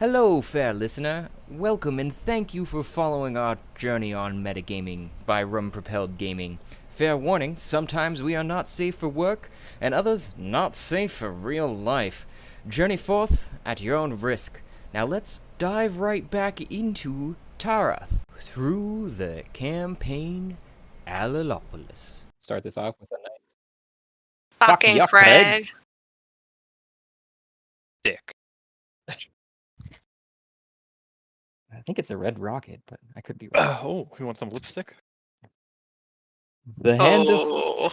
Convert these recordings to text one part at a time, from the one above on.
Hello, fair listener. Welcome and thank you for following our journey on metagaming by Rum Propelled Gaming. Fair warning, sometimes we are not safe for work, and others not safe for real life. Journey forth at your own risk. Now let's dive right back into Tarath through the campaign Alilopolis. Start this off with a nice Fucking yuck, Craig. Dick. I think it's a red rocket, but I could be wrong. Oh, you want some lipstick? The hand of Oh.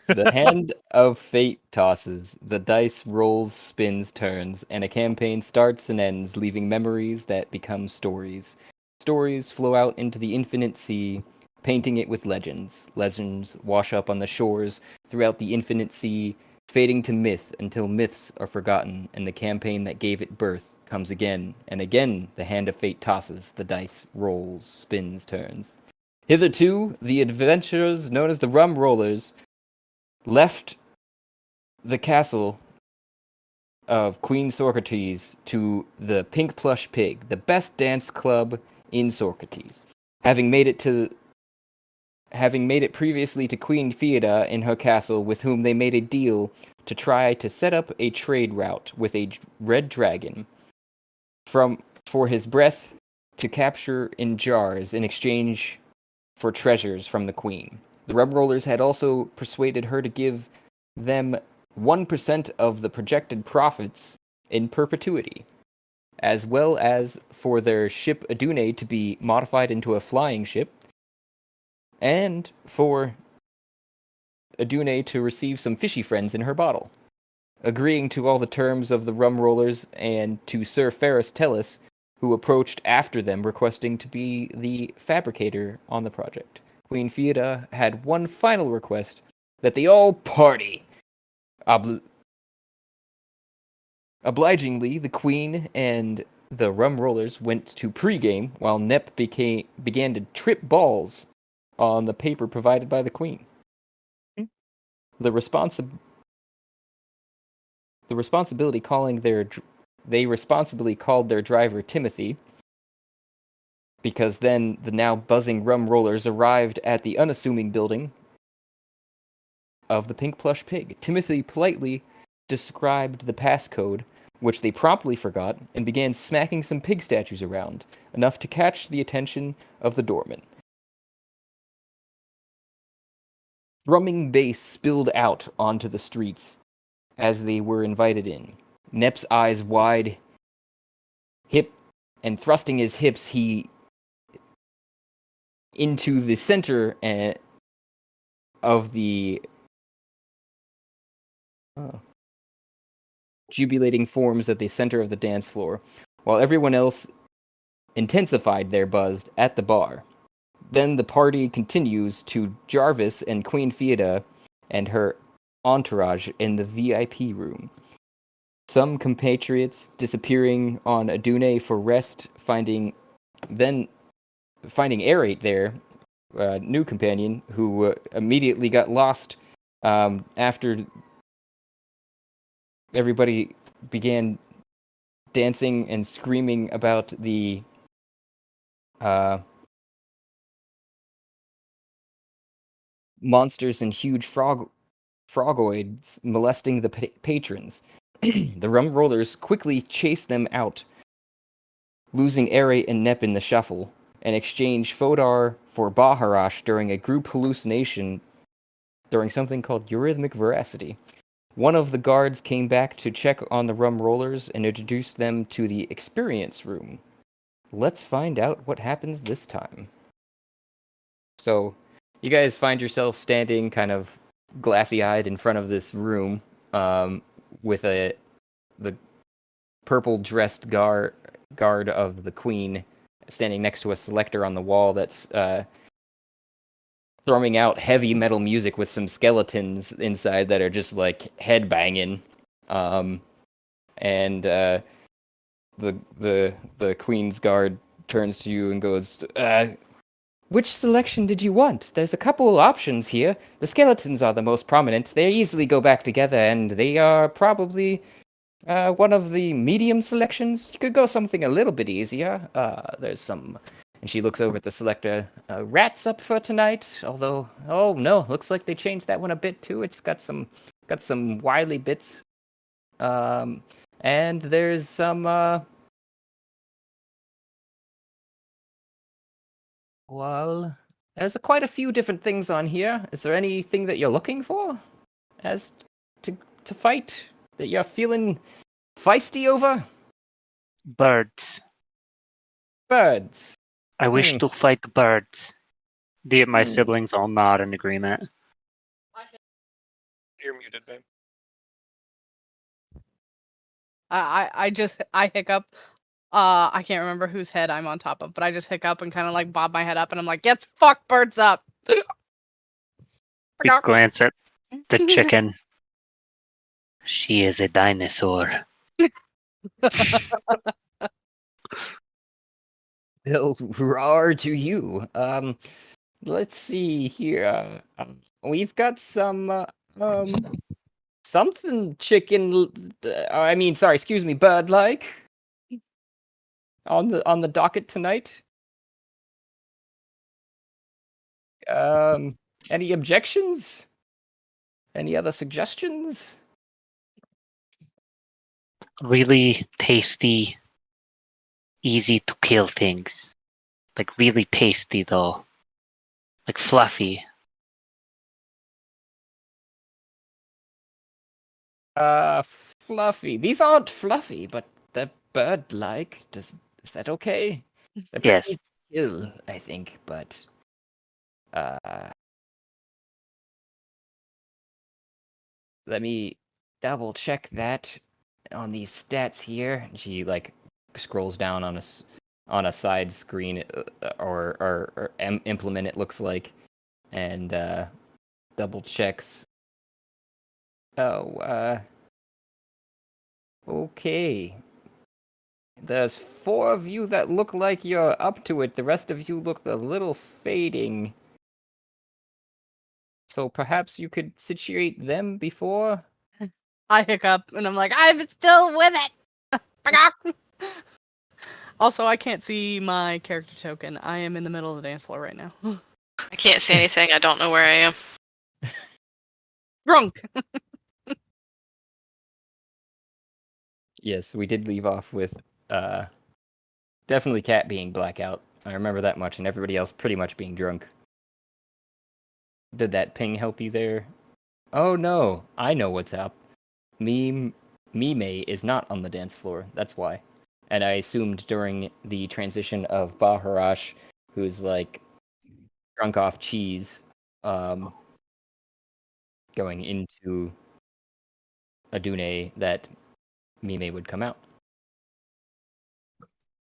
The hand of fate tosses, the dice rolls, spins, turns, and a campaign starts and ends, leaving memories that become stories. Stories flow out into the infinite sea, painting it with legends. Legends wash up on the shores throughout the infinite sea, fading to myth until myths are forgotten, and the campaign that gave it birth comes again, and again the hand of fate tosses, the dice rolls, spins, turns. Hitherto, the adventurers known as the Rum Rollers left the castle of Queen Socrates to the Pink Plush Pig, the best dance club in Socrates. Having made it previously to Queen Theoda in her castle, with whom they made a deal to try to set up a trade route with a red dragon for his breath to capture in jars in exchange for treasures from the queen. The Rum Rollers had also persuaded her to give them 1% of the projected profits in perpetuity, as well as for their ship Adune to be modified into a flying ship, and for Adune to receive some fishy friends in her bottle. Agreeing to all the terms of the Rum Rollers and to Sir Ferris Tellis, who approached after them requesting to be the fabricator on the project. Queen Theoda had one final request, that they all party. Obligingly, the Queen and the Rum Rollers went to pregame, while Nep began to trip balls on the paper provided by the Queen. They responsibly called their driver Timothy, because then the now buzzing Rum Rollers arrived at the unassuming building of the Pink Plush Pig. Timothy politely described the passcode, which they promptly forgot, and began smacking some pig statues around, enough to catch the attention of the doorman. Thrumming bass spilled out onto the streets as they were invited in. Nep's eyes wide, and thrusting his hips, he into the center of the jubilating forms at the center of the dance floor, while everyone else intensified their buzz at the bar. Then the party continues to Jarvis and Queen Theoda and her entourage in the VIP room. Some compatriots disappearing on Adune for rest, finding Aerate there, new companion, who immediately got lost after everybody began dancing and screaming about the monsters and huge frogoids molesting the patrons. The Rum Rollers quickly chased them out, losing Aerate and Nep in the shuffle, and exchanged Fodar for Baharash during a group hallucination during something called eurythmic veracity. One of the guards came back to check on the Rum Rollers and introduced them to the experience room. Let's find out what happens this time. So, you guys find yourself standing kind of glassy-eyed in front of this room, with the purple-dressed guard of the Queen standing next to a selector on the wall that's thrumming out heavy metal music with some skeletons inside that are just like head-banging. And the Queen's guard turns to you and goes, which selection did you want? There's a couple options here. The skeletons are the most prominent. They easily go back together, and they are probably One of the medium selections. You could go something a little bit easier. There's some, and she looks over at the selector. Rats up for tonight. Although, oh no, looks like they changed that one a bit too. It's got some wily bits. And there's some. Well, there's quite a few different things on here. Is there anything that you're looking for, as to fight that you're feeling feisty over? Birds. Birds. I wish Hmm. to fight birds. My siblings all nod in agreement. You're muted, babe. I hiccup. I can't remember whose head I'm on top of, but I just hiccup and kind of like bob my head up, and I'm like, "Yes, fuck birds up." We glance at the chicken. She is a dinosaur. They'll roar to you. Let's see here. We've got some something chicken. I mean, sorry, excuse me, bird-like on the docket tonight. Any objections? Any other suggestions? Really tasty, easy to kill things. Like really tasty though. Like fluffy. Fluffy. These aren't fluffy, but they're bird-like. Is that okay? They're pretty Yes. easy to kill, I think, but let me double check that on these stats here. She like scrolls down on a side screen or implement, it looks like, and double checks. Oh, okay. There's 4 of you that look like you're up to it. The rest of you look a little fading. So perhaps you could situate them before? I hiccup and I'm like, "I'm still with it." Also, I can't see my character token. I am in the middle of the dance floor right now. I can't see anything. I don't know where I am. Drunk. Yes, we did leave off with definitely Cat being blackout. I remember that much, and everybody else pretty much being drunk. Did that ping help you there? Oh no, I know what's up. Mime is not on the dance floor, that's why. And I assumed during the transition of Baharash, who's like drunk off cheese, going into Adune, that Mime would come out.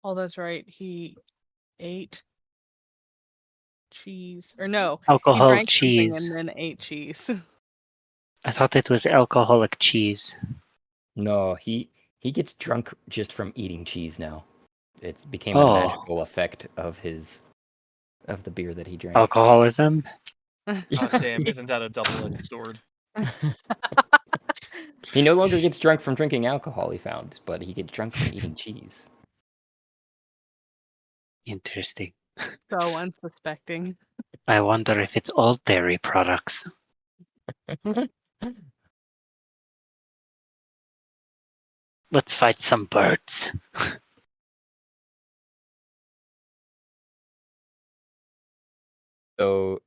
Oh, that's right. He ate cheese. Or no, he Alcohol drank something cheese. and then ate cheese. I thought it was alcoholic cheese. No, he gets drunk just from eating cheese now. It became a Oh. magical effect of the beer that he drank. Alcoholism? God damn, isn't that a double-edged sword? He no longer gets drunk from drinking alcohol, he found, but he gets drunk from eating cheese. Interesting. So unsuspecting. I wonder if it's all dairy products. Let's fight some birds. So,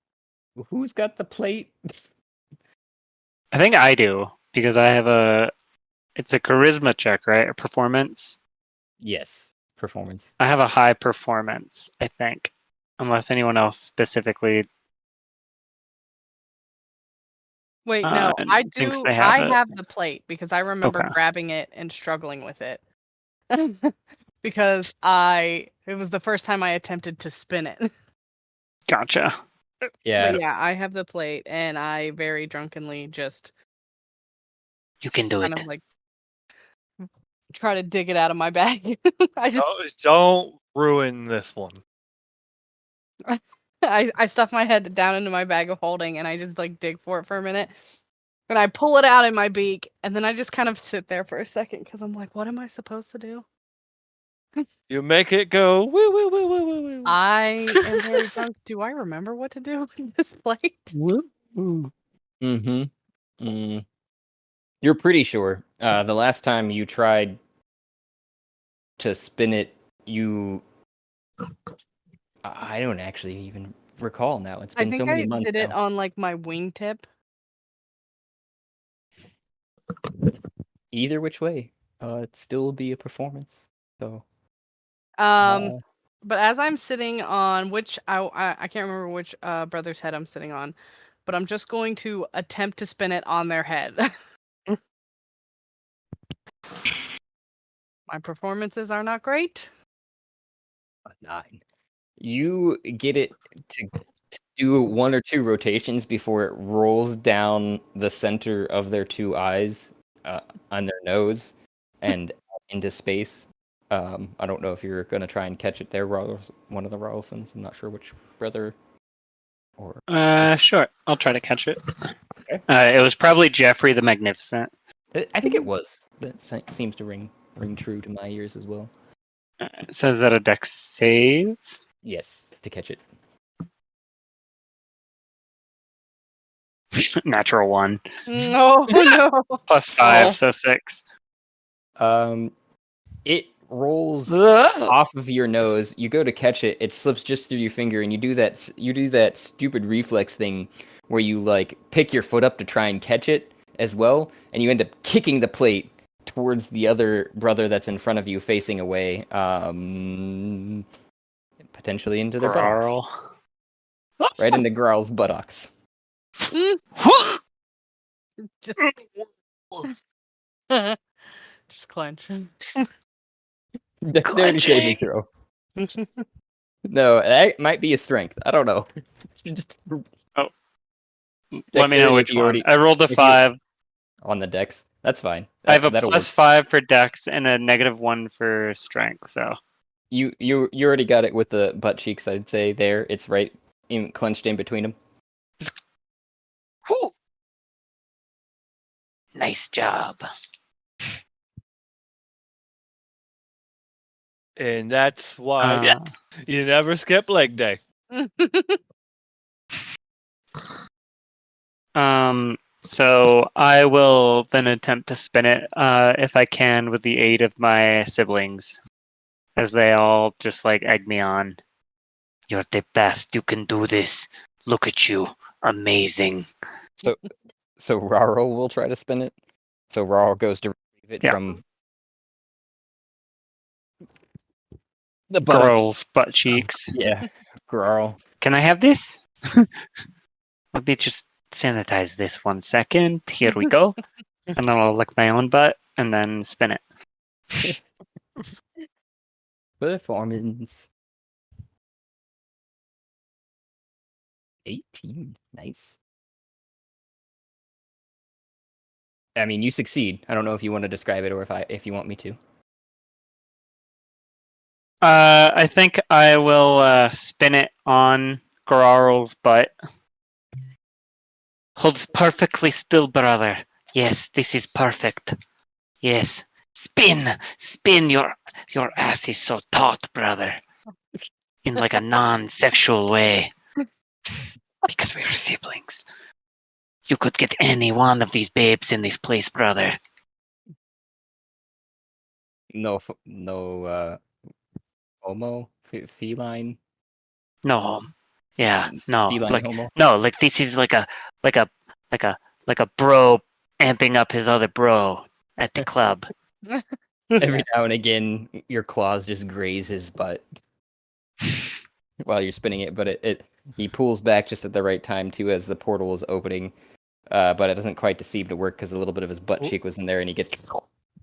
who's got the plate? I think I do, because I have it's a charisma check, right? A performance. Yes, performance. I have a high performance, I think. Unless anyone else specifically. Wait, no, I thinks do. they have I it. have the plate because I remember Okay. grabbing it and struggling with it. Because it was the first time I attempted to spin it. Gotcha. Yeah. But yeah, I have the plate and I very drunkenly just You can do kind it. of like try to dig it out of my bag. I just Don't ruin this one. I stuff my head down into my bag of holding and I just like dig for it for a minute. and I pull it out in my beak, and then I just kind of sit there for a second because I'm like, what am I supposed to do? You make it go woo woo woo woo woo woo. I am very drunk. Do I remember what to do with this plate? Mm-hmm. Mm. You're pretty sure. The last time you tried to spin it, I don't actually even recall now. It's I been so think many I months did it now. on like my wingtip. Either which way, it'd still be a performance. So, But as I'm sitting on which I can't remember which brother's head I'm sitting on, but I'm just going to attempt to spin it on their head. My performances are not great. a 9. You get it to do 1 or 2 rotations before it rolls down the center of their 2 eyes on their nose and into space. I don't know if you're going to try and catch it there, one of the Rawlsons. I'm not sure which brother or... Sure. I'll try to catch it. Okay. It was probably Jeffrey the Magnificent. I think it was. That seems to ring true to my ears as well. It says that a dex save. Yes, to catch it. Natural 1. No, no. +5, Oh. so 6. It rolls Ugh. off of your nose. You go to catch it, it slips just through your finger, and you do that stupid reflex thing where you like pick your foot up to try and catch it as well, and you end up kicking the plate towards the other brother that's in front of you, facing away, potentially into their buttocks. Grarl. Right into Growl's buttocks. Just clench. Dexterity saving throw. No, that might be a strength. I don't know. Just Let me know Dexterity which if you one. already- I rolled a if you- 5. on the dex. That's fine. I have a That'll work. +5 for dex and a -1 for strength. So You already got it with the butt cheeks. I'd say there. It's right clenched in between them. Whew. Nice job. And that's why you never skip leg day. So I will then attempt to spin it if I can with the aid of my siblings, as they all just like egg me on. You're the best. You can do this. Look at you. Amazing. So Raro will try to spin it. So Raro goes to retrieve it Yeah. from the butt. Girls' butt cheeks. Yeah, Grarl. Can I have this? Let me just sanitize this 1 second. Here we go. And then I'll lick my own butt and then spin it. Performance. 18. Nice. I mean, you succeed. I don't know if you want to describe it or if you want me to. I think I will spin it on Gararl's butt. Holds perfectly still, brother. Yes, this is perfect. Yes. Spin! Spin! Your ass is so taut, brother. In like a non-sexual way. Because we are siblings. You could get any one of these babes in this place, brother. No, homo, feline, No. Yeah, no. feline Like homo. no, like this is like a bro amping up his other bro at the club. Every now and again, your claws just graze his butt while you're spinning it, but he pulls back just at the right time too, as the portal is opening. But it doesn't quite seem to work because a little bit of his butt cheek was in there, and he gets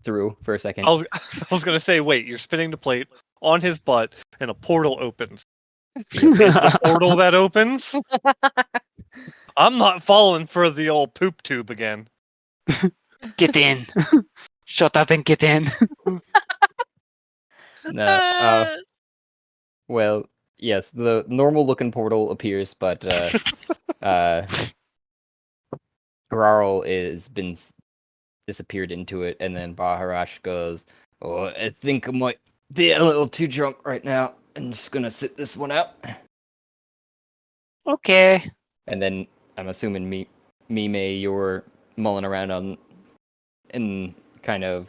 through for a second. I was gonna say, wait, you're spinning the plate on his butt, and a portal opens. Is the portal that opens? I'm not falling for the old poop tube again. Get in. Shut up and get in. No. Well, yes, the normal looking portal appears, but Grarl is disappeared into it, and then Baharash goes, "Oh, I think I might be a little too drunk right now. I'm just gonna sit this one out." Okay. And then I'm assuming Mime, you're mulling around and kind of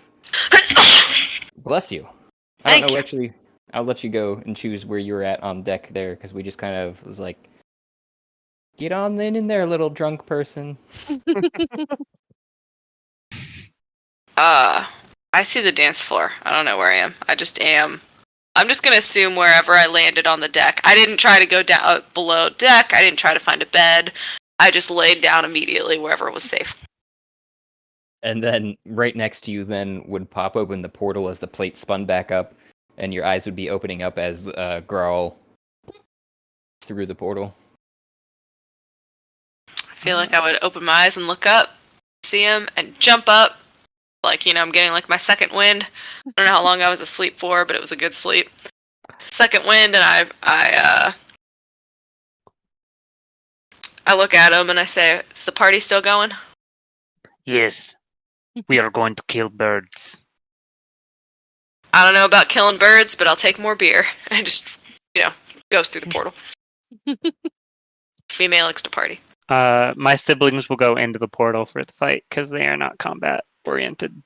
bless you. I don't Thank know you. actually. I'll let you go and choose where you're at on deck there, because we just kind of was like, get on in there, little drunk person. I see the dance floor. I don't know where I am. I just am. I'm just gonna assume wherever I landed on the deck. I didn't try to go down below deck. I didn't try to find a bed. I just laid down immediately wherever was safe. And then right next to you then would pop open the portal as the plate spun back up, and your eyes would be opening up as Grawl through the portal. I feel like I would open my eyes and look up, see him, and jump up. Like, I'm getting like my second wind. I don't know how long I was asleep for, but it was a good sleep. Second wind, and I look at him and I say, "Is the party still going?" Yes. We are going to kill birds. I don't know about killing birds, but I'll take more beer. And just, goes through the portal. Female likes to party. My siblings will go into the portal for the fight because they are not combat oriented.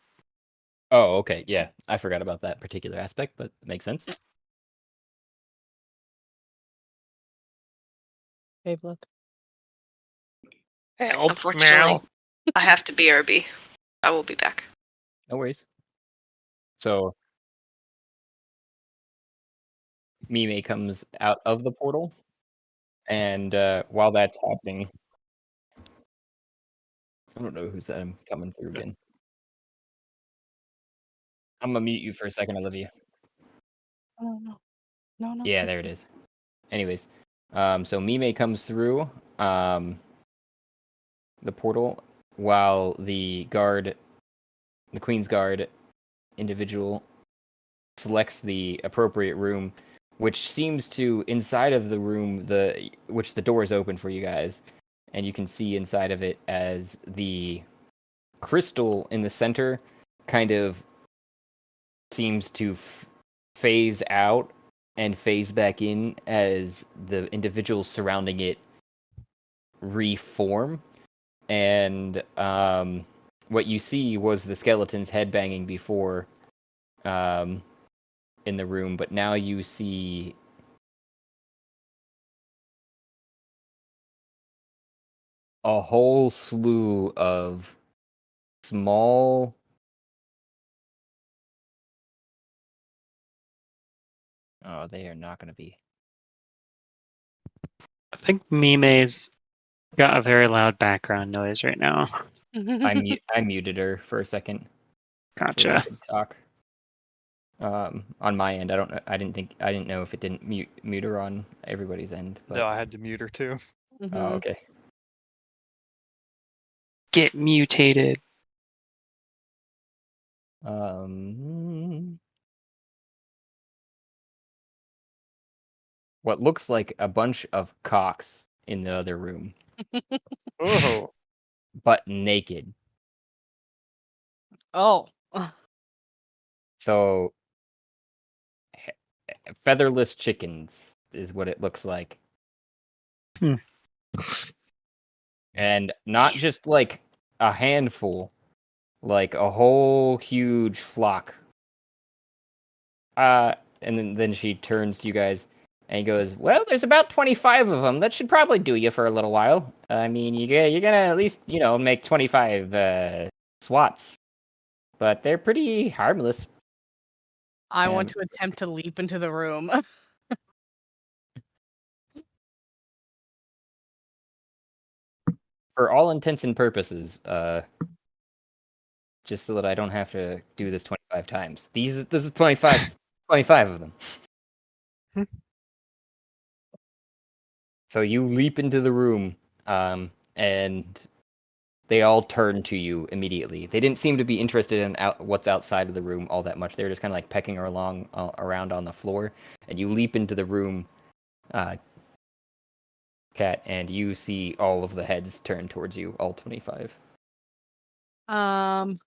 Oh, okay, yeah. I forgot about that particular aspect, but it makes sense. Babe, look. Help, Unfortunately, meow. I have to BRB. I will be back. No worries. So Mime comes out of the portal, and while that's happening, I don't know who's coming through again. I'm gonna mute you for a second, Olivia. Oh, no. Yeah, there it is. Anyways, so Mime comes through the portal while the Queen's Guard individual selects the appropriate room, which seems to inside of the room which the door is open for you guys, and you can see inside of it as the crystal in the center kind of seems to phase out and phase back in as the individuals surrounding it reform. And what you see was the skeleton's headbanging before in the room, but now you see a whole slew of small they are not going to be. I think Mime's got a very loud background noise right now. I muted her for a second so that I Gotcha. could talk. On my end, I didn't know if it didn't mute her on everybody's end. But... No, I had to mute her too. Oh, okay. Get mutated. What looks like a bunch of cocks in the other room, Oh, but naked. Oh. So featherless chickens is what it looks like. Hmm. And not just like a handful, like a whole huge flock. And then she turns to you guys and goes, "Well, there's about 25 of them. That should probably do you for a little while. I mean, you're gonna at least, make 25 swats. But they're pretty harmless." I want to attempt to leap into the room. For all intents and purposes, just so that I don't have to do this 25 times. This is 25 of them. So you leap into the room, and they all turn to you immediately. They didn't seem to be interested in what's outside of the room all that much. They were just kind of like pecking around on the floor. And you leap into the room, Cat, and you see all of the heads turn towards you, all 25. Ma'am.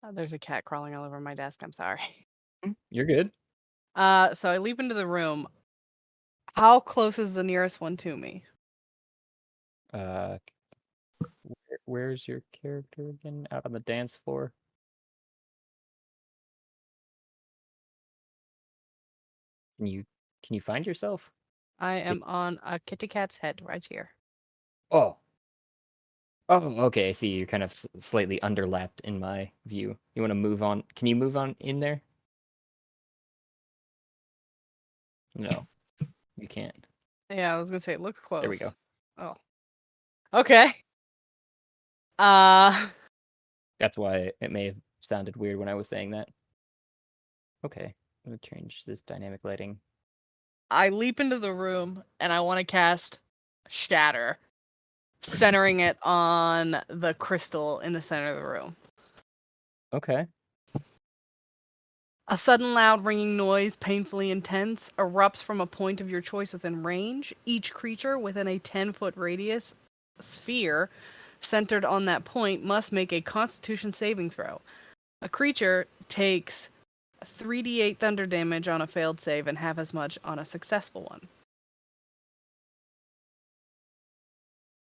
Oh, there's a cat crawling all over my desk. I'm sorry. You're good. So I leap into the room. How close is the nearest one to me? Where's your character again? Out on the dance floor? Can you find yourself? I am on a kitty cat's head right here. Oh. Oh, okay. I see. You're kind of slightly underlapped in my view. You want to move on? Can you move on in there? No, you can't. Yeah, I was gonna say it looks close. There we go. Oh. Okay. That's why it may have sounded weird when I was saying that. Okay, I'm gonna change this dynamic lighting. I leap into the room and I want to cast Shatter, centering it on the crystal in the center of the room. Okay. A sudden loud ringing noise, painfully intense, erupts from a point of your choice within range. Each creature within a 10-foot radius sphere centered on that point must make a Constitution saving throw. A creature takes 3d8 thunder damage on a failed save and half as much on a successful one.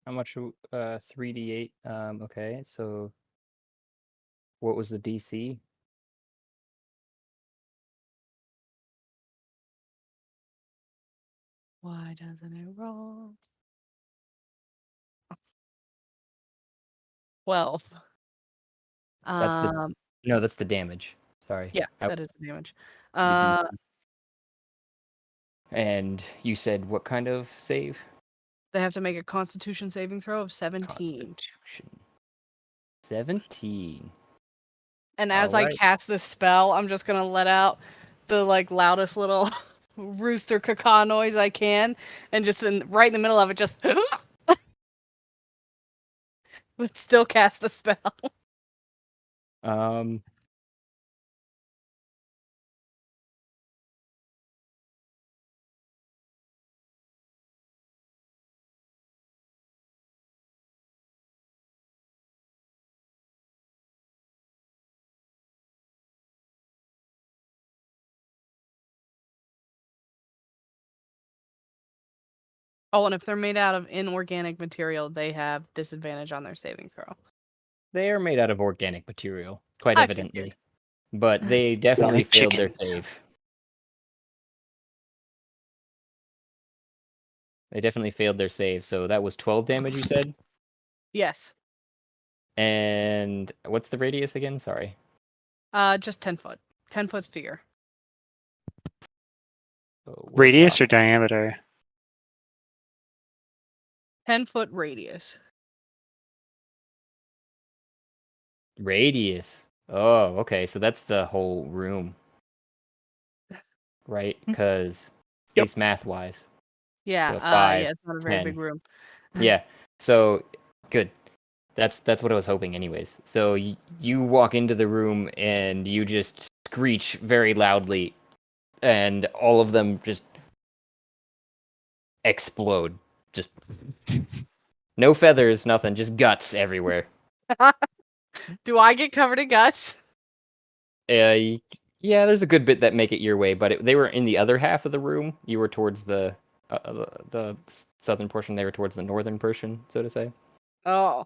How much? 3d8. Okay. So, what was the DC? Why doesn't it roll? 12. That's no, that's the damage. Sorry. Yeah, that is the damage. The DC. And you said what kind of save? They have to make a Constitution saving throw of 17. Constitution. 17. And as I Alright. cast this spell, I'm just gonna let out the loudest little rooster caca noise I can, and just right in the middle of it, just but still cast the spell. Oh, and if they're made out of inorganic material, they have disadvantage on their saving throw. They are made out of organic material, quite I evidently. figured. But they definitely Like failed their chickens. save. They definitely failed their save, so that was 12 damage, you said? Yes. And what's the radius again? Sorry. Just 10 foot. 10-foot sphere. So we're Radius or talking- diameter? 10-foot radius. Radius. Oh, okay. So that's the whole room. Right? Because Yep. it's math-wise. Yeah, So 5, yeah, it's not a very 10. big room. Yeah. So good. That's what I was hoping anyways. So you walk into the room and you just screech very loudly and all of them just explode. Just no feathers, nothing, just guts everywhere. Do I get covered in guts? Yeah, there's a good bit that make it your way, but they were in the other half of the room. You were towards the southern portion. They were towards the northern portion, so to say. Oh.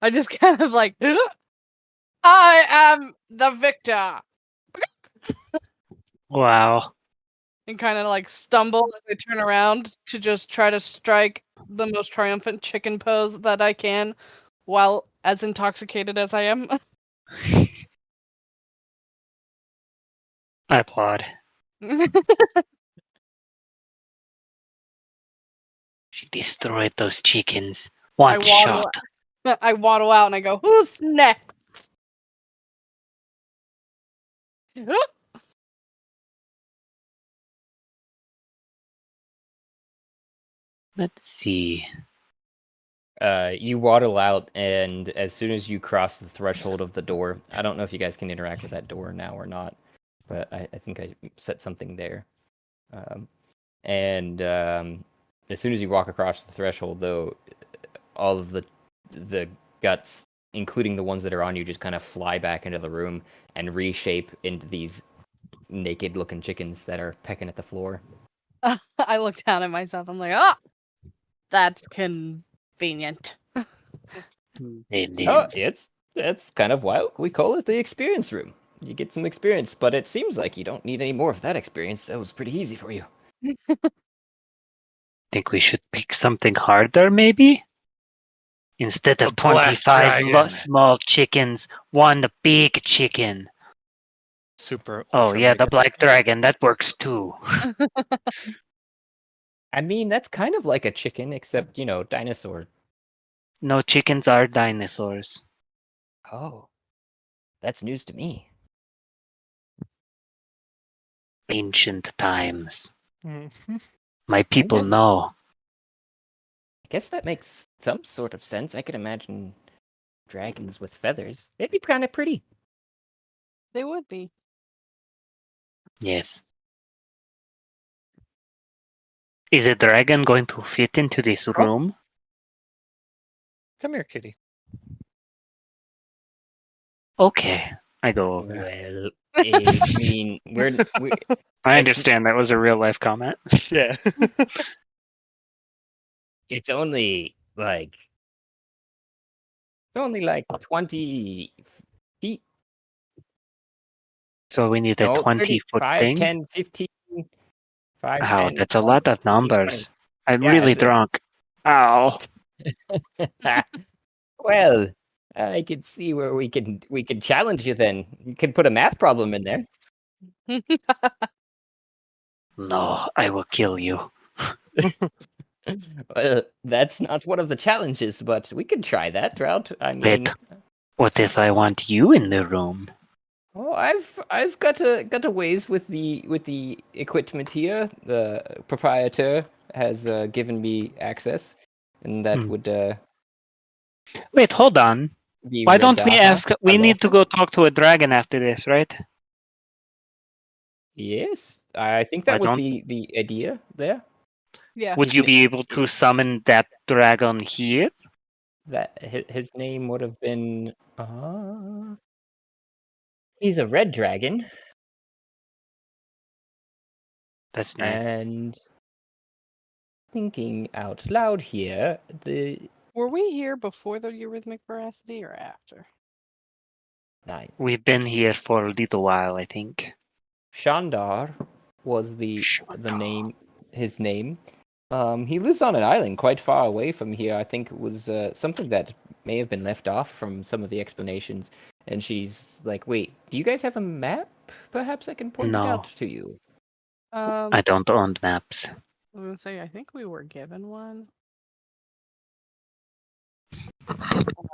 I just kind of I am the victor! Wow. And kind of stumble as I turn around to just try to strike the most triumphant chicken pose that I can while as intoxicated as I am. I applaud. She destroyed those chickens. One shot. I waddle out and I go, who's next? Let's see. You waddle out, and as soon as you cross the threshold of the door, I don't know if you guys can interact with that door now or not, but I think I set something there. And as soon as you walk across the threshold, though, all of the guts, including the ones that are on you, just kind of fly back into the room and reshape into these naked-looking chickens that are pecking at the floor. I look down at myself. I'm like, oh, that's convenient. Indeed. Oh, it's kind of why we call it the experience room. You get some experience, but it seems like you don't need any more of that experience. That was pretty easy for you. Think we should pick something harder, maybe? Instead of A black 25 dragon. small chickens, one big chicken. Super. Oh, ultra yeah, the mega. black dragon. That works too. I mean, that's kind of like a chicken, except, dinosaur. No, chickens are dinosaurs. Oh, that's news to me. Ancient times. Mhm. My people guess- know. I guess that makes some sort of sense. I could imagine dragons with feathers. They'd be kind of pretty. They would be. Yes. Is a dragon going to fit into this room? Come here, kitty. Okay, I go over. Well, I mean, we I it's- understand that was a real life comment. Yeah. it's only like 20 feet. So we need a No, 20-foot 5, thing. 10, 15, 5, Wow, 10, that's a 12, lot of 15, 20. numbers. I'm Yeah, really it's- drunk. Ow. Well, I could see where we can challenge you. Then you could put a math problem in there. No, I will kill you. Well, that's not one of the challenges, but we could try that, Drought. I mean, Wait, what if I want you in the room? oh, I've got a ways with the equipment here. The proprietor has given me access, and that would Wait, hold on. be. Why don't we Redaha ask? We need to Aloha? go talk to a dragon after this, right? Yes, I think Why that was don't- the idea there. Yeah. Would His you na- be able to summon that dragon here? That his name would have been. He's a red dragon, That's nice. and thinking out loud here, Were we here before the Eurythmic Veracity or after? We've been here for a little while, I think. Shandar was the Shandar. name. His name. He lives on an island quite far away from here. I think it was something that may have been left off from some of the explanations. And she's like, "Wait, do you guys have a map? Perhaps I can point it No. out to you." I don't own maps. I was gonna say I think we were given one.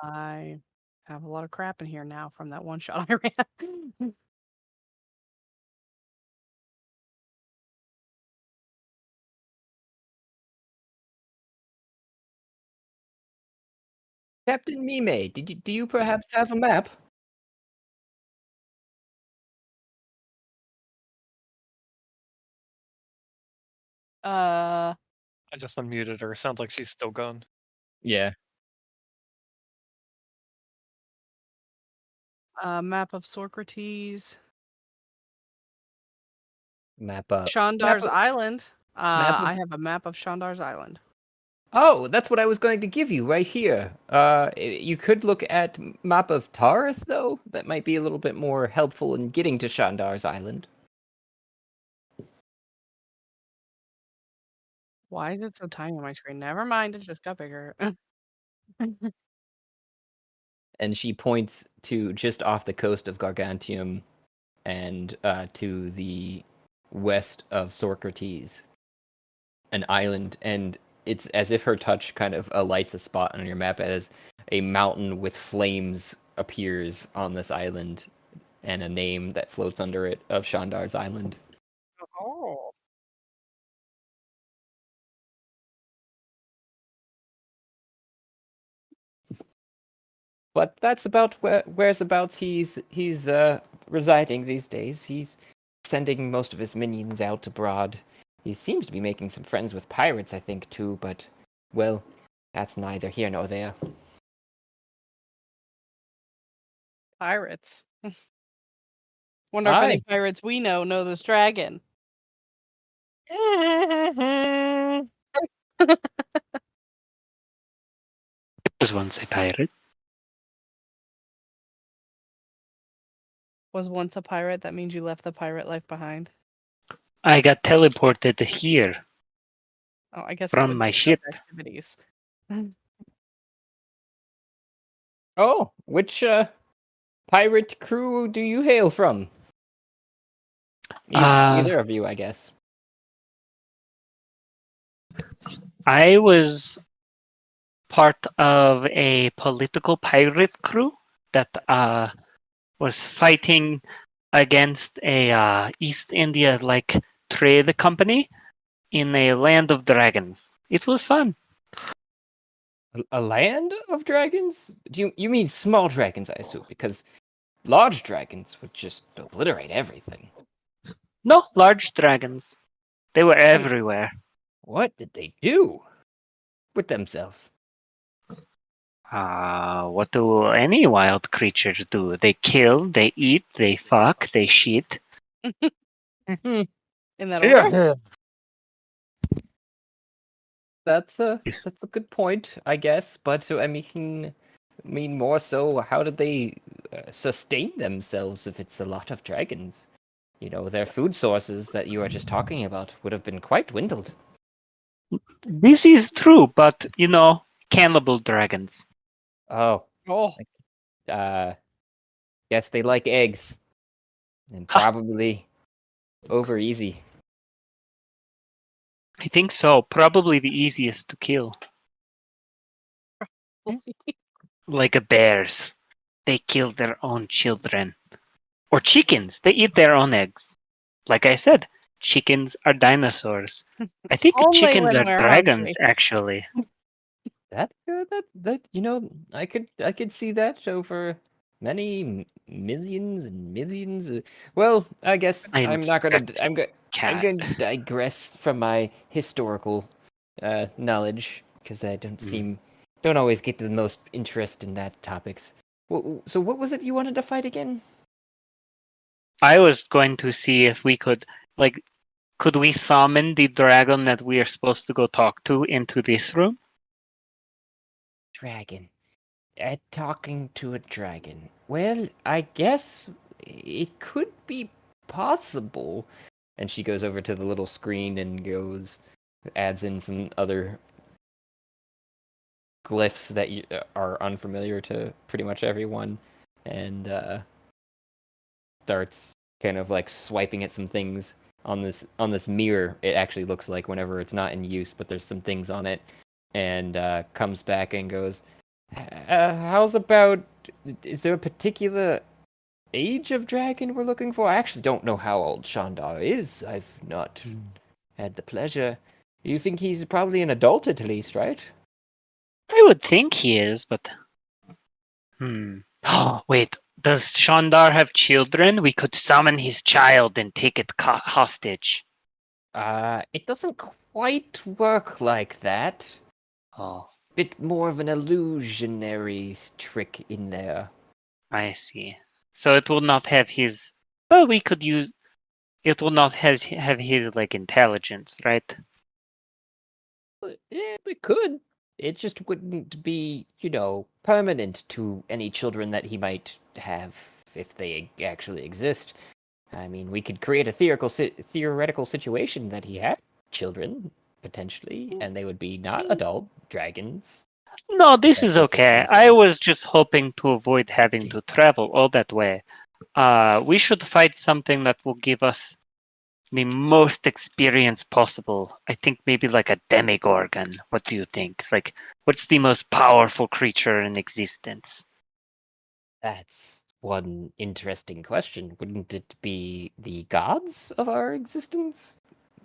I have a lot of crap in here now from that one shot I ran. Captain Mime, do you perhaps have a map? uh, I just unmuted her. Sounds like she's still gone. Yeah. map of Socrates, Map up. Shandar's of- Island. map of- I have a map of Shandar's Island. Oh, that's what I was going to give you right here. You could look at map of Tarth, though. That might be a little bit more helpful in getting to Shandar's Island. Why is it so tiny on my screen? Never mind, it just got bigger. And she points to just off the coast of Gargantium and to the west of Socrates, an island, and it's as if her touch kind of lights a spot on your map as a mountain with flames appears on this island and a name that floats under it of Shandar's Island. Oh. But that's about whereabouts he's residing these days. He's sending most of his minions out abroad. He seems to be making some friends with pirates, I think, too, but, well, that's neither here nor there. Pirates. Wonder if any Aye. pirates we know this dragon. It was once a pirate. Was once a pirate, that means you left the pirate life behind. I got teleported here Oh, I guess it from would my be ship. activities. Oh, which pirate crew do you hail from? Either of you, I guess. I was part of a political pirate crew that was fighting against a East India like trade company in a land of dragons. It was fun. A land of dragons? Do you mean small dragons, I assume? Because large dragons would just obliterate everything. No, large dragons. They were everywhere. What did they do with themselves? What do any wild creatures do? They kill, they eat, they fuck, they shit. In that order? That's a good point, I guess. But I mean more so, how did they sustain themselves if it's a lot of dragons? You know, their food sources that you are just talking about would have been quite dwindled. This is true, but cannibal dragons. Oh, Oh, guess they like eggs, and Ha. probably over easy. I think so. Probably the easiest to kill. Like a bears. They kill their own children. Or chickens. They eat their own eggs. Like I said, chickens are dinosaurs. I think Only chickens when are we're dragons, hungry. actually. That I could see that over many millions and millions. Well, I guess I I'm not gonna. inspect I'm going cat. to digress from my historical knowledge because I don't always get the most interest in that topics. So what was it you wanted to fight again? I was going to see if we could we summon the dragon that we are supposed to go talk to into this room? Dragon. Talking to a dragon. Well, I guess it could be possible. And she goes over to the little screen and adds in some other glyphs that are unfamiliar to pretty much everyone, and starts kind of like swiping at some things on this mirror. It actually looks like whenever it's not in use, but there's some things on it, and comes back and goes, how's about, is there a particular age of dragon we're looking for? I actually don't know how old Shandar is. I've not had the pleasure. You think he's probably an adult at least, right? I would think he is, but Oh, wait. Does Shandar have children? We could summon his child and take it hostage. It doesn't quite work like that. Oh, Bit more of an illusionary trick in there. I see. So it will not have his. Well, we could use. It will not have his intelligence, right? Yeah, we could. It just wouldn't be, permanent to any children that he might have if they actually exist. I mean, we could create a theoretical situation that he had children, potentially, and they would be not adult dragons. No, this That's is what you're okay. trying to I say. was just hoping to avoid having to travel all that way. We should fight something that will give us the most experience possible. I think maybe like a demigorgon. What do you think? What's the most powerful creature in existence? That's one interesting question. Wouldn't it be the gods of our existence?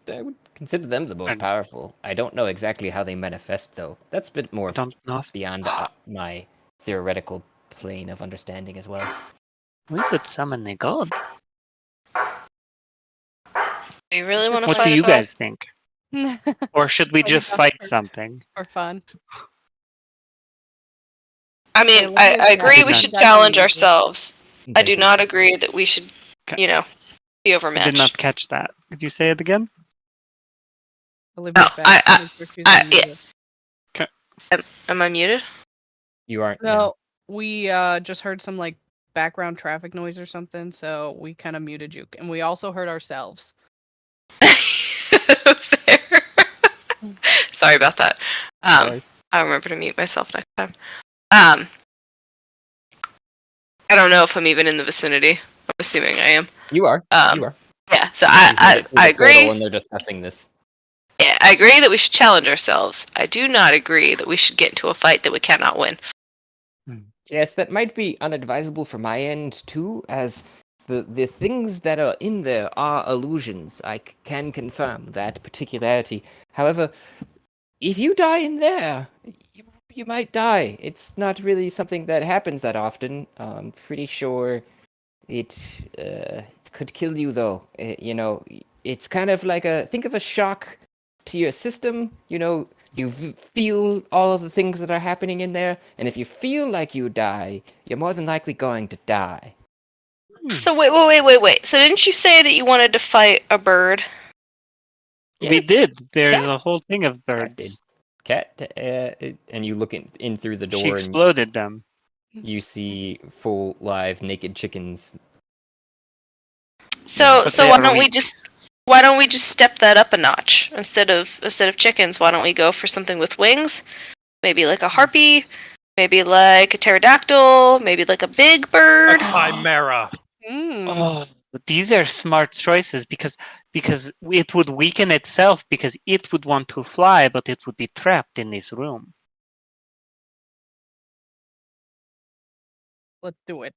I would consider them the most I powerful. I don't know exactly how they manifest, though. That's a bit more don't know. beyond my theoretical plane of understanding as well. We could summon a god. Do you really want to What fight do a you dog? guys think? Or should we Fight a just dog fight for- something? For fun. I mean, Okay, I agree Did we not- should Dungeon challenge Master. ourselves. I Thank do you. not agree that we should, Okay. be I did overmatched. not catch that. Could you say it again? Olivia's Oh, back. I- Make sure she's I- unmuted. Am I muted? You aren't. No, we just heard some like background traffic noise or something, so we kind of muted you, and we also heard ourselves. Fair. Sorry about that. No worries. I'll remember to mute myself next time. I don't know if I'm even in the vicinity. I'm assuming I am. You are. Um, You are. Yeah, so You can I get through the portal agree. when they're discussing this. Yeah, I agree that we should challenge ourselves. I do not agree that we should get into a fight that we cannot win. Yes, that might be unadvisable from my end too, as the things that are in there are illusions. I can confirm that particularity. However, if you die in there, you might die. It's not really something that happens that often. I'm pretty sure it could kill you though. It's kind of like think of a shock to your system. You feel all of the things that are happening in there, and if you feel like you die, you're more than likely going to die. So wait. So didn't you say that you wanted to fight a bird? We Yes, did. There's Cat- a whole thing of Cat did. birds. Cat, and you look in through the She door, and exploded them. you see full live naked chickens. So But so they why don't we just step that up a notch instead of chickens? Why don't we go for something with wings? Maybe like a harpy, maybe like a pterodactyl, maybe like a big A bird. chimera. Mm. These are smart choices because it would weaken itself because it would want to fly, but it would be trapped in this room. Let's do it.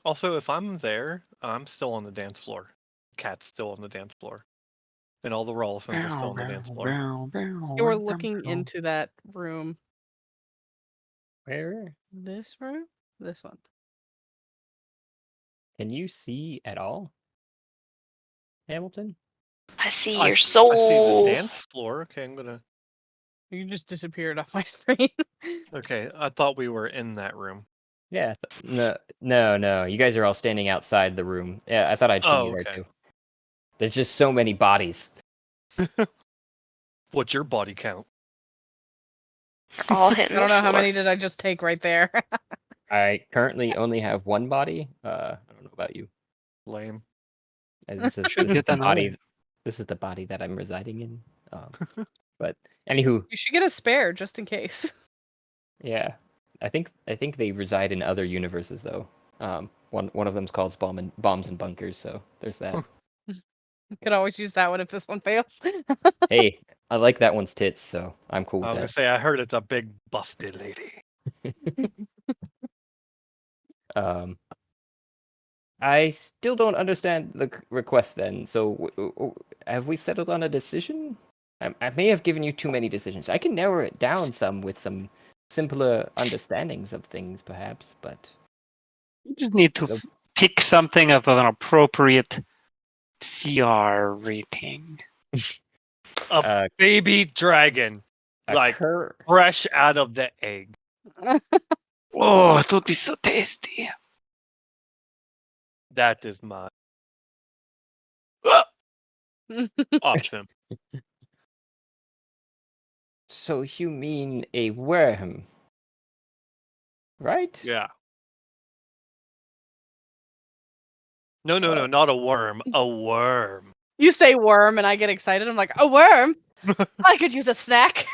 Also, if I'm there, I'm still on the dance floor. Cat's still on the dance floor. And all the Rollisons are still on the dance floor. You were looking into that room. Where This room? This one. can you see at all, Hamilton? I see I your I see soul. the dance floor. Okay, I'm gonna. You just disappeared off my screen. Okay, I thought we were in that room. Yeah. No. You guys are all standing outside the room. Yeah, I thought I'd seen Oh, you there okay. too. There's just so many bodies. What's your body count? They're all I hitting don't the know how floor. many did I just take right there. I currently only have one body. I don't know about you. Lame. This is Should this is get the another. body. This is the body that I'm residing in. But anywho, You should get a spare just in case. yeah, I think they reside in other universes though. One of them's called bombs and bunkers. So there's that. You could always use that one if this one fails. Hey, I like that one's tits, so I'm cool I was with gonna that. say I heard it's a big busted lady. I still don't understand the request then. So have we settled on a decision? I may have given you too many decisions. I can narrow it down some with some simpler understandings of things, perhaps. But You just need to the- pick something of an appropriate CR rating. A baby dragon, a like cur- fresh out of the egg. Oh, it would be so tasty. That is my option. So you mean a worm, right? Yeah. No, not a worm. A worm. You say worm and I get excited. I'm like, a worm? I could use a snack.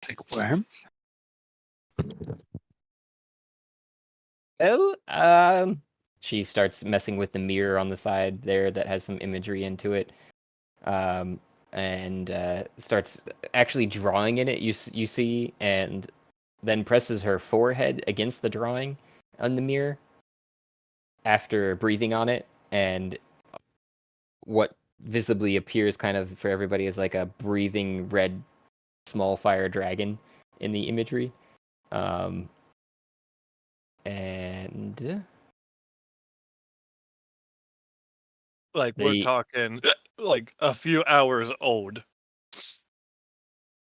Like worms? Well, she starts messing with the mirror on the side there that has some imagery into it, and starts actually drawing in it. You see, and then presses her forehead against the drawing on the mirror after breathing on it, and what visibly appears kind of for everybody is like a breathing red small fire dragon in the imagery. And Like we're The talking like a few hours old.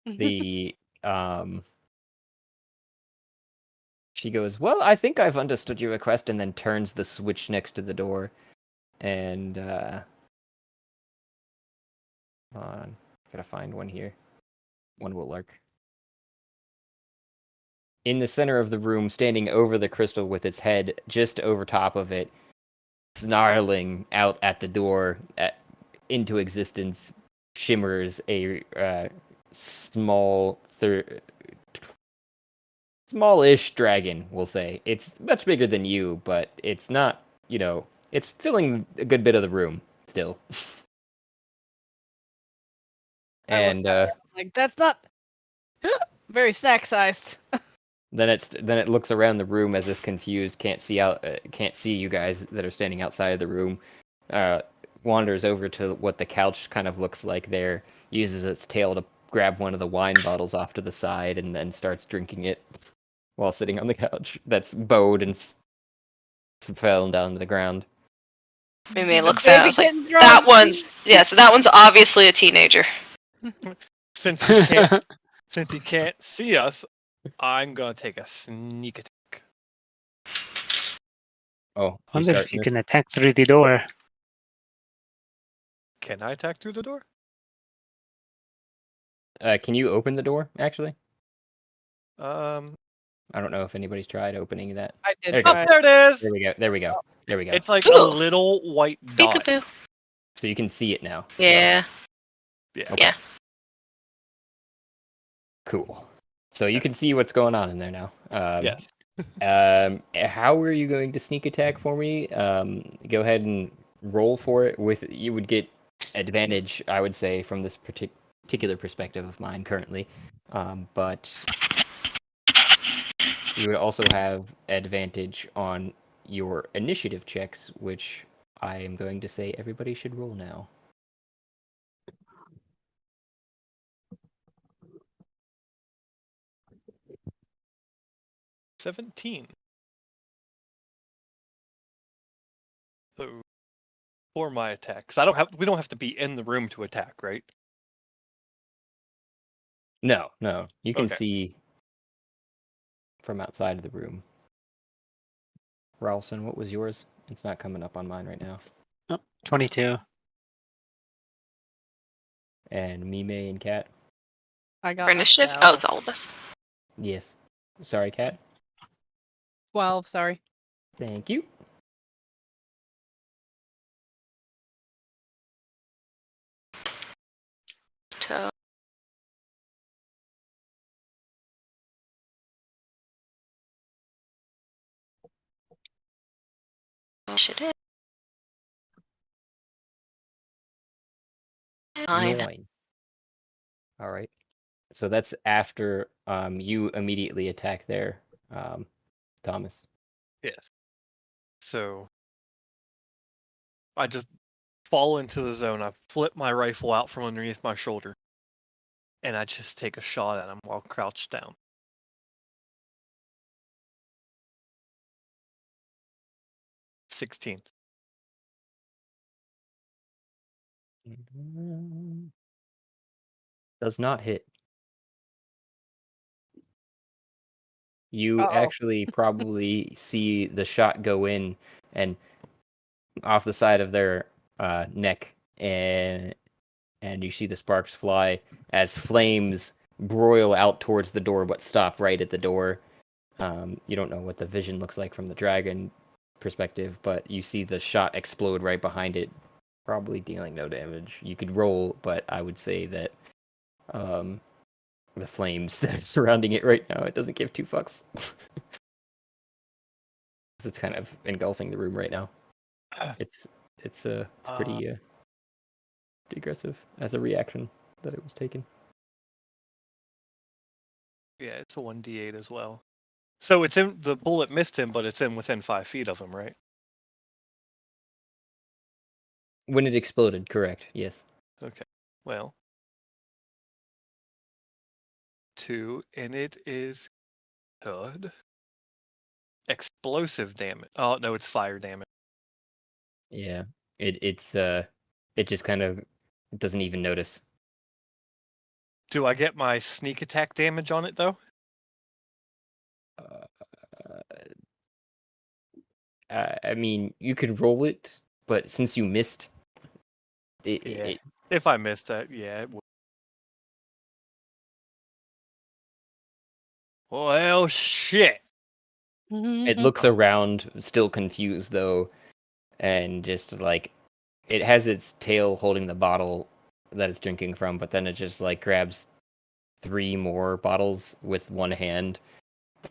the she goes, "Well, I think I've understood your request," and then turns the switch next to the door, and hold on, gotta find one here. One will lurk. In the center of the room, standing over the crystal with its head just over top of it, snarling out at the door into existence, shimmers a smallish dragon, we'll say. It's much bigger than you, but it's not, it's filling a good bit of the room still. And Like that's not very snack sized. then it looks around the room as if confused, can't see you guys that are standing outside of the room. Wanders over to what the couch kind of looks like there, uses its tail to grab one of the wine bottles off to the side, and then starts drinking it while sitting on the couch. That's bowed and fell down to the ground. Mimi looks at it. I was like, that one's so that one's obviously a teenager. Since he can't see us, I'm gonna take a sneak attack. Oh, I wonder if starting you this? can attack through the door. Can I attack through the door? Can you open the door, actually? Um, I don't know if anybody's tried opening that. I did There it try. goes. there it is. There we go. There we go. There we go. It's like a Cool. little white dot. Peekaboo. So you can see it now. Yeah. Yeah. Yeah. Cool. So you can see what's going on in there now. Yes. How are you going to sneak attack for me? Go ahead and roll for it. You would get advantage, I would say, from this particular perspective of mine currently. But you would also have advantage on your initiative checks, which I am going to say everybody should roll now. $17. So for my attack, 'cause we don't have to be in the room to attack, right? No, you can Okay. see from outside of the room. Ralston, what was yours? It's not coming up on mine right now. Oh, 22. And Mime and Kat? I got For initiative? a Oh, it's all of us. Yes. Sorry, Kat. 12. Sorry. Thank you. So, initiative. 9. 9. All right. So that's after you immediately attack there, Thomas. Yes. So I just fall into the zone. I flip my rifle out from underneath my shoulder, and I just take a shot at him while crouched down. 16. Does not hit. You Uh-oh. actually probably see the shot go in and off the side of their neck, and you see the sparks fly as flames broil out towards the door, but stop right at the door. You don't know what the vision looks like from the dragon perspective, but you see the shot explode right behind it, probably dealing no damage. You could roll, but I would say that the flames that are surrounding it right now, it doesn't give two fucks. It's kind of engulfing the room right now. It's pretty aggressive as a reaction that it was taken. Yeah, it's a 1d8 as well. So the bullet missed him, but it's within 5 feet of him, right? When it exploded, correct? Yes. Okay. Well, 2, and it is good. Explosive damage. Oh no, it's fire damage. Yeah. It just kind of doesn't even notice. Do I get my sneak attack damage on it though? I mean, you could roll it, but since you missed, Yeah. If I missed that, yeah, it would. Well, shit. it looks around, still confused though, and just like it has its tail holding the bottle that it's drinking from, but then it just like grabs 3 more bottles with one hand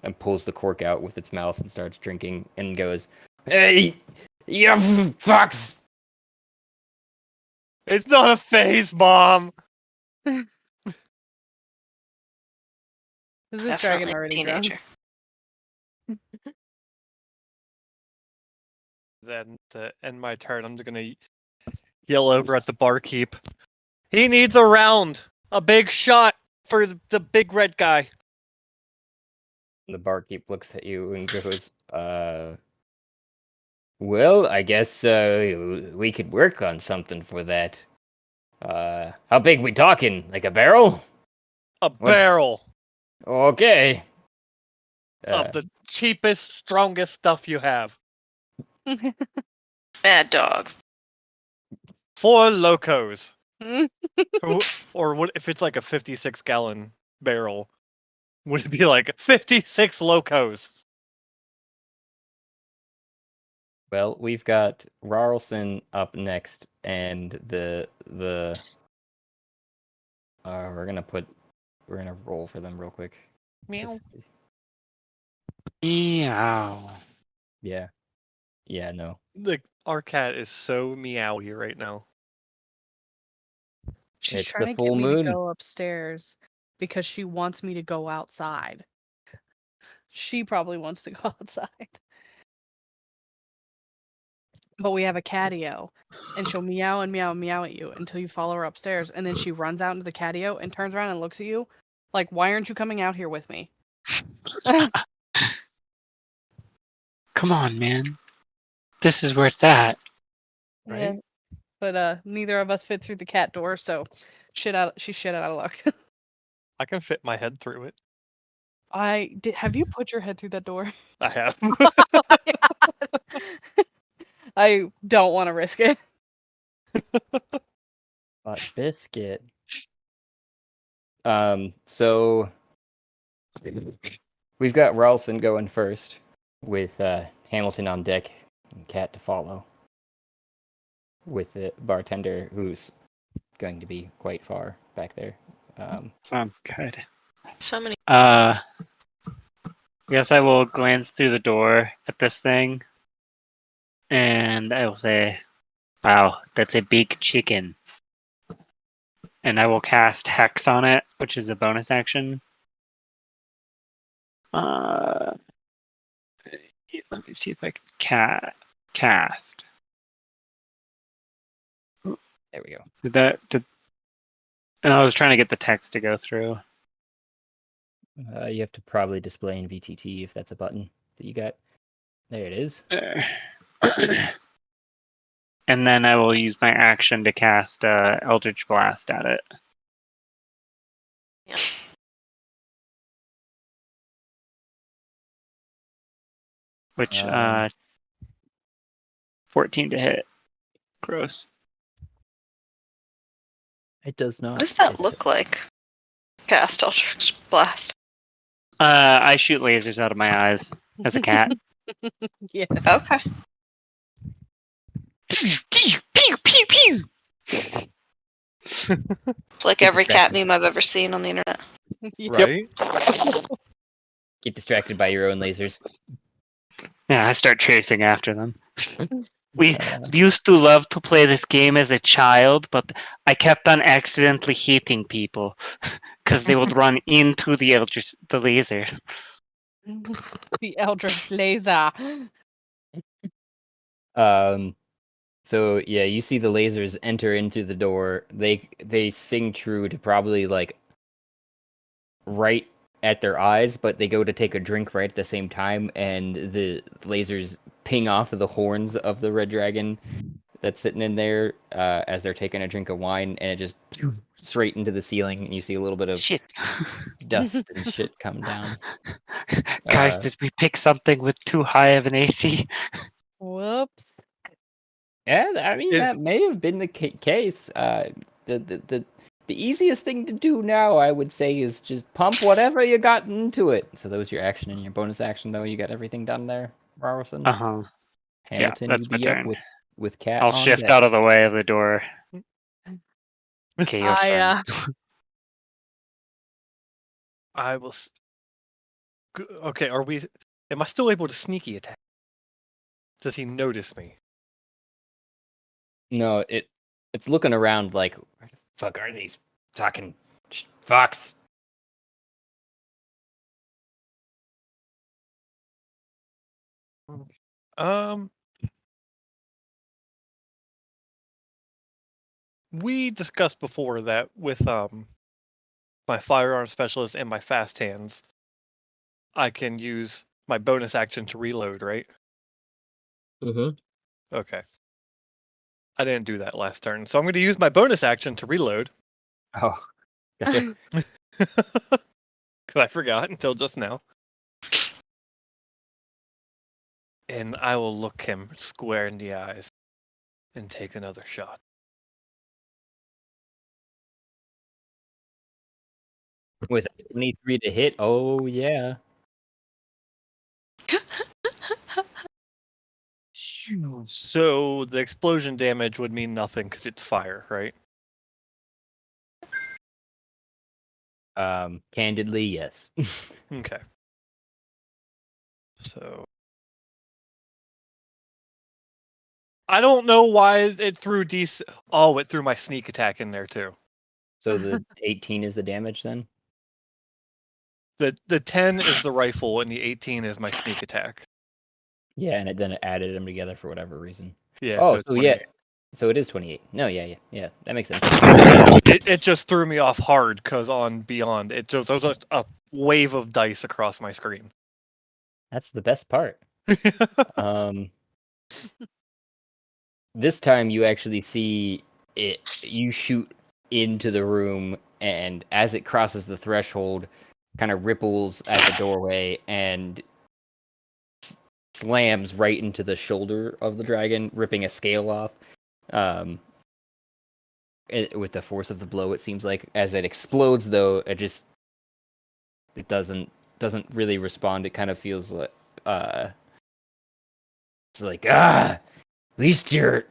and pulls the cork out with its mouth and starts drinking and goes, "Hey, you fucks!" It's not a phase, Mom. Is this dragon Definitely a already drunk? teenager. Then to end my turn, I'm just gonna yell over at the barkeep. He needs a round, a big shot for the big red guy. The barkeep looks at you and goes, well, I guess we could work on something for that. How big we talking? Like a barrel? A barrel Okay. of the cheapest, strongest stuff you have. Bad dog. 4 locos. Or what if it's like a 56-gallon barrel? Would it be like 56 locos? Well, we've got Rarlson up next, and the we're gonna roll for them real quick. Meow. Meow. Yeah, no. Our cat is so meowy right now. She's It's trying the to full get me moon. to go upstairs because she wants me to go outside. She probably wants to go outside. But we have a catio, and she'll meow and meow and meow at you until you follow her upstairs, and then she runs out into the catio and turns around and looks at you like, "Why aren't you coming out here with me?" Come on, man. This is where it's at. Yeah. Right? But neither of us fit through the cat door, so she's shit out of luck. I can fit my head through it. Have you put your head through that door? I have. I don't want to risk it. But biscuit. So we've got Ralston going first, with Hamilton on deck and Cat to follow, with the bartender who's going to be quite far back there. Sounds good. So many. I guess I will glance through the door at this thing, and I will say, "Wow, that's a big chicken." And I will cast Hex on it, which is a bonus action. Let me see if I can cast. There we go. And I was trying to get the text to go through. You have to probably display in VTT if that's a button that you got. There it is. There. And then I will use my action to cast Eldritch Blast at it. Yeah. Which 14 14 to hit. Gross. It does not. What does that look like? Cast Eldritch Blast. I shoot lasers out of my eyes as a cat. Yeah. Okay. Pew, pew, pew, pew. It's like every cat meme I've ever seen on the internet. Right? Get distracted by your own lasers. Yeah, I start chasing after them. We used to love to play this game as a child, but I kept on accidentally hitting people because they would run into the laser. The Eldritch Laser. So yeah, you see the lasers enter into the door. They sing true to probably like right at their eyes, but they go to take a drink right at the same time, and the lasers ping off of the horns of the red dragon, that's sitting in there as they're taking a drink of wine, and it just straight into the ceiling, and you see a little bit of Shit. dust and shit come down. Guys, did we pick something with too high of an AC? Whoops. Yeah, I mean Yeah. that may have been the case. The easiest thing to do now, I would say, is just pump whatever you got into it. So that was your action and your bonus action, though. You got everything done there, Rarson. Uh-huh. Hamilton, that's you my be up turn. with Cat I'll on shift deck. out of the way of the door. Okay, your I turn. I will. Okay, are we? Am I still able to sneaky attack? Does he notice me? No, it's looking around like, where the fuck are these talking fucks? Um, we discussed before that with my firearm specialist and my fast hands, I can use my bonus action to reload, right? Mm-hmm. Okay. I didn't do that last turn, so I'm going to use my bonus action to reload. Oh, gotcha. Because I forgot until just now. And I will look him square in the eyes and take another shot. With 23 to hit, oh yeah. So the explosion damage would mean nothing because it's fire, right? Candidly, yes. Okay. So I don't know why it threw DC. Oh, it threw my sneak attack in there too. So the 18 is the damage then? The 10 is the rifle and the 18 is my sneak attack. Yeah, and then it added them together for whatever reason. Yeah. Oh, So, it's so yeah. 28. So it is 28. No, yeah. That makes sense. It just threw me off hard because on Beyond, it just there was a wave of dice across my screen. That's the best part. This time you actually see it. You shoot into the room, and as it crosses the threshold, kind of ripples at the doorway and slams right into the shoulder of the dragon, ripping a scale off. With the force of the blow, it seems like as it explodes, though, it doesn't really respond. It kind of feels like it's like at least you're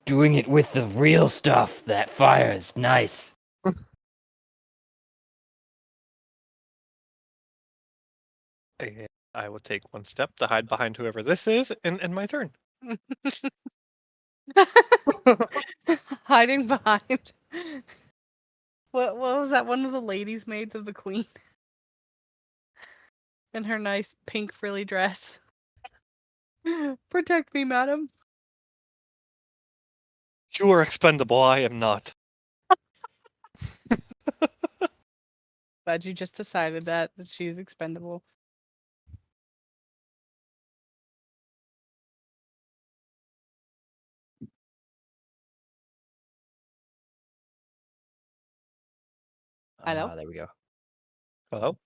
doing it with the real stuff. That fire is nice. And I will take one step to hide behind whoever this is, and my turn. Hiding behind. What was that? One of the ladies' maids of the queen, in her nice pink frilly dress. Protect me, madam. You are expendable. I am not. Glad you just decided that she's expendable. Hello? There we go. Hello.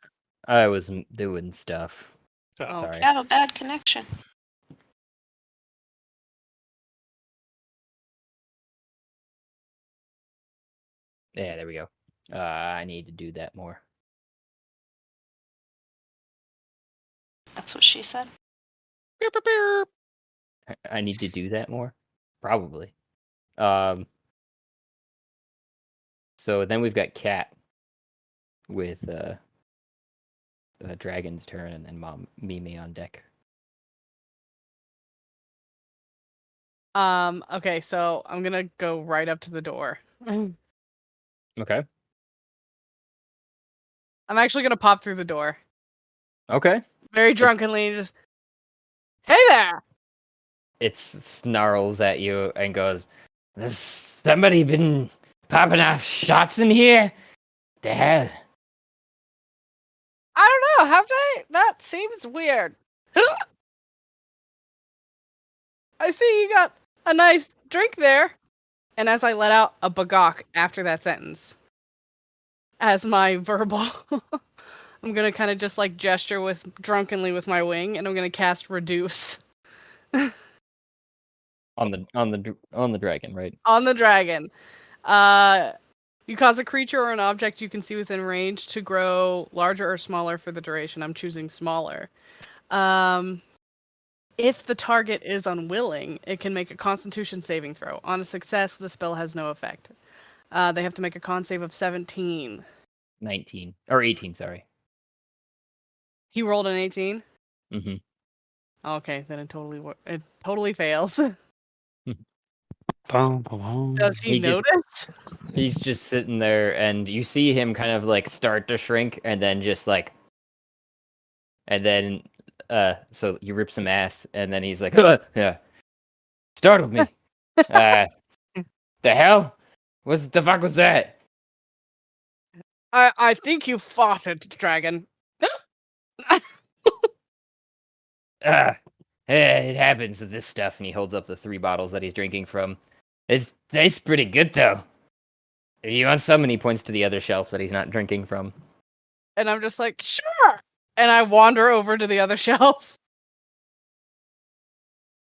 I was doing stuff. Oh. Sorry. I have a bad connection. Yeah, there we go. I need to do that more. That's what she said. Beep, beep, beep. I need to do that more? Probably. So then we've got Cat with Dragon's turn, and then Mom Mimi on deck. Okay, so I'm gonna go right up to the door. I'm Okay. actually gonna pop through the door. Okay. Very drunkenly and just, hey there! It snarls at you and goes, "Has somebody been popping off shots in here? The hell?" I don't know, have they? That seems weird. I see you got a nice drink there. And as I let out a bagok after that sentence, as my verbal, I'm gonna kind of just like gesture with drunkenly with my wing, and I'm gonna cast reduce On the dragon, right? on the dragon. You cause a creature or an object you can see within range to grow larger or smaller for the duration. I'm choosing smaller. If the target is unwilling, it can make a Constitution saving throw. On a success, the spell has no effect. They have to make a con save of 17. 19 or 18, sorry. He rolled an 18. Mm-hmm. Okay, then it totally fails. Boom, boom. Does he notice? He's just sitting there, and you see him kind of like start to shrink, and then just like, and then so he rips some ass, and then he's like, yeah, startled me. The hell? What the fuck was that? I think you fought it, dragon. It happens with this stuff, and he holds up the 3 bottles that he's drinking from. It tastes pretty good, though. If you want some, and he points to the other shelf that he's not drinking from. And I'm just like, sure. And I wander over to the other shelf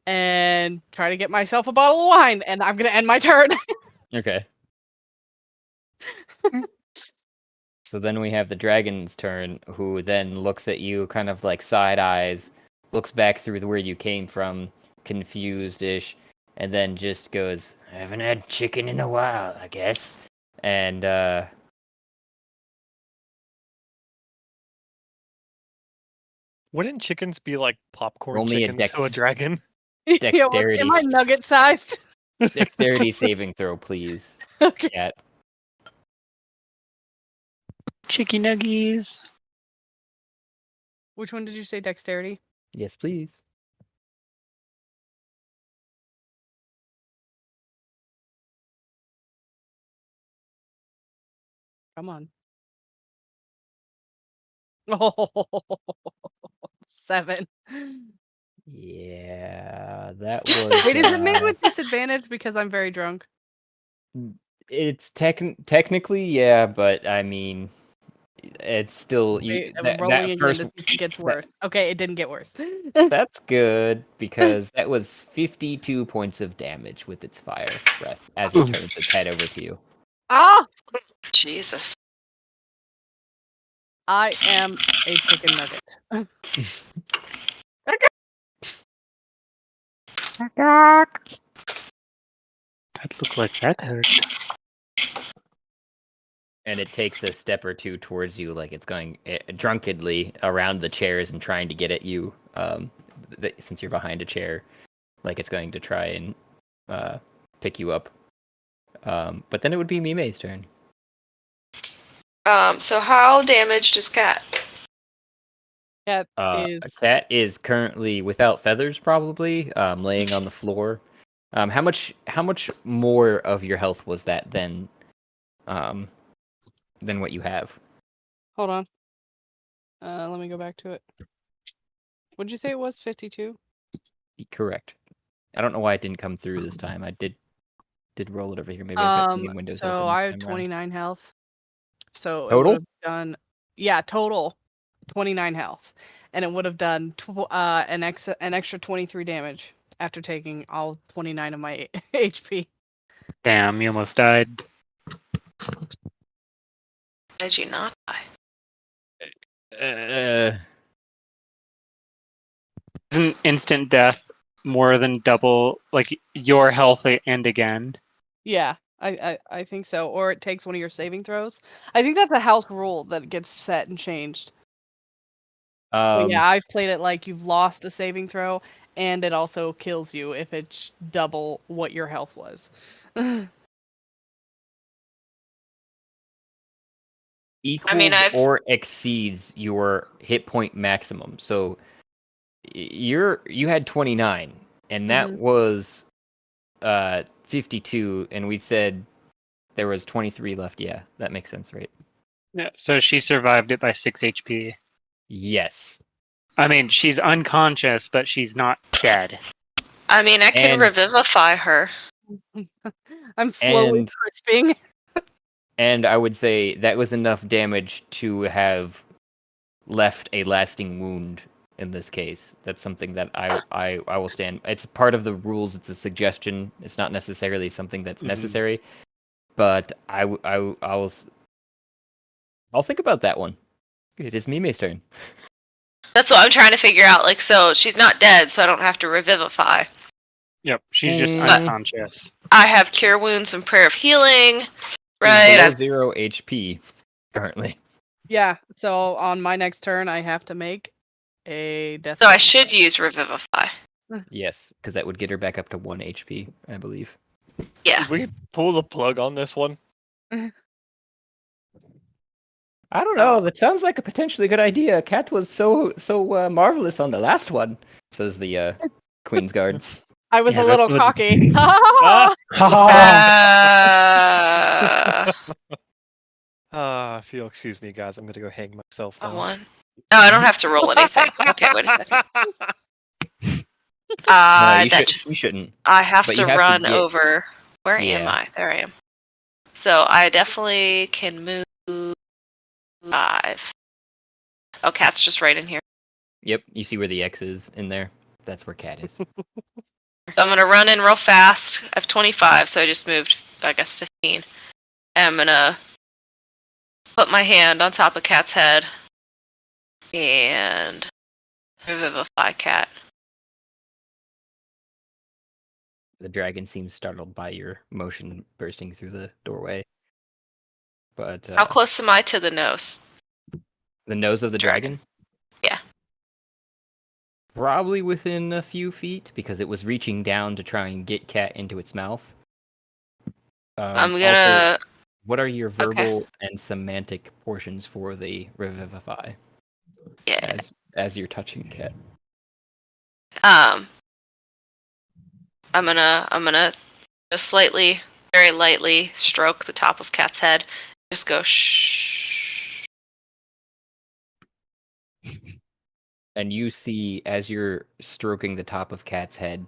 and try to get myself a bottle of wine, and I'm gonna end my turn. Okay. So then we have the dragon's turn, who then looks at you, kind of like side eyes, looks back through where you came from, confused-ish, and then just goes, "I haven't had chicken in a while, I guess." And Wouldn't chickens be like popcorn Roll me a chicken to a dragon? Yeah, what, am I nugget sized? dexterity saving throw, please, Okay. Cat. Chicky nuggies. Which one did you say, dexterity? Yes, please. Come on. Oh, 7. Yeah, that was. Wait, is it made with disadvantage because I'm very drunk? It's technically, yeah, but I mean, it's still Wait, I'm that rolling again first. to see if it gets worse. Okay, it didn't get worse. That's good because that was 52 points of damage with its fire breath as it turns its head over to you. Ah! Jesus. I am a chicken nugget. That looked like that hurt. And it takes a step or two towards you, like it's going drunkenly around the chairs and trying to get at you. Since you're behind a chair, like it's going to try and pick you up. But then it would be Mime's turn. So how damaged is Cat? Cat is... Cat is currently without feathers, probably laying on the floor. How much more of your health was that than what you have? Hold on. Let me go back to it. Would you say it was 52? Correct. I don't know why it didn't come through this time. I did roll it over here. Maybe I've got too many windows open. So this I have time around. 29 health. So Total? it would have done, yeah, total 29 health, and it would have done an extra 23 damage after taking all 29 of my HP. Damn, you almost died. Did you not die? Isn't instant death more than double, like, your health and again? Yeah, I think so. Or it takes one of your saving throws. I think that's a house rule that gets set and changed. But yeah, I've played it like you've lost a saving throw, and it also kills you if it's double what your health was. Equals or exceeds your hit point maximum. So you had 29, and that was 52, and we said there was 23 left. Yeah, that makes sense, right? Yeah, so she survived it by 6 HP. Yes. I mean, she's unconscious, but she's not dead. I mean, I can And- revivify her. I'm slowly And- crisping. And I would say that was enough damage to have left a lasting wound in this case. That's something that I will stand. It's part of the rules. It's a suggestion. It's not necessarily something that's necessary. But I'll think about that one. It is Mime's turn. That's what I'm trying to figure out. Like, so she's not dead, so I don't have to revivify. Yep, she's just Mm. unconscious. I have Cure Wounds and Prayer of Healing. She's Right. below 0 HP currently. Yeah, so on my next turn, I have to make a death So I save. should use Revivify. Yes, because that would get her back up to 1 HP, I believe. Yeah. Did we pull the plug on this one? I don't know. That sounds like a potentially good idea. Cat was so marvelous on the last one, says the Queen's Guard. I was Yeah, a that little would- cocky. Ah! Uh, If you'll excuse me, guys, I'm gonna go hang myself a now. 1. Oh, I don't have to roll anything. Okay, wait a second. You shouldn't. I have but to you have to run get- over. Where am Yeah. I? There I am. So I definitely can move 5. Oh, Cat's just right in here. Yep, you see where the X is in there? That's where Cat is. So I'm gonna run in real fast. I have 25, so I just moved, I guess, 15. And I'm gonna put my hand on top of Cat's head and revivify Cat. The dragon seems startled by your motion bursting through the doorway. But How close am I to the nose? the nose of the dragon? Yeah. Probably within a few feet, because it was reaching down to try and get Cat into its mouth. I'm Also, gonna. what are your verbal and semantic portions for the revivify Yeah. as you're touching Cat? I'm gonna just slightly, very lightly stroke the top of Cat's head. Just go shh. And you see, as you're stroking the top of Cat's head,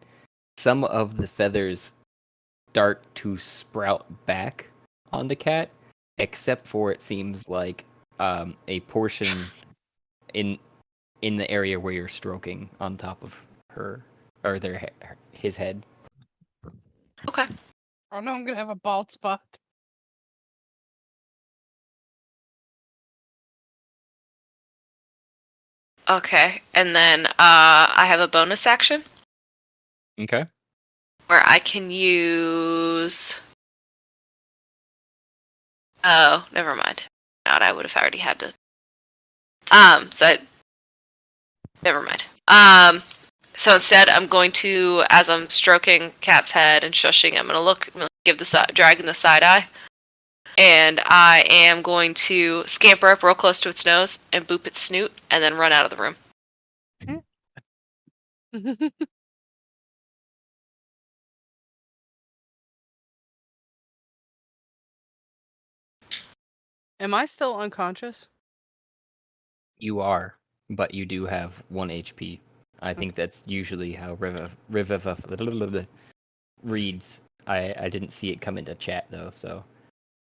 some of the feathers start to sprout back onto Cat, except for it seems like a portion in the area where you're stroking on top of her or his head. Okay. Oh no, I'm gonna have a bald spot. Okay. And then I have a bonus action Okay. where I can use. Oh, never mind. Not. I would have already had to. Never mind. So instead, I'm going to, as I'm stroking Cat's head and shushing, I'm gonna give the dragon the side eye, and I am going to scamper up real close to its nose and boop its snoot, and then run out of the room. Am I still unconscious? You are, but you do have 1 HP. I think that's usually how Revivify reads. I didn't see it come into chat though, so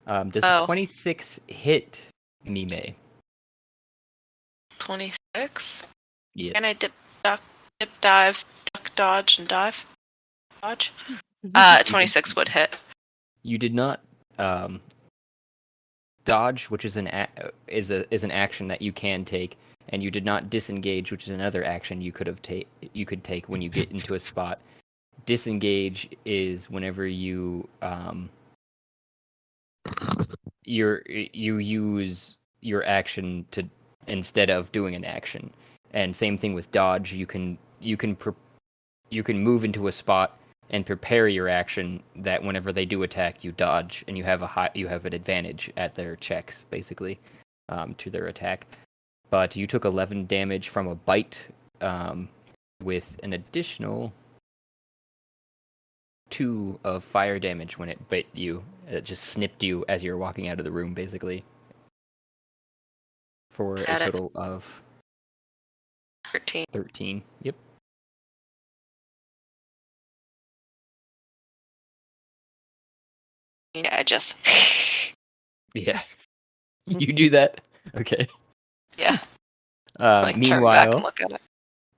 does Oh. 26 hit Mime? 26. Yes. Can I dip, dive, duck, dodge, and dive? Dodge. 26 would hit. You did not dodge, which is an action that you can take, and you did not disengage, which is another action you could take when you get into a spot. Disengage is whenever you you use your action to instead of doing an action. And same thing with dodge. You can move into a spot and prepare your action that whenever they do attack, you dodge, and you have an advantage at their checks, basically, to their attack. But you took 11 damage from a bite, with an additional 2 of fire damage when it bit you. It just snipped you as you were walking out of the room, basically. For a Got it. total of 13. 13. Yep. Yeah, I just. Yeah. You do that? Okay. Yeah. Like turn back and Meanwhile, look at it.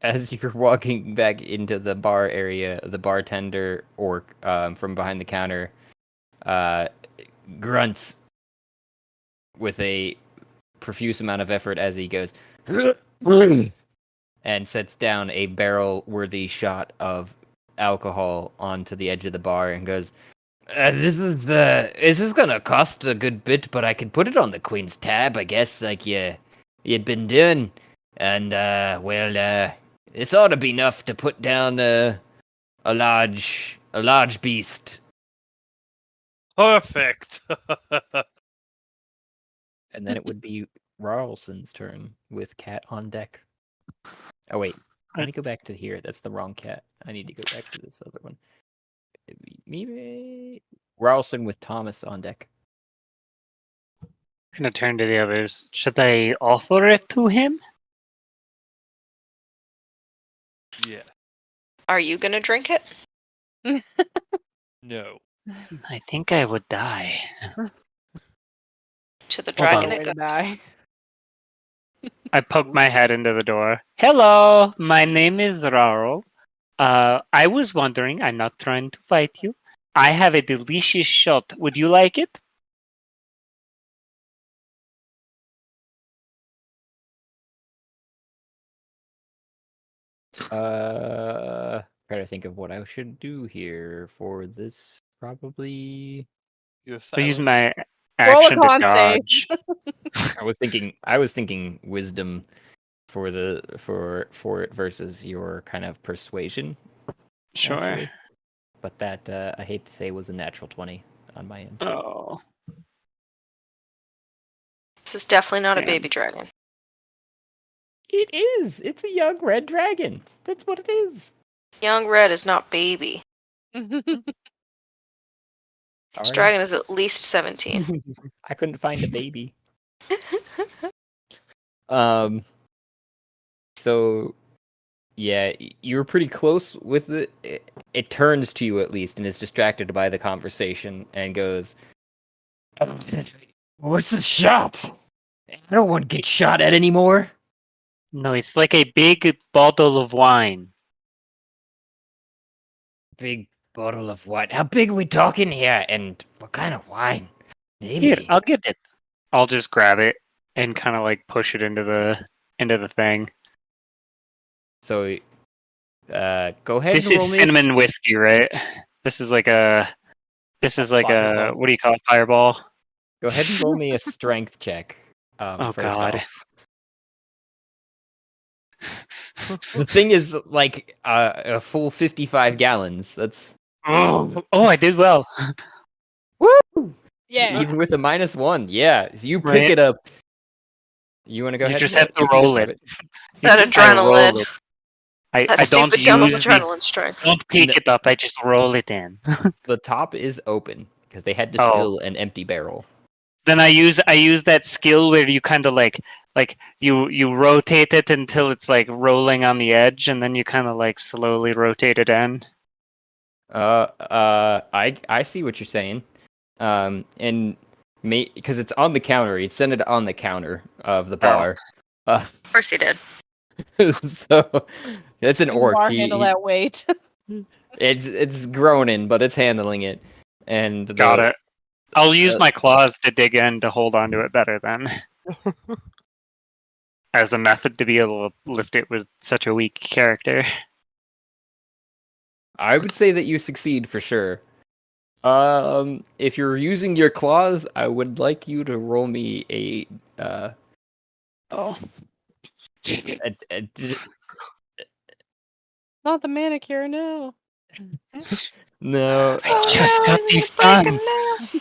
as you're walking back into the bar area, the bartender orc from behind the counter grunts with a profuse amount of effort as he goes and sets down a barrel-worthy shot of alcohol onto the edge of the bar and goes, this is gonna cost a good bit, but I can put it on the Queen's tab, I guess, like you'd been doing. And, this ought to be enough to put down a large beast. Perfect. And then it would be Rarlson's turn with Cat on deck. Oh, wait. Let me go back to here. That's the wrong cat. I need to go back to this other one. Maybe Rarlson with Thomas on deck. Gonna turn to the others. Should I offer it to him? Yeah. Are you gonna drink it? No. I think I would die. To the Hold on. dragon Way it to goes. die. I poke my head into the door. Hello, my name is Raro. I was wondering, I'm not trying to fight you. I have a delicious shot. Would you like it? Try to think of what I should do here for this. Probably, You're I'll use silent. my Roll a action to con save. dodge. I was thinking wisdom for it versus your kind of persuasion. Sure. Actually. But that I hate to say was a natural 20 on my end. Oh, This is definitely not a Damn. baby dragon. It is. It's a young red dragon. That's what it is. Young red is not baby. Sorry. This dragon is at least 17. I couldn't find a baby. Um. So, yeah, you were pretty close with it. It turns to you at least and is distracted by the conversation and goes, "What's the shot? I don't want to get shot at anymore." no, it's like a big bottle of wine. Big bottle of wine. How big are we talking here? And what kind of wine? Here, Really? I'll get it. I'll just grab it and kind of like push it into the thing. So, go ahead This and roll is me. cinnamon whiskey, right? This is like a Fireball. what do you call it? Fireball? Go ahead and roll me a strength check. Oh, First God. off. The thing is like a full 55 gallons. That's Oh, I did well. woo. Yeah. Even with a -1, yeah. So you pick Right. it up. You want to go You ahead? just and have to you can roll grab it. That I roll adrenaline. it. I That don't stupid dumb use the adrenaline strength. don't pick No. it up. I just roll it in. The top is open because they had to Oh. fill an empty barrel. Then I use that skill where you kind of like you rotate it until it's like rolling on the edge, and then you kind of like slowly rotate it in. I see what you're saying. And because it's on the counter, you'd send it on the counter of the bar. Of course he did. So it's an You orc. bar handle that weight. It's groaning, but it's handling it. And Got it. I'll use uh, my claws to dig in to hold onto it better then. As a method to be able to lift it with such a weak character. I would say that you succeed for sure. If you're using your claws, I would like you to roll me a Oh. Not the manicure, no. no, I just got these Break a done. nail.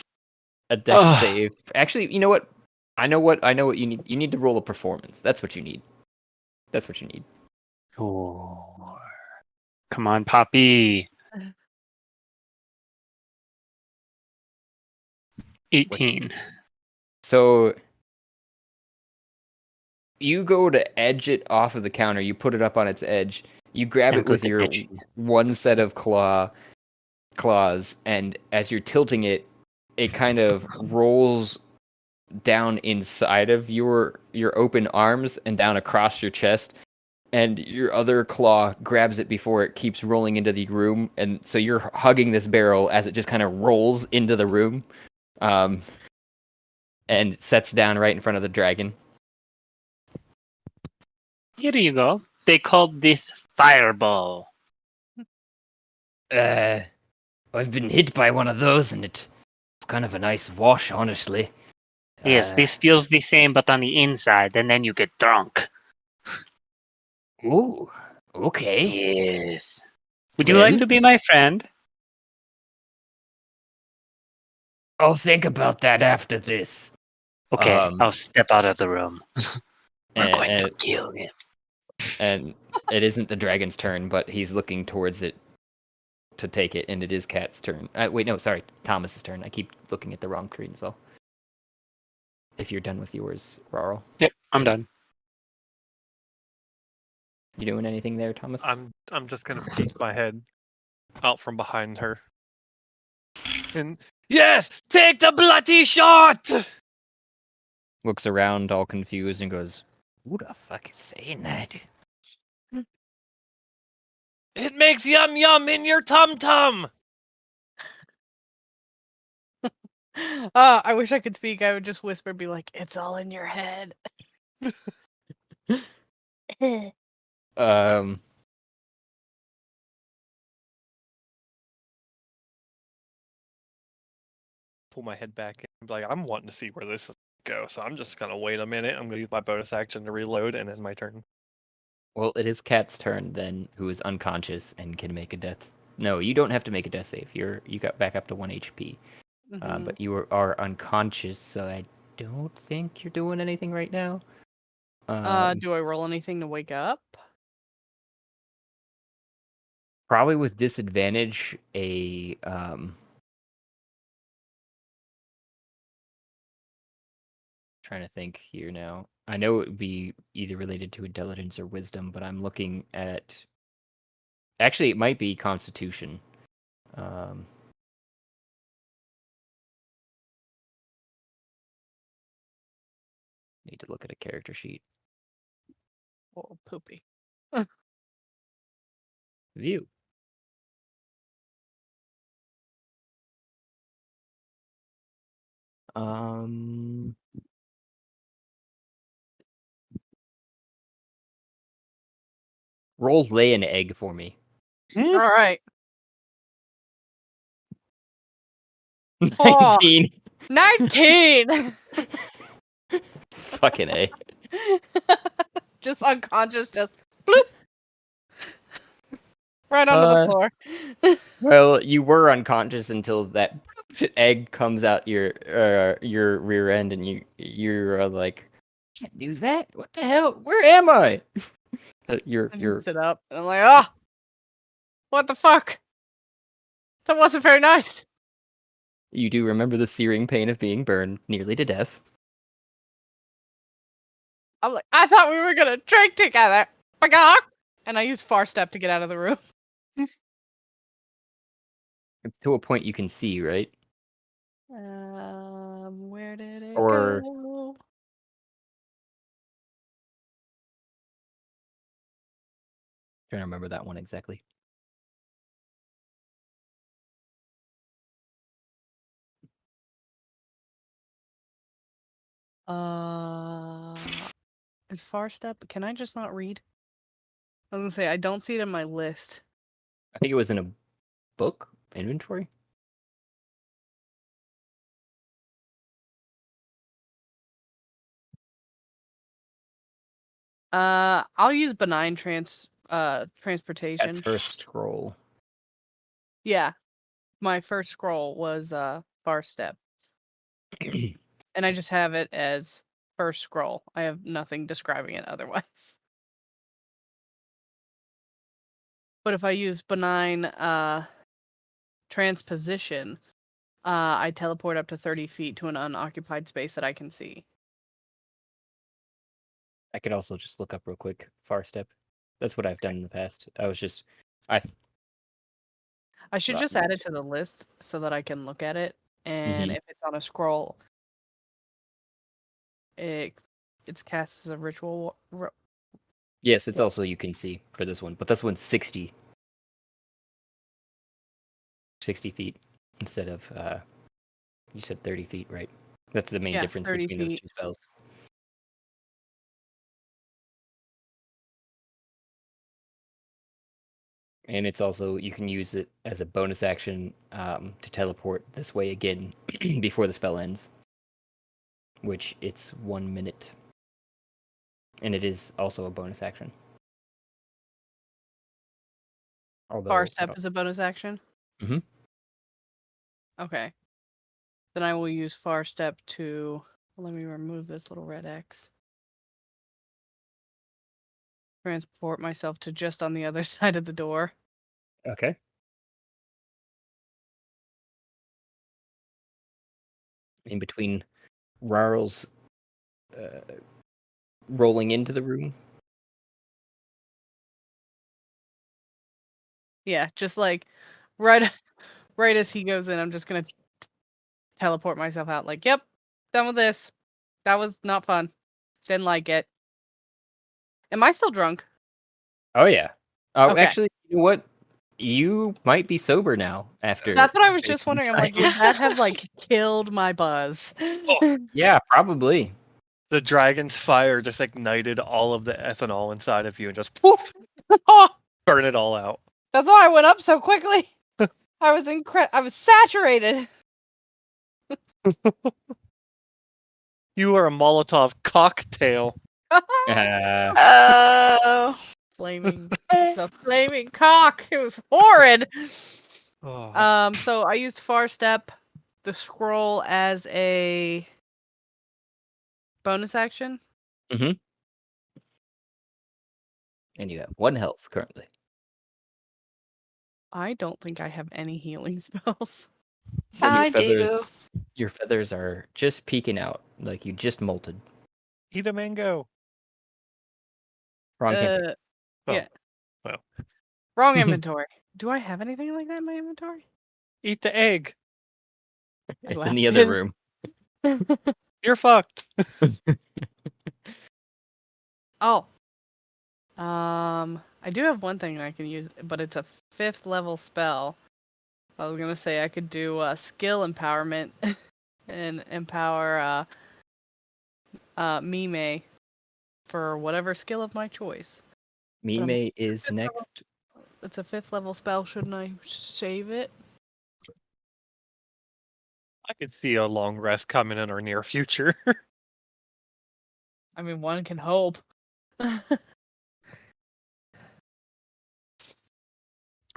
a deck Ugh. save. Actually, you know what? I know what you need. You need to roll a performance. That's what you need. That's what you need. Oh. Come on, Poppy. 18. So you go to edge it off of the counter. You put it up on its edge. You grab I'm it with good at your edging. one set of claws, and as you're tilting it, it kind of rolls down inside of your open arms and down across your chest, and your other claw grabs it before it keeps rolling into the room, and so you're hugging this barrel as it just kind of rolls into the room, and sets down right in front of the dragon. Here you go. They called this fireball. I've been hit by one of those, and it's kind of a nice wash, honestly. Yes, this feels the same, but on the inside, and then you get drunk. Ooh, okay. Yes. Would you like to be my friend? I'll think about that after this. Okay, Um, I'll step out of the room. We're going to and, kill him. and it isn't the dragon's turn, but he's looking towards it to take it, and it is Cat's turn. Wait, no, sorry, Thomas's turn. I keep looking at the wrong screen, so. If you're done with yours, Rarl. Yep, I'm done. You doing anything there, Thomas? I'm just gonna peek my head out from behind her. And yes, take the bloody shot. Looks around all confused and goes, "Who the fuck is saying that?" It makes yum yum in your tum tum. I wish I could speak. I would just whisper, be like, "It's all in your head." Um. Pull my head back and be like, I'm wanting to see where this is go, so I'm just gonna wait a minute. I'm gonna use my bonus action to reload, and then my turn. Well, it is Cat's turn then, who is unconscious and can make a death. No, you don't have to make a death save. You got back up to 1 HP, Mhm. but you are unconscious, so I don't think you're doing anything right now. Do I roll anything to wake up? Probably with disadvantage. Trying to think here now. I know it would be either related to intelligence or wisdom, but I'm looking at. Actually, it might be Constitution. Need to look at a character sheet. Oh, poopy. View. Roll lay an egg for me. All right. 19. 19. Fucking A. Just unconscious, just bloop. Right onto the floor. Well, you were unconscious until that egg comes out your rear end, and you're like, can't do that. What the hell? Where am I? I you're just sit up and I'm like, oh, what the fuck? That wasn't very nice. You do remember the searing pain of being burned nearly to death. I'm like, I thought we were gonna drink together. And I use far step to get out of the room. It's to a point you can see, right? Where did it Or- go? Trying to remember that one exactly. Is far step? Can I just not read? I was gonna say I don't see it in my list. I think it was in a book inventory. I'll use benign At transportation. first scroll. Yeah, my first scroll was far step, and I just have it as first scroll. I have nothing describing it otherwise. But if I use benign transposition, I teleport up to 30 feet to an unoccupied space that I can see. I could also just look up real quick. Far step. That's what I've done in the past. I should Not just add much. it to the list so that I can look at it and if it's on a scroll, it's cast as a ritual. Yes, it's also you can see for this one, but this one's 60 feet instead of you said 30 feet, right? That's the main Yeah, difference 30 between those feet. two spells. And it's also you can use it as a bonus action to teleport this way again before the spell ends, which it's 1 minute, and it is also a bonus action. Although Far step is a bonus action. Mhm. Okay. Then I will use far step to. Let me remove this little red X. Transport myself to just on the other side of the door. Okay. In between Rarl's rolling into the room. Yeah, just like right as he goes in, I'm just gonna teleport myself out. Like, yep, done with this. That was not fun. Didn't like it. Am I still drunk? Oh yeah. Oh, Okay. actually, you know what? You might be sober now after. That's what I was just wasting wondering. I'm like, time. would that have like killed my buzz? Yeah, probably. The dragon's fire just ignited all of the ethanol inside of you and just poof, Oh, burn it all out. that's why I went up so quickly. I was saturated. You are a Molotov cocktail. Oh. Flaming. It's a flaming cock. It was horrid. Oh, So I used far step, the scroll as a bonus action. And you have 1 health currently. I don't think I have any healing spells. And I do. your feathers are just peeking out, like you just molted. eat a mango. Wrong campaign. Yeah. Well. Wrong inventory. Do I have anything like that in my inventory? Eat the egg. I It's in the left other it. room. You're fucked. Oh. I do have one thing I can use, but it's a 5th level spell. I was gonna say I could do skill empowerment and empower Mime for whatever skill of my choice. Mime is next. It's a 5th level spell. Shouldn't I save it? I could see a long rest coming in our near future. I mean, one can hope.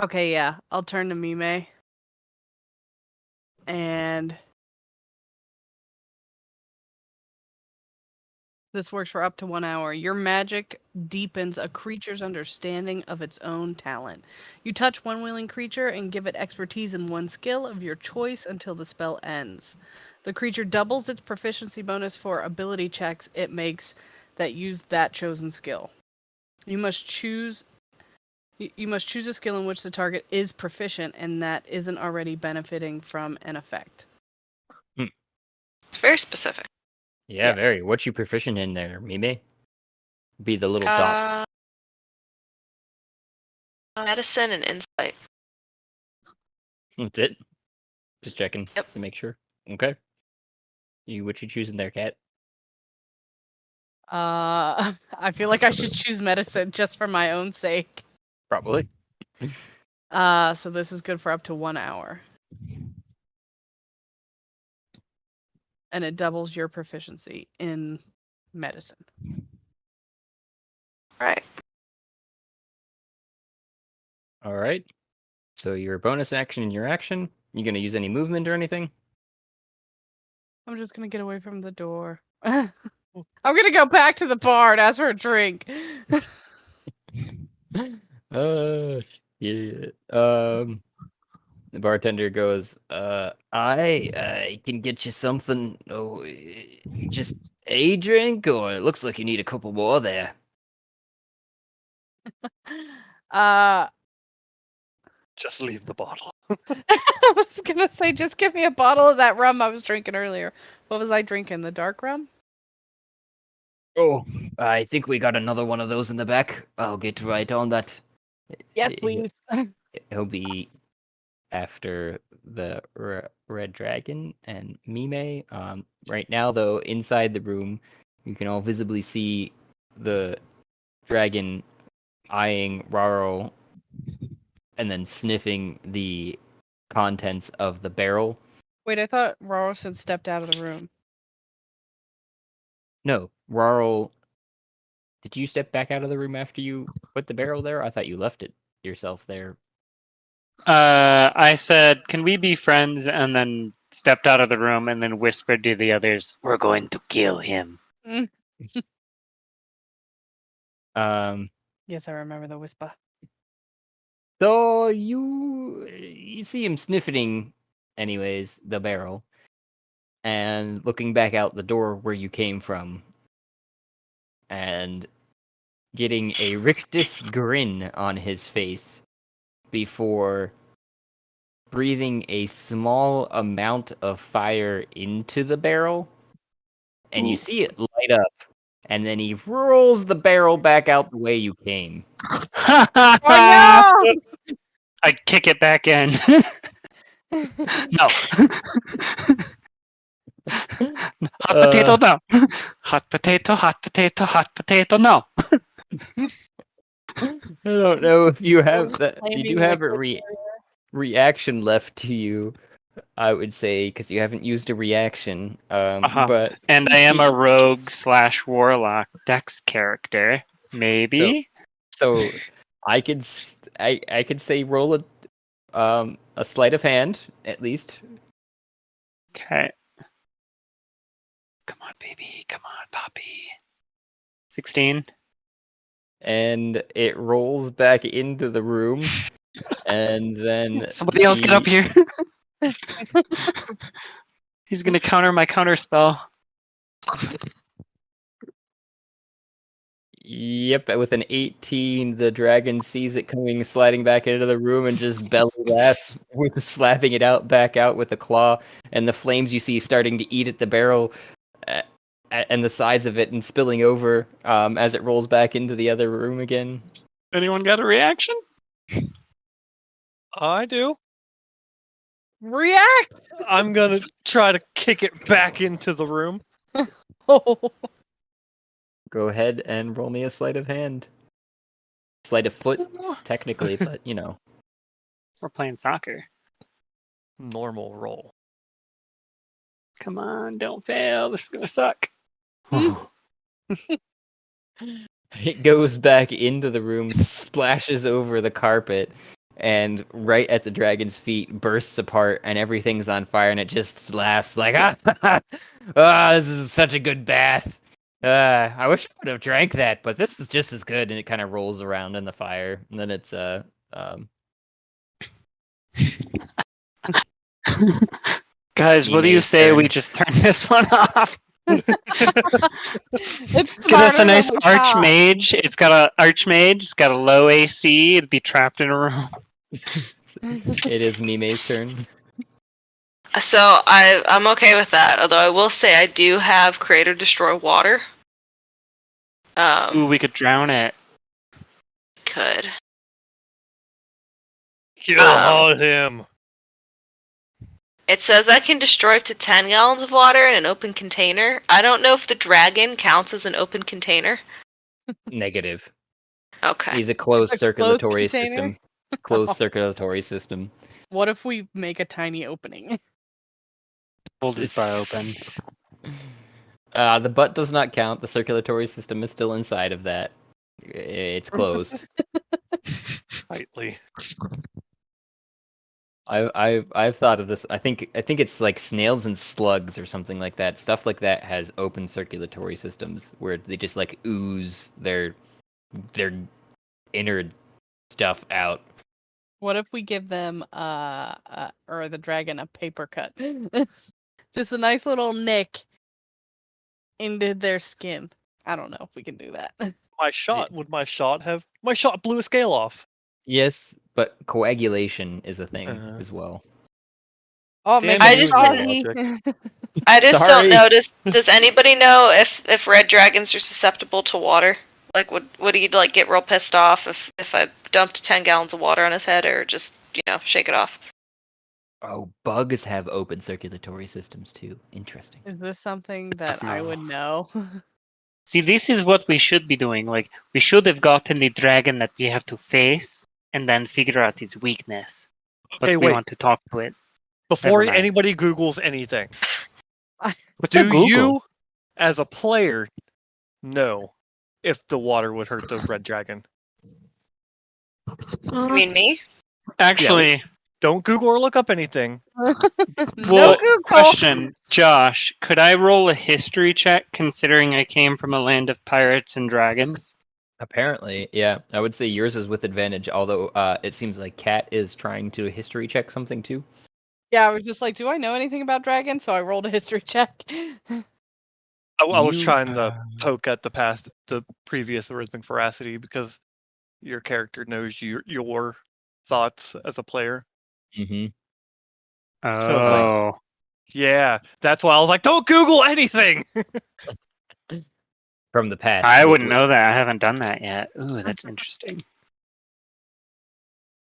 Okay, yeah. I'll turn to Mime. And this works for up to 1 hour. Your magic deepens a creature's understanding of its own talent. You touch one willing creature and give it expertise in one skill of your choice until the spell ends. The creature doubles its proficiency bonus for ability checks it makes that use that chosen skill. You must choose a skill in which the target is proficient and that isn't already benefiting from an effect. It's very specific. Yeah, Yes. very. What you proficient in there, Mime? Be the little dots. Medicine and insight. That's it. Just checking Yep. to make sure. Okay. What you choosing there, Cat? I feel like I should choose medicine just for my own sake. Probably. So this is good for up to 1 hour. And it doubles your proficiency in medicine. Right. All right. So your bonus action and your action. You gonna use any movement or anything? I'm just gonna get away from the door. I'm gonna go back to the bar and ask for a drink. Yeah. The bartender goes, I can get you something. Oh, just a drink, or it looks like you need a couple more there. uh Just leave the bottle. I was gonna say, just give me a bottle of that rum I was drinking earlier. What was I drinking? The dark rum? Oh, I think we got another one of those in the back. I'll get right on that. Yes, He- please. He'll be after the red dragon and Mime. Right now, though, inside the room, you can all visibly see the dragon eyeing Raro and then sniffing the contents of the barrel. Wait, I thought Roros had stepped out of the room. No, Raro, did you step back out of the room after you put the barrel there? I thought you left it yourself there. I said, "Can we be friends?" And then stepped out of the room and then whispered to the others, "We're going to kill him." Um, Yes, I remember the whisper. so you see him sniffing, anyways, the barrel, and looking back out the door where you came from, and getting a rictus grin on his face before breathing a small amount of fire into the barrel, and you see it light up, and then he rolls the barrel back out the way you came. Oh no! I kick it back in. No. Hot potato, no. Hot potato, hot potato, hot potato, no. I don't know if you have Or that. You do claiming have a liquid reaction left to you, I would say, because you haven't used a reaction. Uh-huh. But And I am a rogue / warlock dex character. Maybe. so I could I could say roll a sleight of hand at least. Okay. Come on, baby. Come on, Poppy. 16. And it rolls back into the room, and then Somebody else get up here. He's gonna counter my counter spell. Yep, with an 18, the dragon sees it coming, sliding back into the room, and just belly laughs with slapping it back out with a claw, and the flames you see starting to eat at the barrel and the sides of it and spilling over as it rolls back into the other room again. Anyone got a reaction? I do. React! I'm gonna try to kick it back into the room. Oh. Go ahead and roll me a sleight of hand. Sleight of foot, technically, but you know. We're playing soccer. Normal roll. Come on, don't fail. This is gonna suck. It goes back into the room, splashes over the carpet, and right at the dragon's feet bursts apart, and everything's on fire, and it just laughs like, this is such a good bath. I wish I would have drank that, but this is just as good. And it kind of rolls around in the fire, and then it's Guys, what do you Mime's say we turn. just turn this one off? It's Get us a smarter nice than we thought. archmage. It's got a archmage. It's got a low AC. It'd be trapped in a room. It is Mime's turn. So I'm okay with that. Although I will say I do have create or destroy water. Ooh, we could drown it. Could. Kill him. It says I can destroy up to 10 gallons of water in an open container. I don't know if the dragon counts as an open container. Negative. Okay. He's a closed It's a closed circulatory container? system. Closed circulatory system. What if we make a tiny opening? Hold his bar open. The butt does not count. The circulatory system is still inside of that. It's closed. Tightly. I've thought of this. I think it's like snails and slugs or something like that. Stuff like that has open circulatory systems where they just like ooze their inner stuff out. What if we give them or the dragon a paper cut? Just a nice little nick into their skin. I don't know if we can do that. My shot blew a scale off. Yes, but coagulation is a thing Uh-huh. as well. Oh, Damn maybe I you just and foggy. your logic. I just Sorry. don't know. Does anybody know if red dragons are susceptible to water? Like, would he like get real pissed off if I dumped 10 gallons of water on his head, or just shake it off? Oh, bugs have open circulatory systems too. Interesting. Is this something that I No. would know? See, this is what we should be doing. Like, we should have gotten the dragon that we have to face and then figure out its weakness. But Okay, we wait. want to talk to it. Before Never mind. anybody Googles anything, What's a do Google? you, as a player, know if the water would hurt the red dragon? You mean me? Actually, Don't Google or look up anything. No well, Google. question, Josh, could I roll a history check considering I came from a land of pirates and dragons? Apparently, yeah. I would say yours is with advantage, although it seems like Kat is trying to history check something too. Yeah, I was just like, do I know anything about dragons? So I rolled a history check. I was You- trying to poke at the previous Rhythmic Veracity, because your character knows your thoughts as a player. Mhm. Oh. Yeah, that's why I was like, don't Google anything. From the past. I wh- wouldn't wh- know that. I haven't done that yet. Ooh, that's interesting.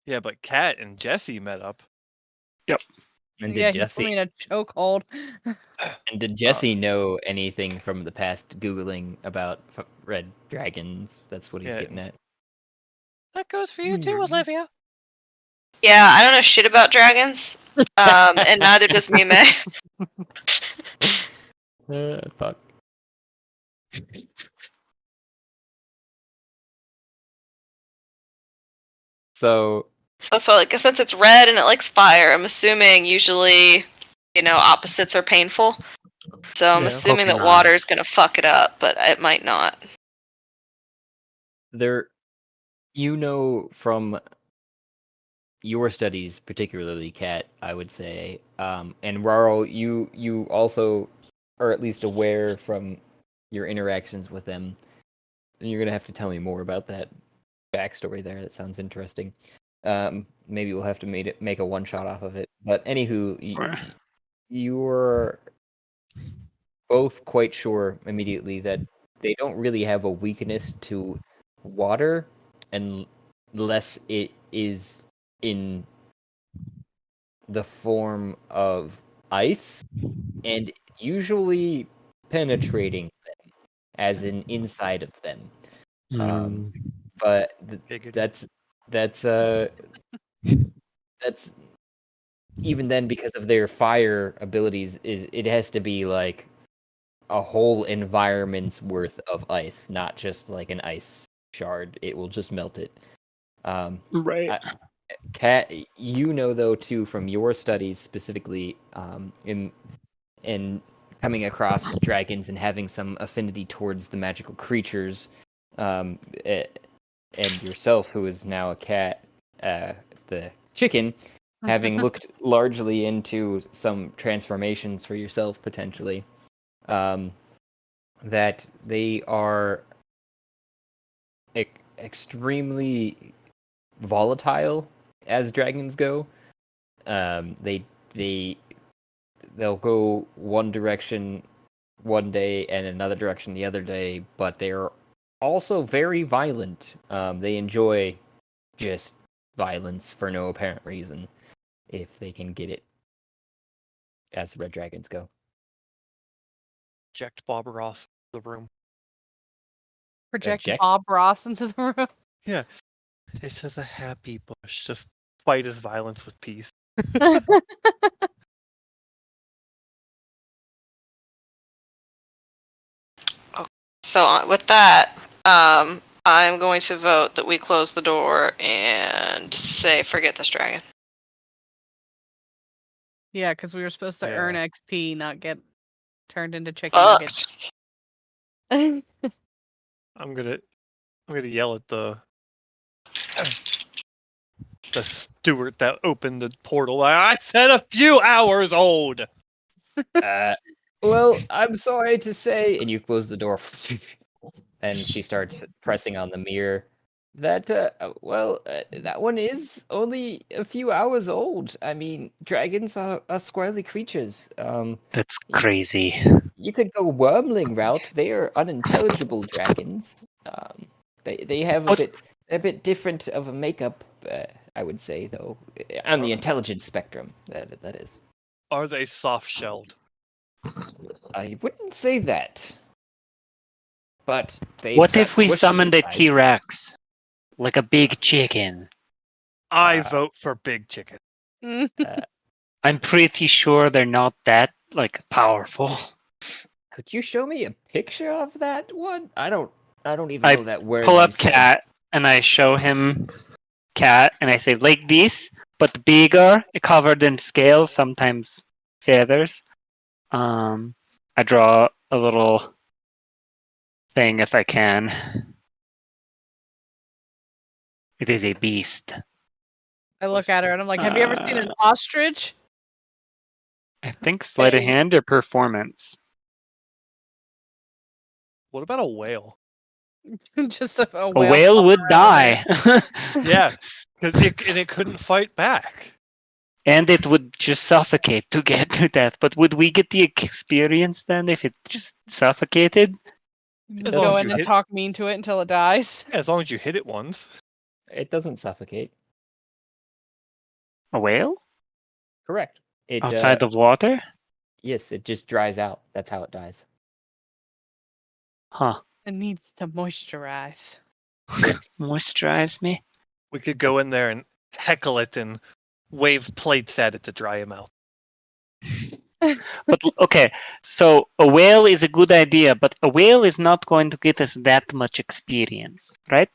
Yeah, but Kat and Jesse met up. And Yeah, did he put Jesse me in a chokehold. know anything from the past Googling about red dragons? That's what he's Yeah. getting at. That goes for you too, Hmm. Olivia. Yeah, I don't know shit about dragons. And neither does Mime. Fuck. So That's why, like, since it's red and it likes fire, I'm assuming usually, opposites are painful. So I'm Yeah. assuming Hope that not. water is gonna fuck it up, but it might not. there, from your studies, particularly Kat, I would say, and Raro, you also are at least aware from your interactions with them. And you're gonna have to tell me more about that backstory there. That sounds interesting. Maybe we'll have to make a one shot off of it. But anywho, Sure. you're both quite sure immediately that they don't really have a weakness to water unless it is in the form of ice and usually penetrating them, as in inside of them. Hmm. But Figured. that's even then, because of their fire abilities, it has to be like a whole environment's worth of ice, not just like an ice shard. It will just melt it. Right. Kat, though too from your studies specifically, in coming across dragons and having some affinity towards the magical creatures, and yourself, who is now a cat, the chicken, having looked largely into some transformations for yourself potentially, that they are extremely volatile as dragons go. They'll go one direction one day and another direction the other day, but they're also very violent. They enjoy just violence for no apparent reason, if they can get it, as the red dragons go. Eject Bob Ross the room. Project Eject? Bob Ross into the room. Yeah. This is a happy bush. Just fight his violence with peace. So with that, I'm going to vote that we close the door and say forget this dragon. Yeah, because we were supposed to Yeah. earn XP, not get turned into chicken nuggets. Fucked. I'm gonna yell at the steward that opened the portal. I said a few hours old. Well, I'm sorry to say, and you close the door, and she starts pressing on the mirror. That one is only a few hours old. I mean, dragons are squirrely creatures. That's crazy. You could go wormling route. They are unintelligible dragons. They have What- a bit different of a makeup. I would say though, on the intelligence spectrum. That is. Are they soft-shelled? I wouldn't say that, but they've What got if we squishy summoned a inside. T-Rex? Like a big chicken? I Uh, vote for big chicken. I'm pretty sure they're not that, like, powerful. Could you show me a picture of that one? I don't even I know that word. Pull you up said. Cat, and I show him Cat, and I say, like this, but bigger, covered in scales, sometimes feathers. I draw a little thing if I can. It is a beast. I look at her and I'm like, have you ever seen an ostrich? I think sleight of Hey. hand or performance. What about a whale? Just a A whale. whale flopping would around there. die. Yeah, because it couldn't fight back. And it would just suffocate to get to death. But would we get the experience then if it just suffocated? You As just long go as in you and hit- talk mean to it until it dies. Yeah, as long as you hit it once. It doesn't suffocate. A whale? Correct. It Outside of water? yes, it just dries out. That's how it dies. Huh. It needs to moisturize. Moisturize me? We could go in there and heckle it and wave plates at it to dry him out. But okay, so a whale is a good idea, but a whale is not going to get us that much experience, right?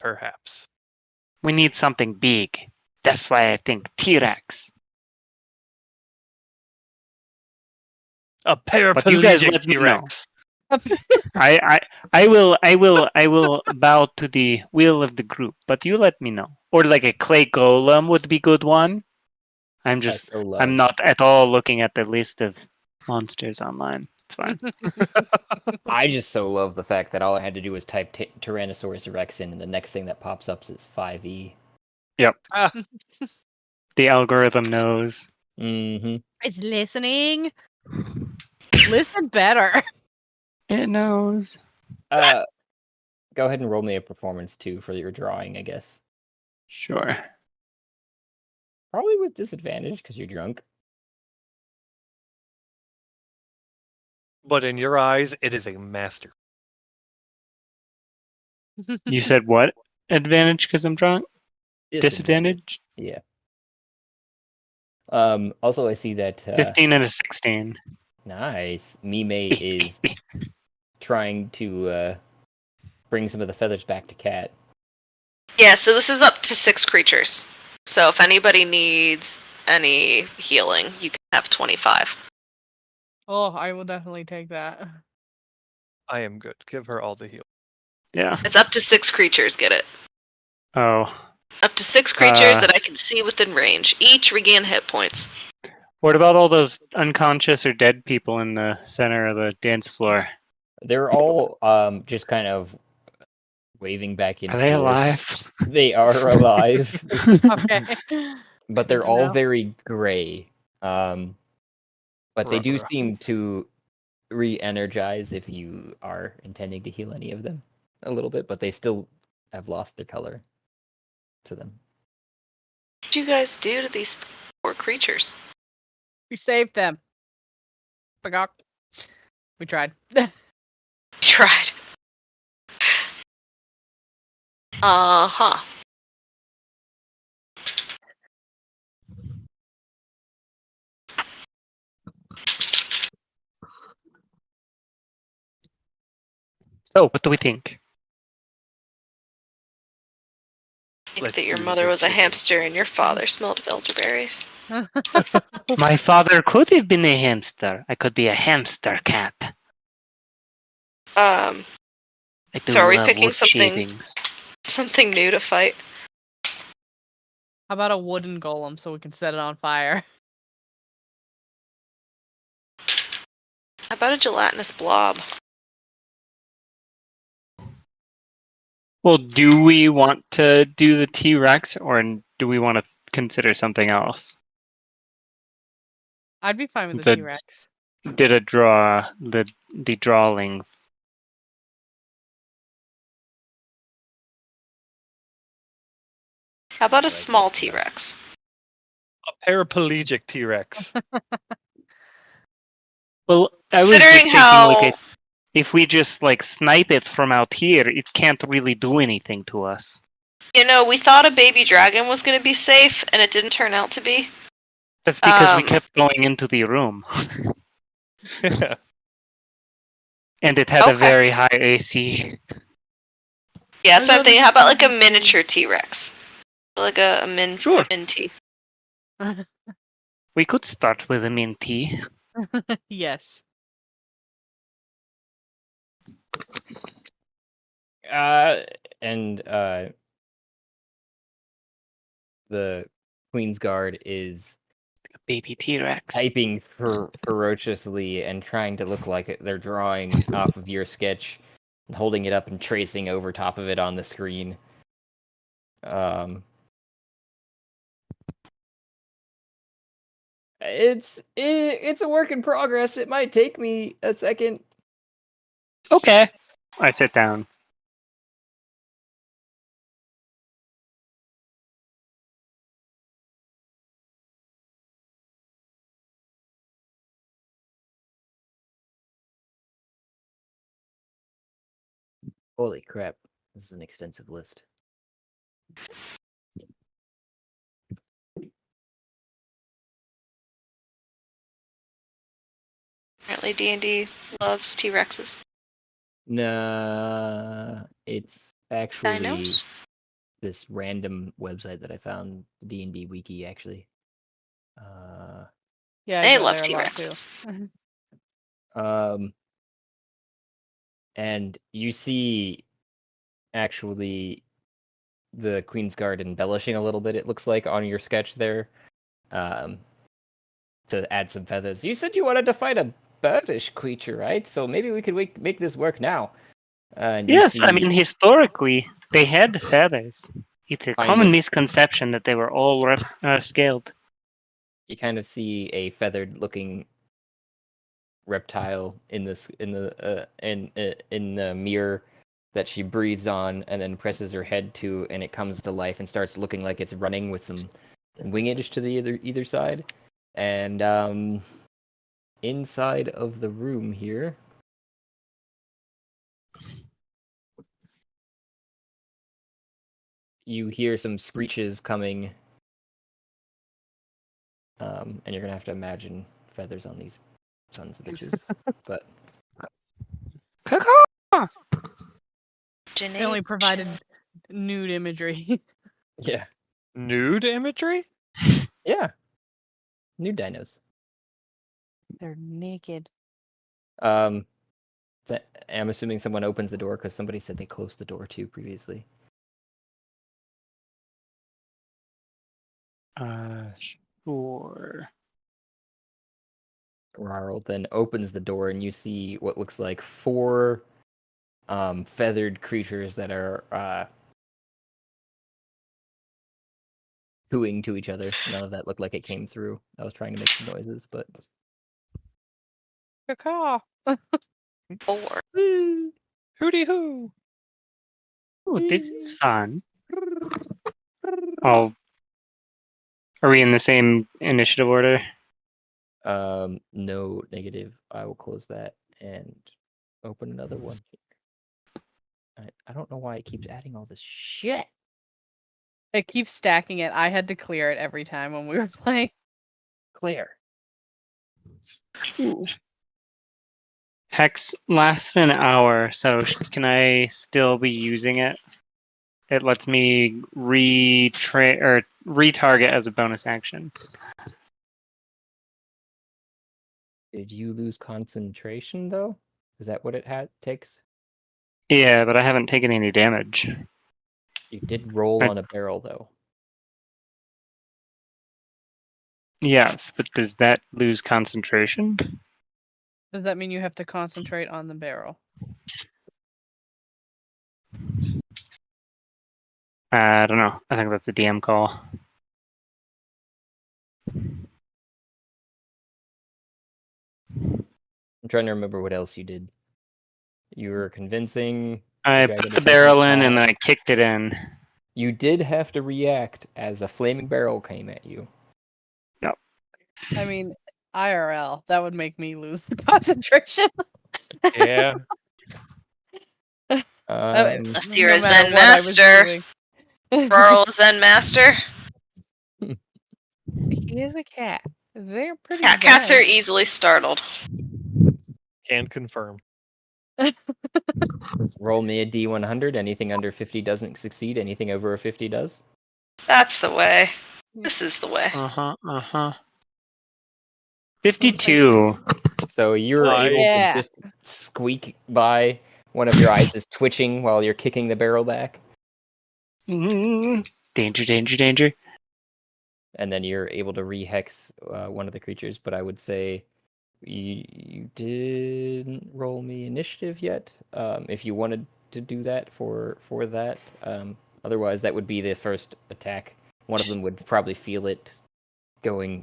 Perhaps. We need something big. That's why I think T-Rex. A But you guys paraplegic let me know. T-Rex. I will bow to the will of the group, but you let me know. Or like a clay golem would be good one. I'm So I'm large. not at all looking at the list of monsters online. It's fine. I just so love the fact that all I had to do was type Tyrannosaurus Rex in, and the next thing that pops up is 5e. Ah, The algorithm knows. Mm-hmm. It's listening. Listen better. It knows. Go ahead and roll me a performance too for your drawing, I guess. Sure. Probably with disadvantage because you're drunk. but in your eyes, it is a master. You said what? Advantage because I'm drunk? Disadvantage? Yeah. Also, I see that 15 and a 16. nice. Mime is trying to bring some of the feathers back to Cat. Yeah, so this is up to 6 creatures. So if anybody needs any healing, you can have 25. Oh, I will definitely take that. I am good. Give her all the heal. Yeah. It's up to 6 creatures, get it? Oh. Up to 6 creatures that I can see within range. Each regain hit points. What about all those unconscious or dead people in the center of the dance floor? They're all just kind of waving back and Are they forth. alive? They are alive, Okay. but they're to all know. very gray. But they do Ruh-roh. seem to re-energize if you are intending to heal any of them a little bit, but they still have lost their color to them. What did you guys do to these 4 creatures? We saved them. Bagok. We tried. Tried. Uh-huh. So, what do we think? I think Let's that your do the mother big was a chicken. hamster and your father smelled of elderberries. My father could have been a hamster. I could be a hamster cat. I do So are we love picking wood something- shavings. Something new to fight. How about a wooden golem so we can set it on fire? How about a gelatinous blob? Well, do we want to do the T-Rex, or do we want to consider something else? I'd be fine with the The- T-Rex. Did a draw the drawing? How about a Like small it, yeah. T-Rex? A paraplegic T-Rex. Well, I was just Considering thinking, how like, if we just like snipe it from out here, it can't really do anything to us. we thought a baby dragon was going to be safe, and it didn't turn out to be. That's because we Um, kept going into the room, and it had a Okay. very high AC. Yeah, that's what I'm thinking. How about like a Mhm. miniature T-Rex? Like a min Sure. min T. We could start with a minty. Yes. And the Queen's Guard is Baby T-Rex. typing ferociously and trying to look like they're drawing off of your sketch and holding it up and tracing over top of it on the screen. It's a work in progress. It might take me a second. Okay. I sit down. Holy crap. This is an extensive list. Apparently, D&D loves T-Rexes. Nah, it's actually Dinos. this random website that I found, the D&D wiki actually. Yeah, I They go love there a lot, too. T-Rexes. And you see actually the Queen's Guard embellishing a little bit, it looks like, on your sketch there. To add some feathers. You said you wanted to fight a birdish creature, right? So maybe we could make this work now. And you Yes, I see mean, historically, they had feathers. It's a Kind common of. misconception that they were all scaled. you kind of see a feathered looking reptile in the mirror that she breathes on and then presses her head to, and it comes to life and starts looking like it's running with some wingage to the either side. And inside of the room here, you hear some screeches coming, and you're gonna have to imagine feathers on these sons of bitches. But They only provided nude imagery. yeah, Nude imagery? yeah, new dinos. They're naked. I'm assuming someone opens the door because somebody said they closed the door too previously. Sure. Rarl then opens the door and you see what looks like 4 feathered creatures that are cooing to each other. None of that looked like it came through. I was trying to make some noises, but Caw. 4. Hooty hoo! Ooh, this is fun. Are we in the same initiative order? no, negative. I will close that and open another one. I don't know why it keeps adding all this shit. It keeps stacking it. I had to clear it every time when we were playing. Clear. Hex lasts an hour, so can I still be using it? It lets me retarget as a bonus action. Did you lose concentration though? Is that what it takes? Yeah, but I haven't taken any damage. You did roll But- on a barrel though. Yes, but does that lose concentration? Does that mean you have to concentrate on the barrel? I don't know. I think that's a DM call. I'm trying to remember what else you did. You were convincing. I dragon put to the take his barrel in and paw. then I kicked it in. You did have to react as a flaming barrel came at you. I mean, IRL, that would make me lose the concentration. Yeah. Unless you're No a matter Zen what I was master. doing. Rural Zen master. He is a cat. They're pretty Cats are zen. easily startled. Can confirm. Roll me a D100. Anything under 50 doesn't succeed. Anything over a 50 does. That's the way. This is the way. 52. So you're able Yeah. to just squeak by. One of your eyes is twitching while you're kicking the barrel back. Danger, danger, danger. And then you're able to rehex one of the creatures. But I would say you didn't roll me initiative yet. If you wanted to do that for that. Otherwise, that would be the first attack. One of them would probably feel it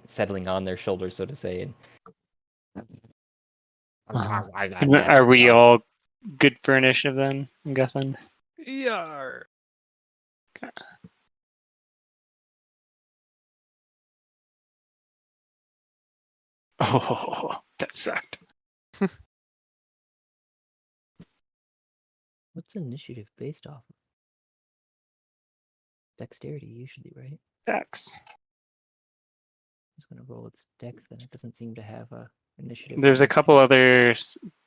settling on their shoulders, so to say. And Are we all good for initiative then? I'm guessing. Yar. Oh, that sucked. What's initiative based off of? Dexterity, usually, right? Dex. I'm just gonna roll its dex, then it doesn't seem to have a initiative. There's a function. couple other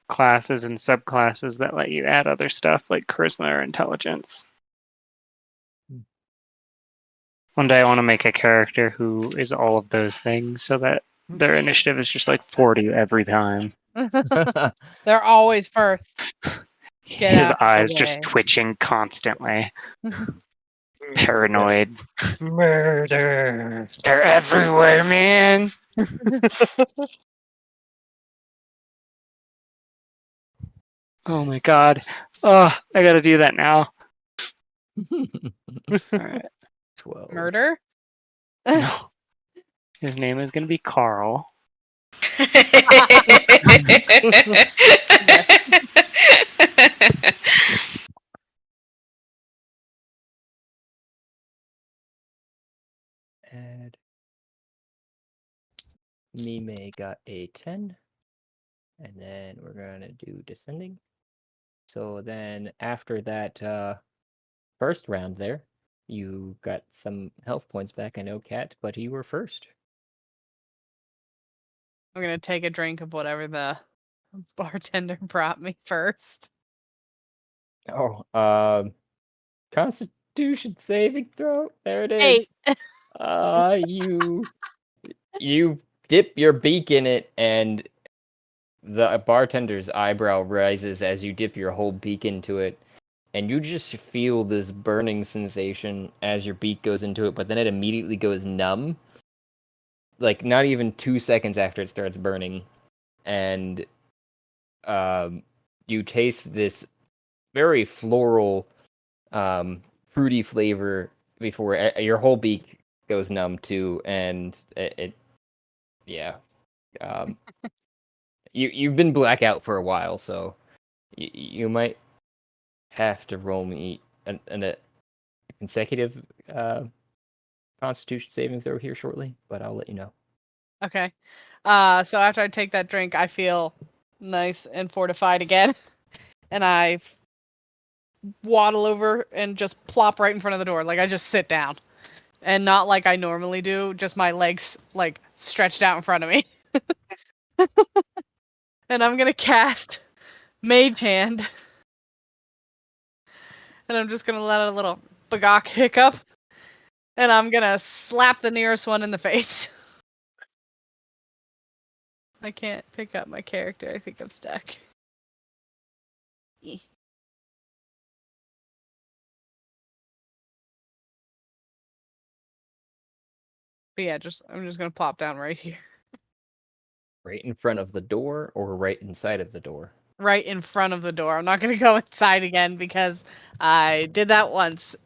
classes and subclasses that let you add other stuff like charisma or intelligence. One day I want to make a character who is all of those things so that their initiative is just like 40 every time. They're always first. Get His out the eyes just way. twitching constantly. Paranoid. Murder. They're everywhere, man. Oh my god. Oh, I gotta do that now. Alright. 12. Murder? No. His name is gonna be Carl. Add. Mime got a 10. And then we're gonna do descending. So then after that first round there, you got some health points back. I know, Kat, but you were first. I'm gonna take a drink of whatever the bartender brought me first. Oh, Constitution saving throw. There it Eight. is. You dip your beak in it, and the bartender's eyebrow rises as you dip your whole beak into it, and you just feel this burning sensation as your beak goes into it, but then it immediately goes numb. Like, not even 2 seconds after it starts burning. And you taste this very floral, fruity flavor before your whole beak goes numb too, and yeah. You've been blackout for a while, so you might have to roll me a consecutive Constitution saving throw here shortly, but I'll let you know. Okay. So after I take that drink, I feel nice and fortified again. And I waddle over and just plop right in front of the door. Like, I just sit down. And not like I normally do, just my legs, like, stretched out in front of me. And I'm gonna cast Mage Hand. And I'm just gonna let out a little bagok hiccup. And I'm gonna slap the nearest one in the face. I can't pick up my character. I think I'm stuck. But yeah, I'm just gonna plop down right here. Right in front of the door or right inside of the door? Right in front of the door. I'm not gonna go inside again because I did that once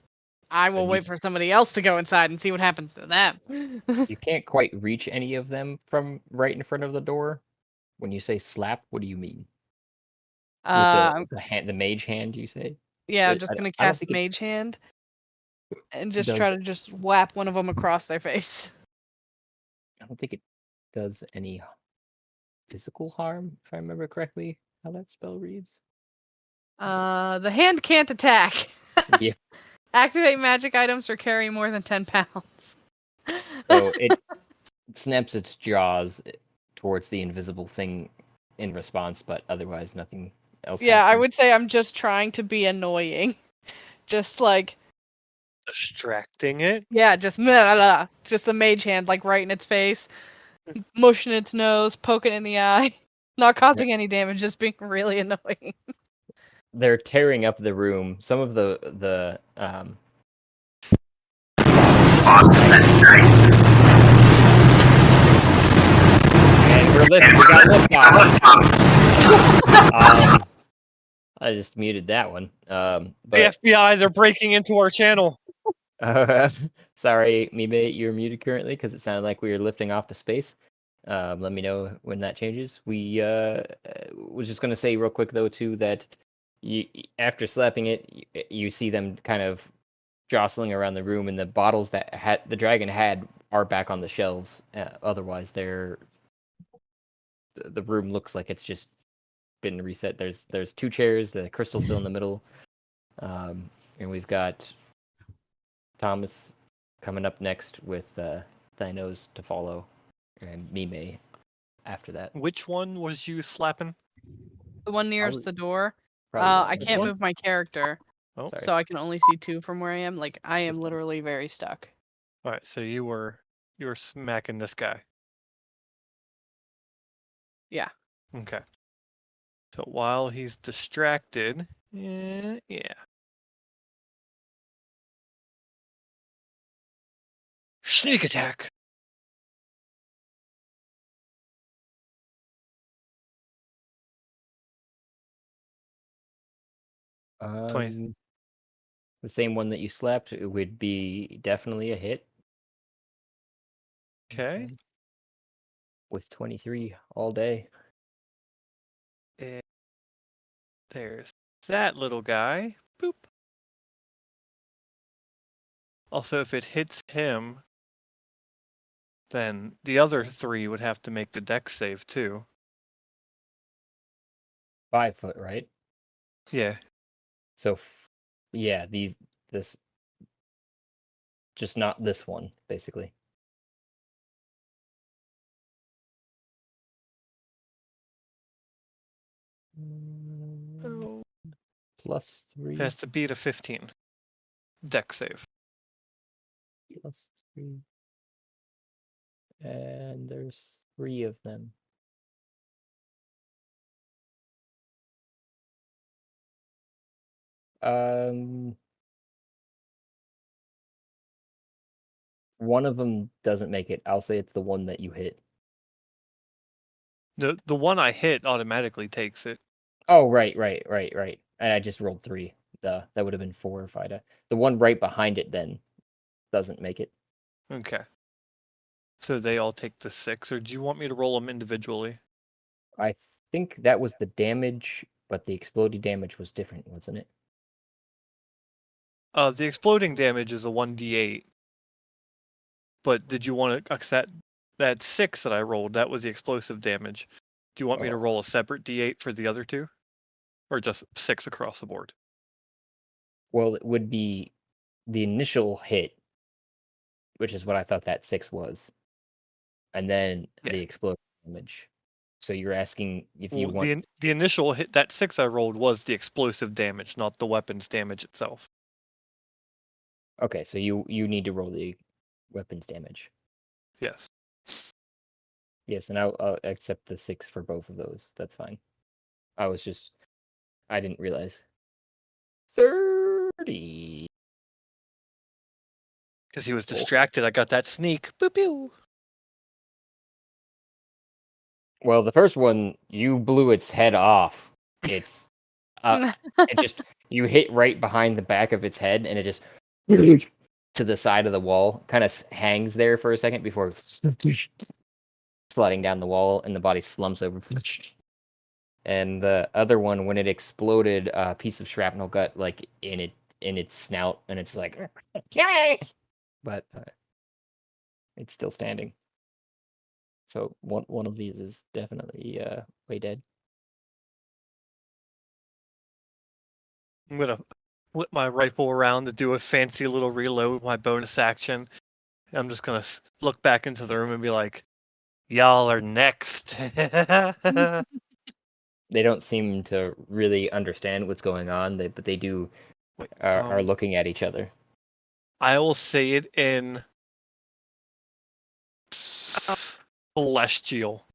I will you wait for somebody else to go inside and see what happens to them. You can't quite reach any of them from right in front of the door. When you say slap, what do you mean? With the mage hand, you say? Yeah, I'm I just gonna I don't cast think it Mage Hand and just does. try to just whap one of them across their face. I don't think it does any physical harm, if I remember correctly. How that spell reads. The hand can't attack. Yeah. Activate magic items for carrying more than 10 pounds. So it snaps its jaws towards the invisible thing in response, but otherwise nothing else. Yeah, I happens. would say I'm just trying to be annoying. Just like, Distracting it. yeah, just blah, blah, blah. Just the mage hand, like right in its face, mushing its nose, poking it in the eye, not causing any damage, just being really annoying. They're tearing up the room. Some of the and we got lift off. I just muted that one. The But FBI, they're breaking into our channel. sorry, Mibe, you're muted currently because it sounded like we were lifting off to space. Let me know when that changes. We was just gonna say real quick though too that after slapping it, you see them kind of jostling around the room, and the bottles that the dragon had are back on the shelves. Otherwise, the room looks like it's just been reset. There's two chairs, the crystal still in the middle, and we've got Thomas coming up next with Thanos to follow, and Mime after that. Which one was you slapping? The one nearest Probably- the door. Probably I this can't one? move my character, Oh, Sorry. so I can only see 2 from where I am. Like, I am This one. literally very stuck. all right. So you were smacking this guy. Yeah. Okay. So while he's distracted, yeah. Sneak attack. The same one that you slapped, it would be definitely a hit. Okay. With 23 all day. And there's that little guy. Boop. Also, if it hits him, then the other 3 would have to make the dex save too. 5 foot, right? Yeah. So, yeah, this, just not this one, basically. So Plus 3. it has to beat a 15 dex save. Plus 3. And there's 3 of them. One of them doesn't make it. I'll say it's the one that you hit. The one I hit automatically takes it. Oh, right. And I just rolled 3. That would have been 4 if I'd. The one right behind it then doesn't make it. Okay. So they all take the 6, or do you want me to roll them individually? I think that was the damage, but the exploding damage was different, wasn't it? The exploding damage is a 1d8. But did you want to accept that 6 that I rolled? That was the explosive damage. Do you want me to Oh. roll a separate d8 for the other 2? Or just 6 across the board? Well, it would be the initial hit, which is what I thought that 6 was. And then Yeah. the explosive damage. So you're asking if you Well, want. the initial hit, that 6 I rolled was the explosive damage, not the weapon's damage itself. Okay, so you need to roll the weapons damage. Yes. Yes, and I'll accept the 6 for both of those. That's fine. I didn't realize. 30. Because he was distracted, I got that sneak. Boop pew. Well, the first one, you blew its head off. It's it just you hit right behind the back of its head, and it just to the side of the wall, kind of hangs there for a second before sliding down the wall, and the body slumps over. And the other one, when it exploded, a piece of shrapnel got like in its snout, and it's like, yay! But it's still standing. So one of these is definitely way dead. I'm gonna flip my rifle around to do a fancy little reload with my bonus action. I'm just gonna look back into the room and be like, "Y'all are next." They don't seem to really understand what's going on, but they do Wait, are looking at each other. I will say it in celestial.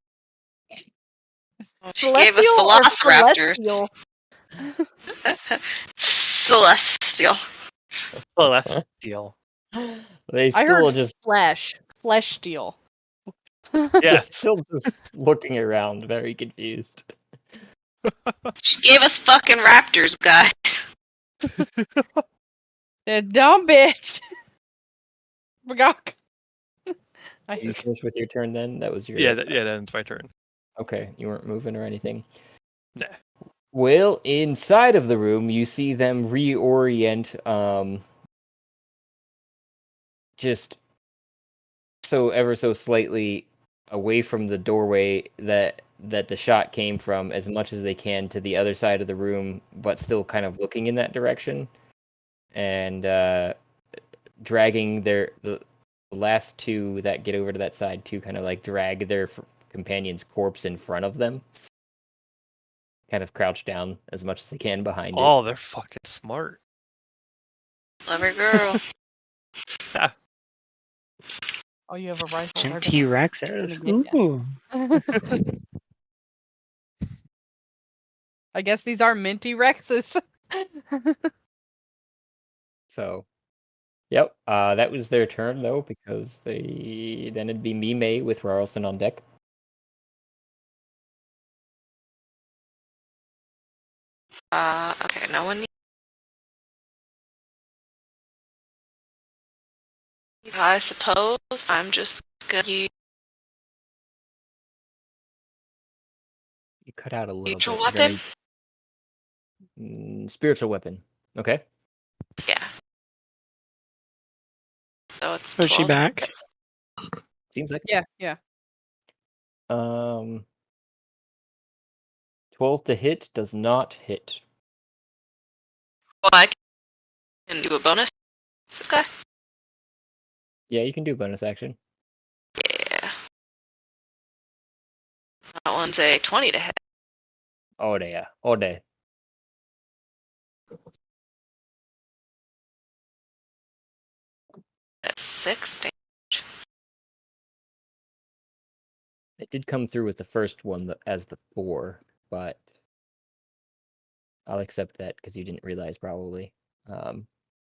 She gave us Celestial or velociraptors. celestial? Celestial. Celestial. They I still heard just flesh steel. they're Yes. still just looking around, very confused. She gave us fucking raptors, guys. Dumb bitch. Forgot. Are you finished with your turn then? That was your Yeah, then it's my turn. Okay, you weren't moving or anything. Nah. Well, inside of the room, you see them reorient, just so ever so slightly away from the doorway that the shot came from, as much as they can to the other side of the room, but still kind of looking in that direction, and dragging the last two that get over to that side to kind of like drag their companion's corpse in front of them. Kind of crouch down as much as they can behind it. Oh, they're fucking smart. Clever girl. Oh, you have a rifle. Jim They're T. Rexers. gonna get Ooh. I guess these are minty Rexes. So, yep, that was their turn though, because then it'd be me, May, with Rarlson on deck. Okay, no one needs. I suppose I'm just gonna use You cut out a little neutral bit. weapon. Spiritual weapon. Okay. Yeah. So it's Was she 12. back? Seems like yeah. 12 to hit does not hit. Well, I can do a bonus. This guy. Yeah, you can do bonus action. Yeah. That one's a 20 to hit. Oh, yeah. Oh, day. That's 6 damage. It did come through with the first one as the 4, but I'll accept that because you didn't realize probably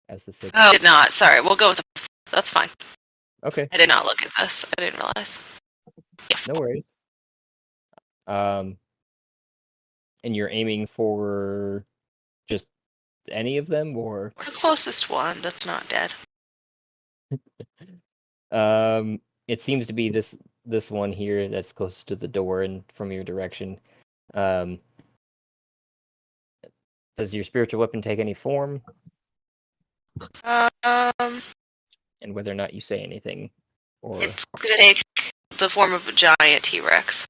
as the 6. Oh, I did not. Sorry, we'll go with the. That's fine. Okay, I did not look at this. I didn't realize. Yeah. no worries. And you're aiming for just any of them, or The closest one that's not dead. it seems to be this one here that's closest to the door and from your direction. Does your spiritual weapon take any form? And whether or not you say anything, or It's gonna take the form of a giant T-Rex.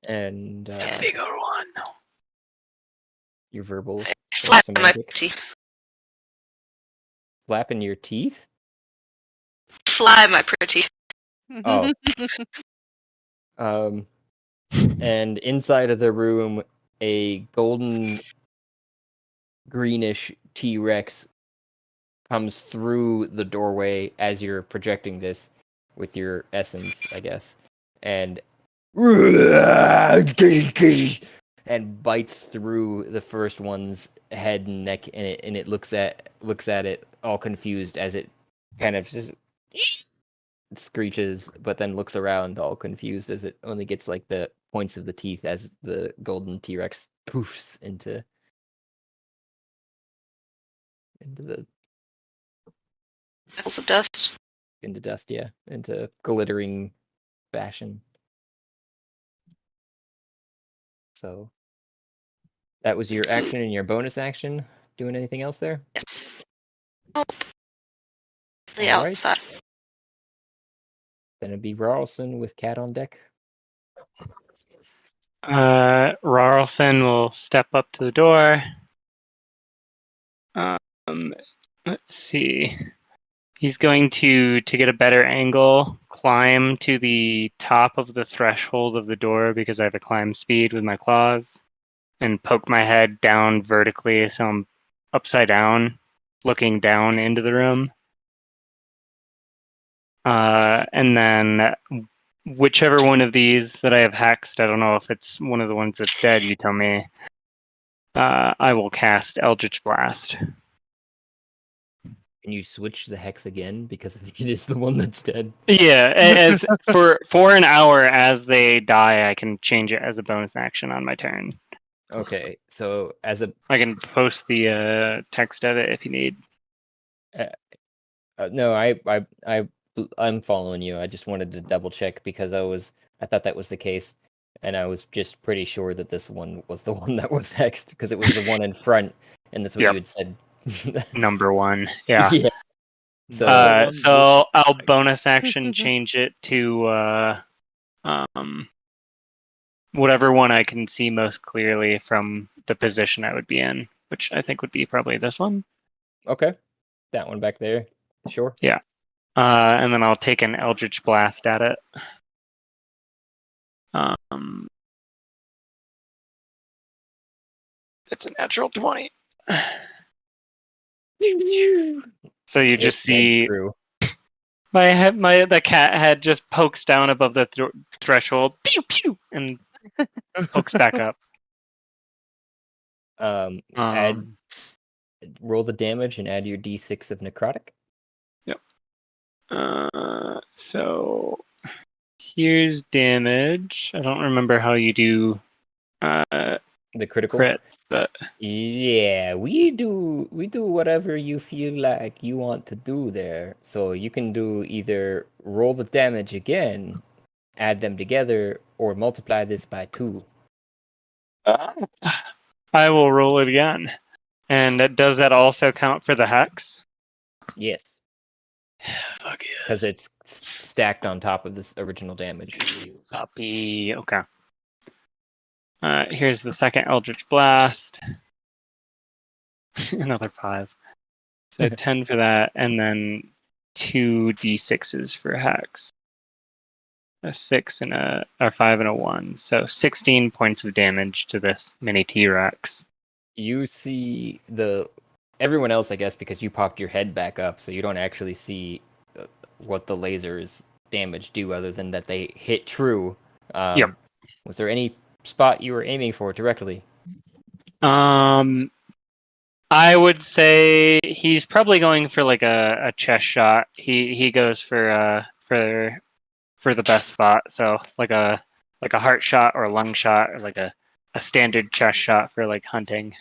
and Bigger one. your verbal Flap my semantic. teeth. Flapping your teeth? Fly my pretty. Oh. And inside of the room, a golden greenish T-Rex comes through the doorway as you're projecting this with your essence, I guess, and bites through the first one's head and neck, and it looks at it all confused as it kind of just screeches, but then looks around all confused as it only gets like the points of the teeth as the golden T-Rex poofs into into the Pickles of dust. into dust, yeah, into glittering fashion. So that was your action and your bonus action. Doing anything else there? Yes. Oh. The All right. outside. Then it'd be Rawlson with Cat on deck. Rarlson will step up to the door. Let's see. He's going to get a better angle, climb to the top of the threshold of the door because I have a climb speed with my claws, and poke my head down vertically so I'm upside down, looking down into the room. And then whichever one of these that I have hexed, I don't know if it's one of the ones that's dead, you tell me, I will cast Eldritch Blast. Can you switch the hex again because I think it is the one that's dead? Yeah, as for an hour as they die, I can change it as a bonus action on my turn. Okay, so as a I can post the text of it if you need. no, I'm following you. I just wanted to double check because I thought that was the case, and I was just pretty sure that this one was the one that was hexed because it was the one in front, and that's what Yep. you had said. Number one, yeah. Yeah. So So I'll bonus action change it to whatever one I can see most clearly from the position I would be in, which I think would be probably this one. okay, that one back there. Sure. Yeah. And then I'll take an Eldritch Blast at it. It's a natural 20. So you just see True. the cat head just pokes down above the threshold, pew pew, and pokes back up. Roll the damage and add your d6 of necrotic. Yep. So here's damage. I don't remember how you do The critical crits, but yeah, we do whatever you feel like you want to do there. So you can do either roll the damage again, add them together, or multiply this by 2. I will roll it again. And does that also count for the hex? Yes, Fuck yes. because it's stacked on top of this original damage. Puppy. Okay. Here's the second Eldritch Blast. Another 5. So 10 for that, and then 2 d6s for hex. A 6 and a 5 and a 1. So 16 points of damage to this mini T-Rex. You see everyone else, I guess, because you popped your head back up, so you don't actually see what the lasers damage do, other than that they hit true. Yep. Was there any spot you were aiming for directly? I would say he's probably going for like a chest shot. He goes for the best spot. So like a heart shot or a lung shot, or like a standard chest shot for like hunting.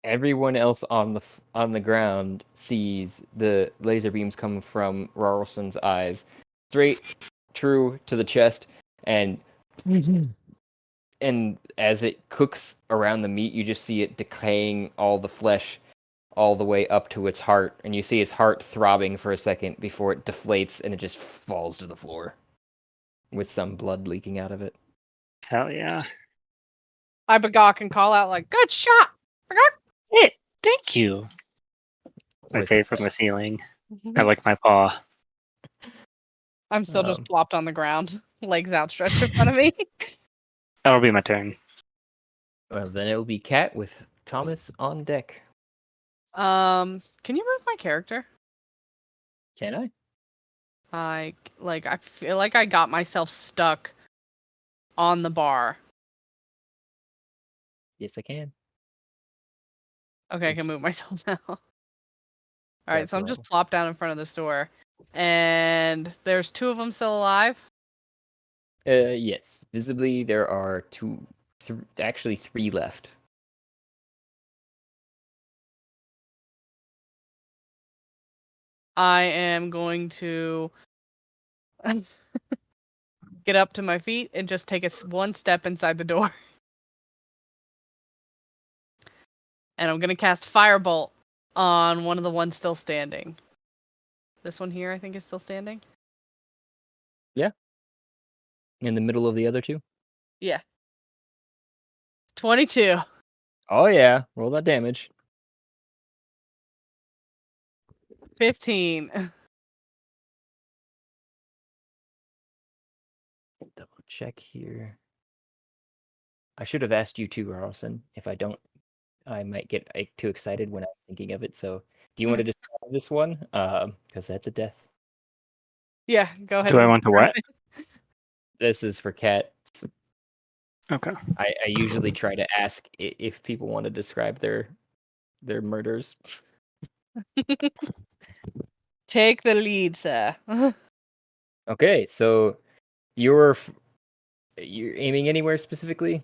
Everyone else on the ground sees the laser beams come from Rarlson's eyes, straight true to the chest, and as it cooks around the meat, you just see it decaying all the flesh all the way up to its heart, and you see its heart throbbing for a second before it deflates and it just falls to the floor with some blood leaking out of it. Hell yeah! I begawk and call out like, "Good shot! Begawk!" Hey, thank you. I With- say from the ceiling. I like my paw. I'm still just plopped on the ground, legs outstretched in front of me. That'll be my turn. Well, then it will be Cat with Thomas on deck. Can you move my character? Can I? I feel like I got myself stuck on the bar. Yes, I can. Okay, I can move myself now. Alright, That's so I'm just all. plopped down in front of this door. And there's 2 of them still alive? Yes. Visibly, there are actually 3 left. I am going to get up to my feet and just take one step inside the door. And I'm going to cast Firebolt on one of the ones still standing. This one here, I think, is still standing. In the middle of the other two? Yeah. 22. Oh yeah, roll that damage. 15. Double check here. I should have asked you too, Carlson. If I don't, I might get too excited when I'm thinking of it. So, do you want to describe this one? Because that's a death. Yeah, go ahead. Do I and want to describe what? it. This is for cats. Okay. I usually try to ask if people want to describe their murders. Take the lead, sir. Okay, so you're aiming anywhere specifically?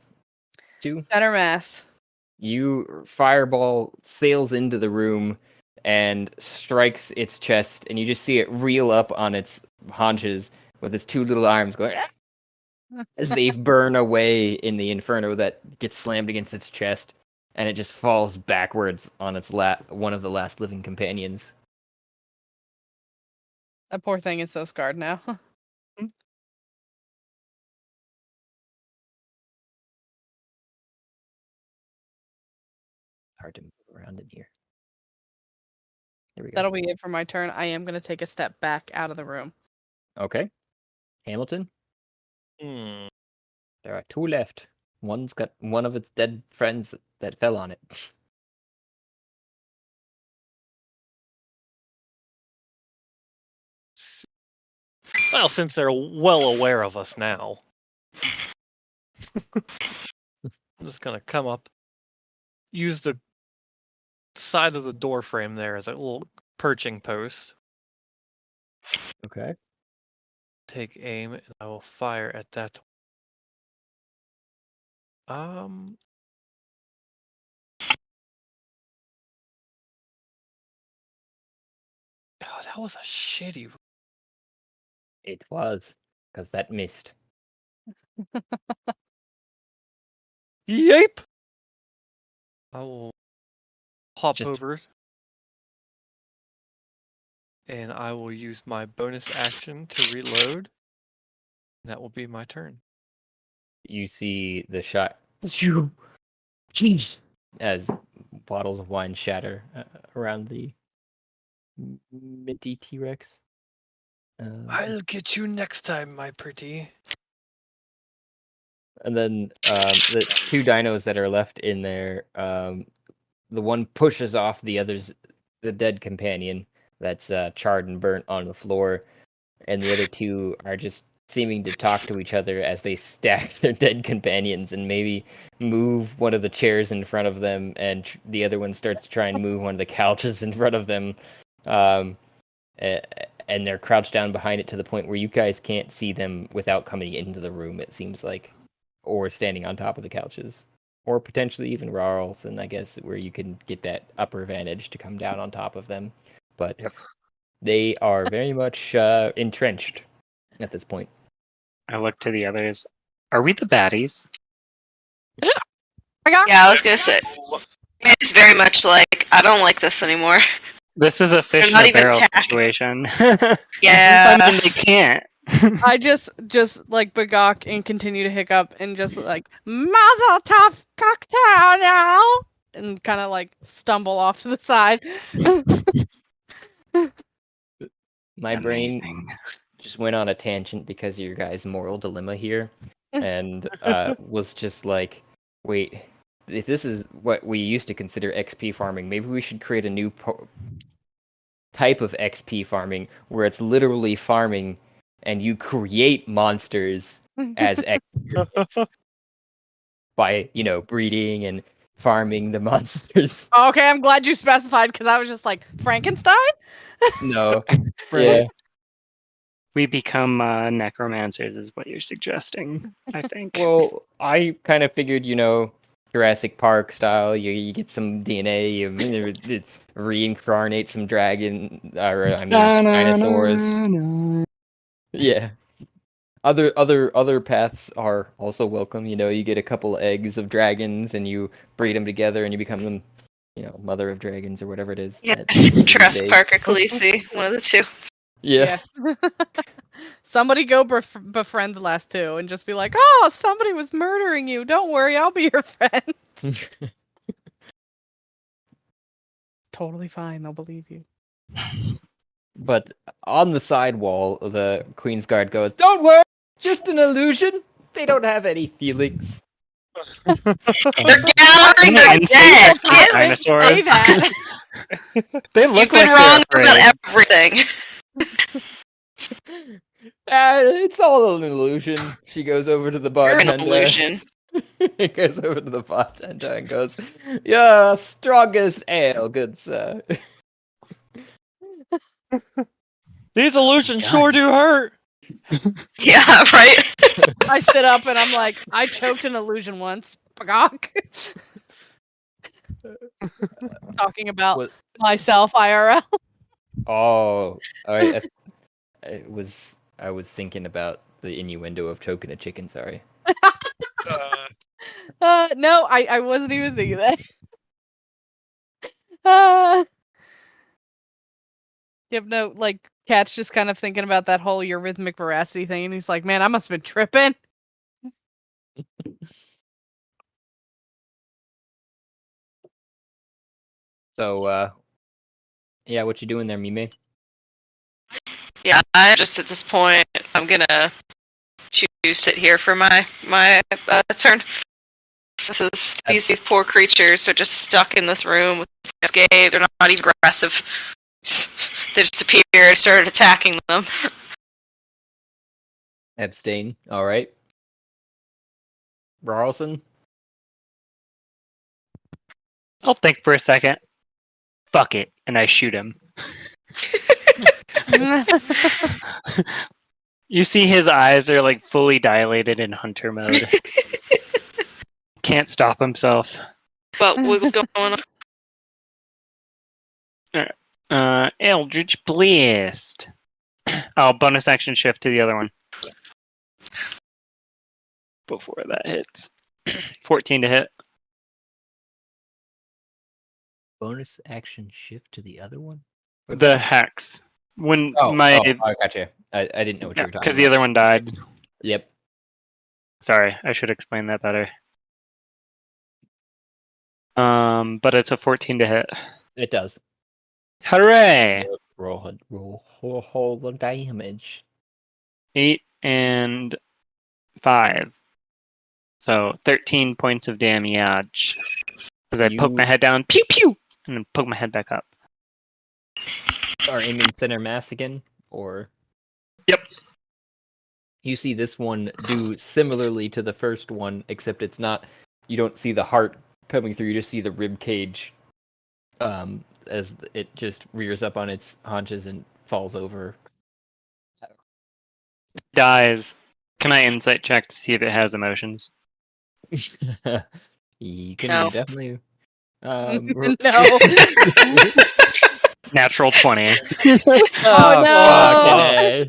Center mass. You fireball sails into the room and strikes its chest, and you just see it reel up on its haunches with its two little arms going as they burn away in the inferno that gets slammed against its chest, and it just falls backwards on its one of the last living companions. That poor thing is so scarred now. Hard to move around in here. There we go. That'll be it for my turn. I am going to take a step back out of the room. Okay. Hamilton, Hmm. there are two left. One's got one of its dead friends that fell on it. Well, since they're well aware of us now, I'm just gonna come up, use the side of the door frame there as a little perching post, Okay. take aim, and I will fire at that. Oh, that was a shitty. It was, because that missed. Yeep. I will hop Just- over, and I will use my bonus action to reload. That will be my turn. You see the shot as bottles of wine shatter around the minty T-Rex. I'll get you next time, my pretty. And then the two dinos that are left in there, the one pushes off the dead companion that's charred and burnt on the floor, and the other two are just seeming to talk to each other as they stack their dead companions and maybe move one of the chairs in front of them, and the other one starts to try and move one of the couches in front of them. And they're crouched down behind it to the point where you guys can't see them without coming into the room, it seems like, or standing on top of the couches, or potentially even Rarlson, I guess, where you can get that upper vantage to come down on top of them. But they are very much entrenched at this point. I look to the others. Are we the baddies? Yeah, I was gonna say. It's very much like, I don't like this anymore. This is a fish in not a even barrel attacking. situation. Yeah. I mean, they can't. I just like begawk and continue to hiccup and just like Mazel Tov cocktail now and kind of like stumble off to the side. My brain Amazing. just went on a tangent because of your guys' moral dilemma here, and was just like, wait, if this is what we used to consider XP farming, maybe we should create a new type of XP farming where it's literally farming and you create monsters as XP by, breeding and farming the monsters. Okay, I'm glad you specified because I was just like Frankenstein. No, Right. yeah. We become necromancers, is what you're suggesting, I think. Well, I kind of figured, Jurassic Park style. You get some DNA, you reincarnate some dinosaurs. Yeah. Other paths are also welcome. You get a couple eggs of dragons and you breed them together and you become them, mother of dragons or whatever it is. Yes, these Jurassic days. Park or Khaleesi, one of the two. Yeah. Yes. Somebody go befriend the last two and just be like, oh, somebody was murdering you. Don't worry, I'll be your friend. Totally fine. They'll believe you. But on the side wall, the Queen's Guard goes, "Don't worry, just an illusion. They don't have any feelings." They're gathering their dead. Can't Dinosaurs. say that. They look You've been like wrong they're about afraid. everything. It's all an illusion. She goes over to the You're an bartender. illusion. Goes over to the bartender and goes, "Your strongest ale, good sir." These illusions God. sure do hurt. Yeah, right? I sit up and I'm like, I choked an illusion once. Pagok. Talking about What- myself, IRL. Oh, I was thinking about the innuendo of choking a chicken. Sorry. No, I wasn't even thinking that. Yep, no, like, Cat's just kind of thinking about that whole eurythmic veracity thing, and he's like, man, I must have been tripping. So, yeah, what you doing there, Mime? Yeah, I just at this point, I'm gonna choose to sit here for my turn. These poor creatures are just stuck in this room with escape. They're not even aggressive. They just appeared and started attacking them. Abstain. All right. Rawlson. I'll think for a second. Fuck it, and I shoot him. You see his eyes are like fully dilated in hunter mode. Can't stop himself. But what was going on? Eldritch Blast. Oh, bonus action shift to the other one. Before that hits. 14 to hit. Bonus action shift to the other one. The hex. When I gotcha. I didn't know what you were talking because about. the other one died. Yep. Sorry, I should explain that better. But it's a 14 to hit. It does. Hooray! Roll the damage. 8 and 5. So 13 points of damage. As I poke my head down, pew pew, and then poke my head back up. Are aiming center mass again, or? Yep. You see this one do similarly to the first one, except it's not. You don't see the heart coming through. You just see the rib cage, as it just rears up on its haunches and falls over. Dies. Can I insight check to see if it has emotions? You can No. definitely. No. Natural 20. Oh, no.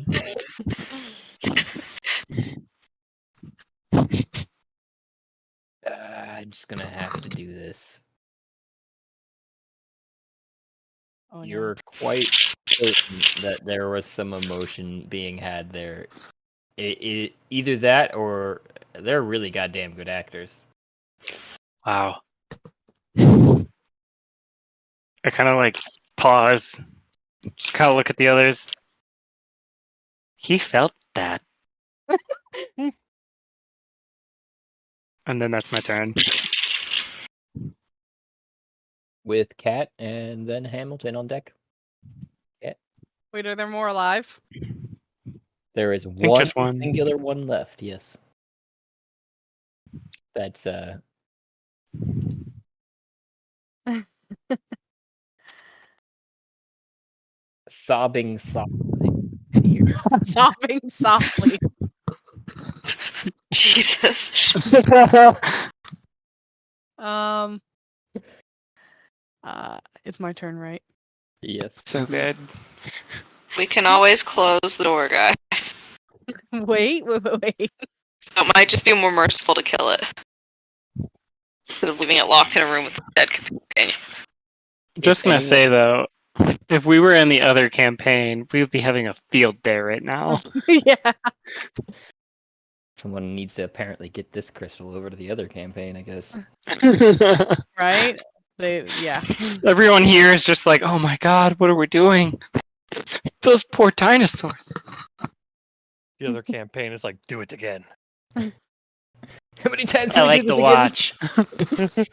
I'm just gonna have to do this. Oh, no. You're quite certain that there was some emotion being had there. Either that or they're really goddamn good actors. Wow. I kind of like pause, just kind of look at the others. He felt that. And then that's my turn. With Cat and then Hamilton on deck. Wait, are there more alive? There is think one just one. singular one left, yes. That's sobbing softly. Sobbing softly. Jesus. Um. It's my turn, right? Yes. So good. We can always close the door, guys. Wait. It might just be more merciful to kill it instead of leaving it locked in a room with the dead companion. Just gonna say though, if we were in the other campaign, we would be having a field day right now. Yeah. Someone needs to apparently get this crystal over to the other campaign, I guess. Right. Yeah. Everyone here is just like, oh my god, what are we doing? Those poor dinosaurs. The other campaign is like, do it again. How many times I can we like do to this again? watch.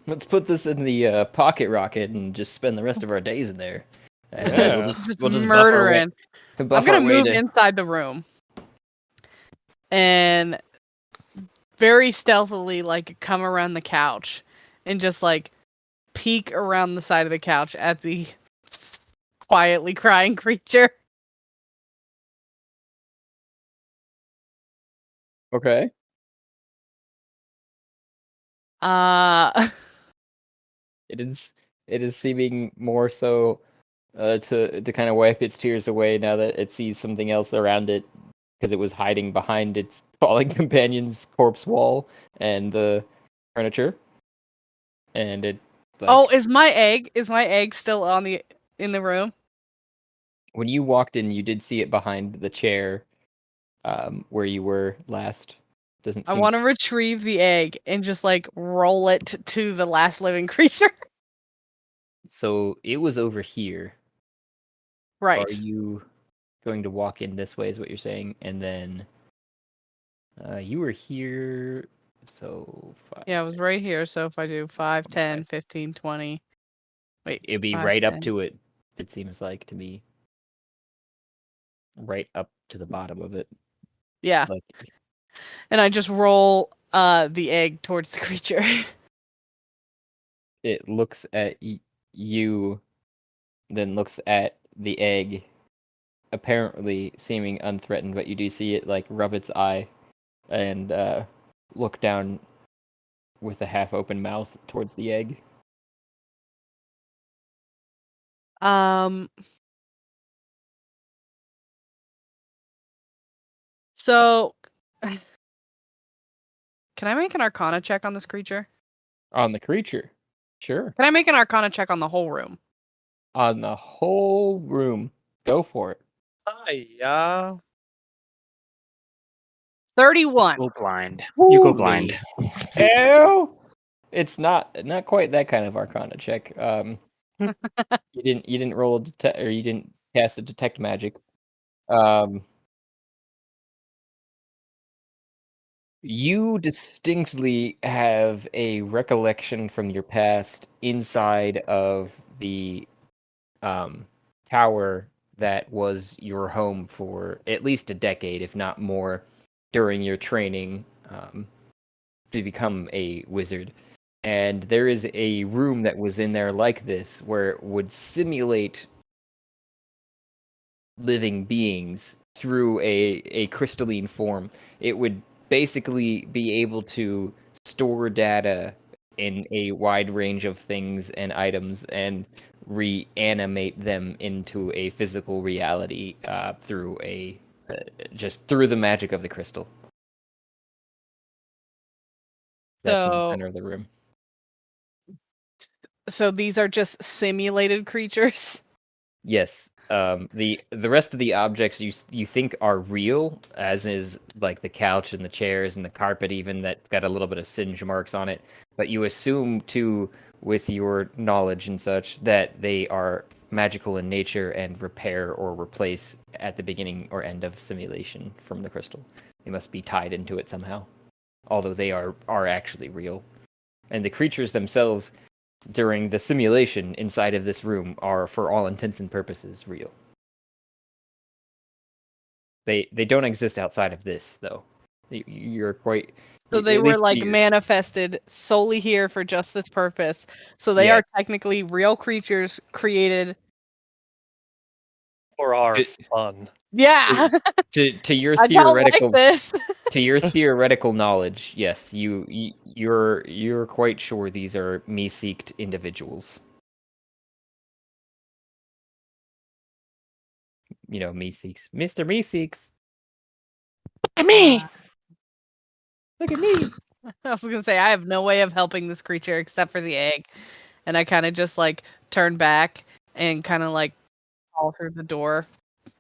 Let's put this in the pocket rocket and just spend the rest of our days in there. And Yeah. we'll Just buff our way, murdering. I'm buff gonna our way move to. inside the room and very stealthily, like, come around the couch and just like peek around the side of the couch at the quietly crying creature. Okay. It is seeming more so to kind of wipe its tears away now that it sees something else around it, because it was hiding behind its falling companion's corpse wall and the furniture. And it Oh, is my egg still in the room? when you walked in, you did see it behind the chair, where you were last. Doesn't I seem want to retrieve the egg and just like roll it to the last living creature. so. It was over here. Right. Are you going to walk in this way? Is what you're saying, and then you were here. So 5. Yeah, it was right here. So if I do 5, 10, 5. 15, 20. Wait. It'd be 5, right up 10. to it. It seems like to me. Right up to the bottom of it. Yeah. Like And I just roll the egg towards the creature. it looks at you, then looks at the egg, apparently seeming unthreatened, but you do see it like rub its eye and look down with a half-open mouth towards the egg. So can I make an Arcana check on this creature? On the creature. Sure. Can I make an Arcana check on the whole room? On the whole room. Go for it. Hiya. 31. Go blind. You go blind. Ew. It's not quite that kind of Arcana check. You didn't roll a detect, or you didn't cast a detect magic. You distinctly have a recollection from your past inside of the tower that was your home for at least a decade, if not more, during your training to become a wizard. And there is a room that was in there like this, where it would simulate living beings through a crystalline form. It would basically be able to store data in a wide range of things and items and reanimate them into a physical reality through just through the magic of the crystal. That's in the center of the room. So these are just simulated creatures? Yes. The rest of the objects you think are real, as is like the couch and the chairs and the carpet, even that got a little bit of singe marks on it. But you assume too, with your knowledge and such, that they are magical in nature and repair or replace at the beginning or end of simulation from the crystal. They must be tied into it somehow, although they are actually real. And the creatures themselves during the simulation inside of this room are, for all intents and purposes, real. They don't exist outside of this, though. You're quite. So they at were least like you're- manifested solely here for just this purpose. So they Yeah. are technically real creatures created For our It- fun. Yeah, To your I don't like theoretical this. to your theoretical knowledge, yes, you're quite sure these are me-seeked individuals. You know, me-seeks. Mr. Me-seeks. Me. Look at me. I was gonna say I have no way of helping this creature except for the egg, and I kind of just like turn back and kind of like call through the door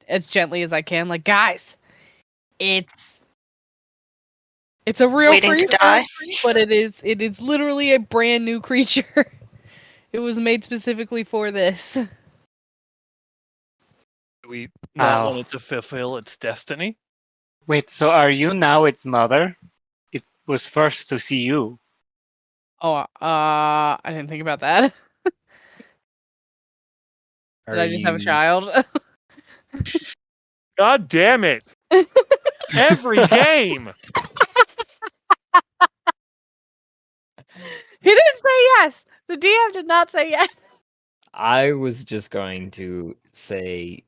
as gently as I can, like guys, it's a real Waiting to creature, die. but it is literally a brand new creature. It was made specifically for this. Do we not Ow. want it to fulfill its destiny? Wait, so are you now its mother? It was first to see you. Oh, I didn't think about that. Did I just have a child? God damn it! Every game. He didn't say yes. The DM did not say yes. I was just going to say,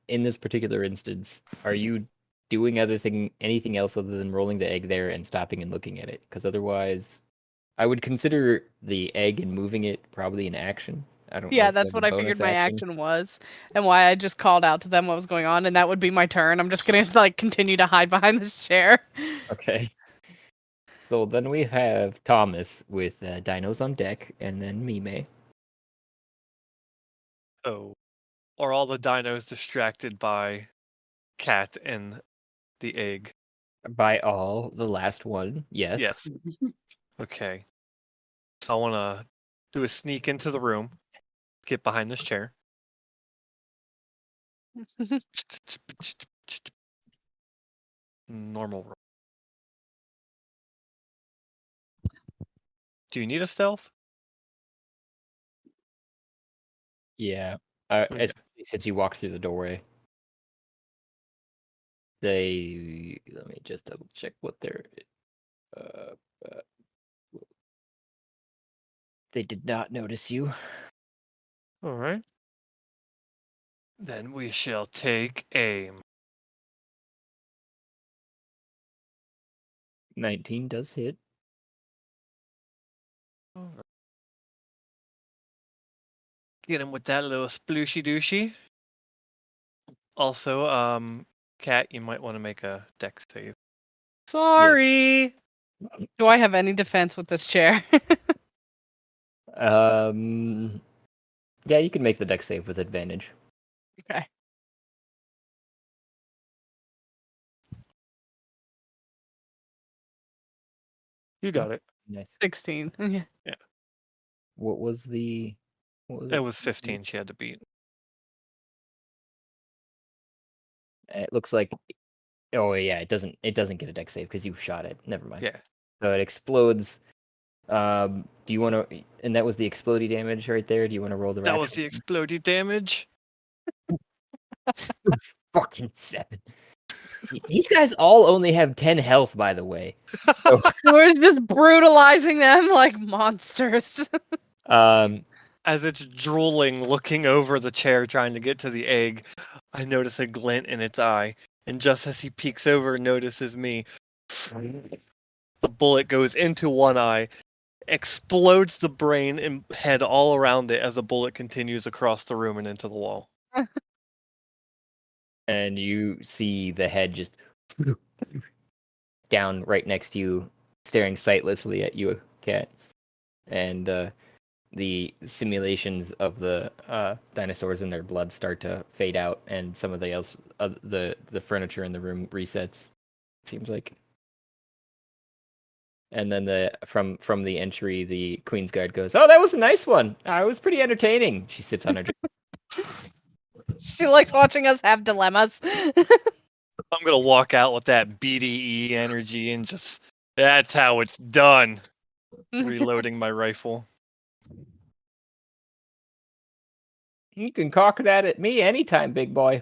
in this particular instance, are you doing anything else other than rolling the egg there and stopping and looking at it? Because otherwise, I would consider the egg and moving it probably an action. I don't know. Yeah, if that's a what I bonus figured my action was, and why I just called out to them what was going on, and that would be my turn. I'm just gonna like continue to hide behind this chair. Okay. So then we have Thomas with dinos on deck, and then Mime. Oh. Are all the dinos distracted by Cat and the egg? By all, the last one, yes. Yes. Okay. So I want to do a sneak into the room, get behind this chair. Normal roll. Do you need a stealth? Yeah. Okay. Especially since you walk through the doorway. Let me just double check what they're. Uh, uh, they did not notice you. All right. Then we shall take aim. 19 does hit. All right. Get him with that little splooshy dooshy. Also, Cat, you might want to make a dex save. Sorry. Do I have any defense with this chair? Yeah, you can make the deck save with advantage. Okay. You got it. Nice. 16. Yeah. What was the? What was It it? was 15 she had to beat. It looks like. Oh yeah, it doesn't get a deck save because you shot it. Never mind. Yeah. So it explodes. Do you want to? And that was the exploding damage right there. Do you want to roll the? That was actual- the exploding damage. Fucking 7. These guys all only have 10 health, by the way. We're just brutalizing them like monsters. Um, As it's drooling, looking over the chair, trying to get to the egg, I notice a glint in its eye. And just as he peeks over and notices me, the bullet goes into one eye, explodes the brain and head all around it as the bullet continues across the room and into the wall. and you see the head just down right next to you, staring sightlessly at you, Cat. And the simulations of the dinosaurs and their blood start to fade out, and some of the furniture in the room resets. It seems like. And then from the entry, the Queen's Guard goes, "Oh, that was a nice one. It was pretty entertaining." She sips on her drink. She likes watching us have dilemmas. I'm gonna walk out with that BDE energy and just that's how it's done. Reloading my rifle. You can cock that at me anytime, big boy.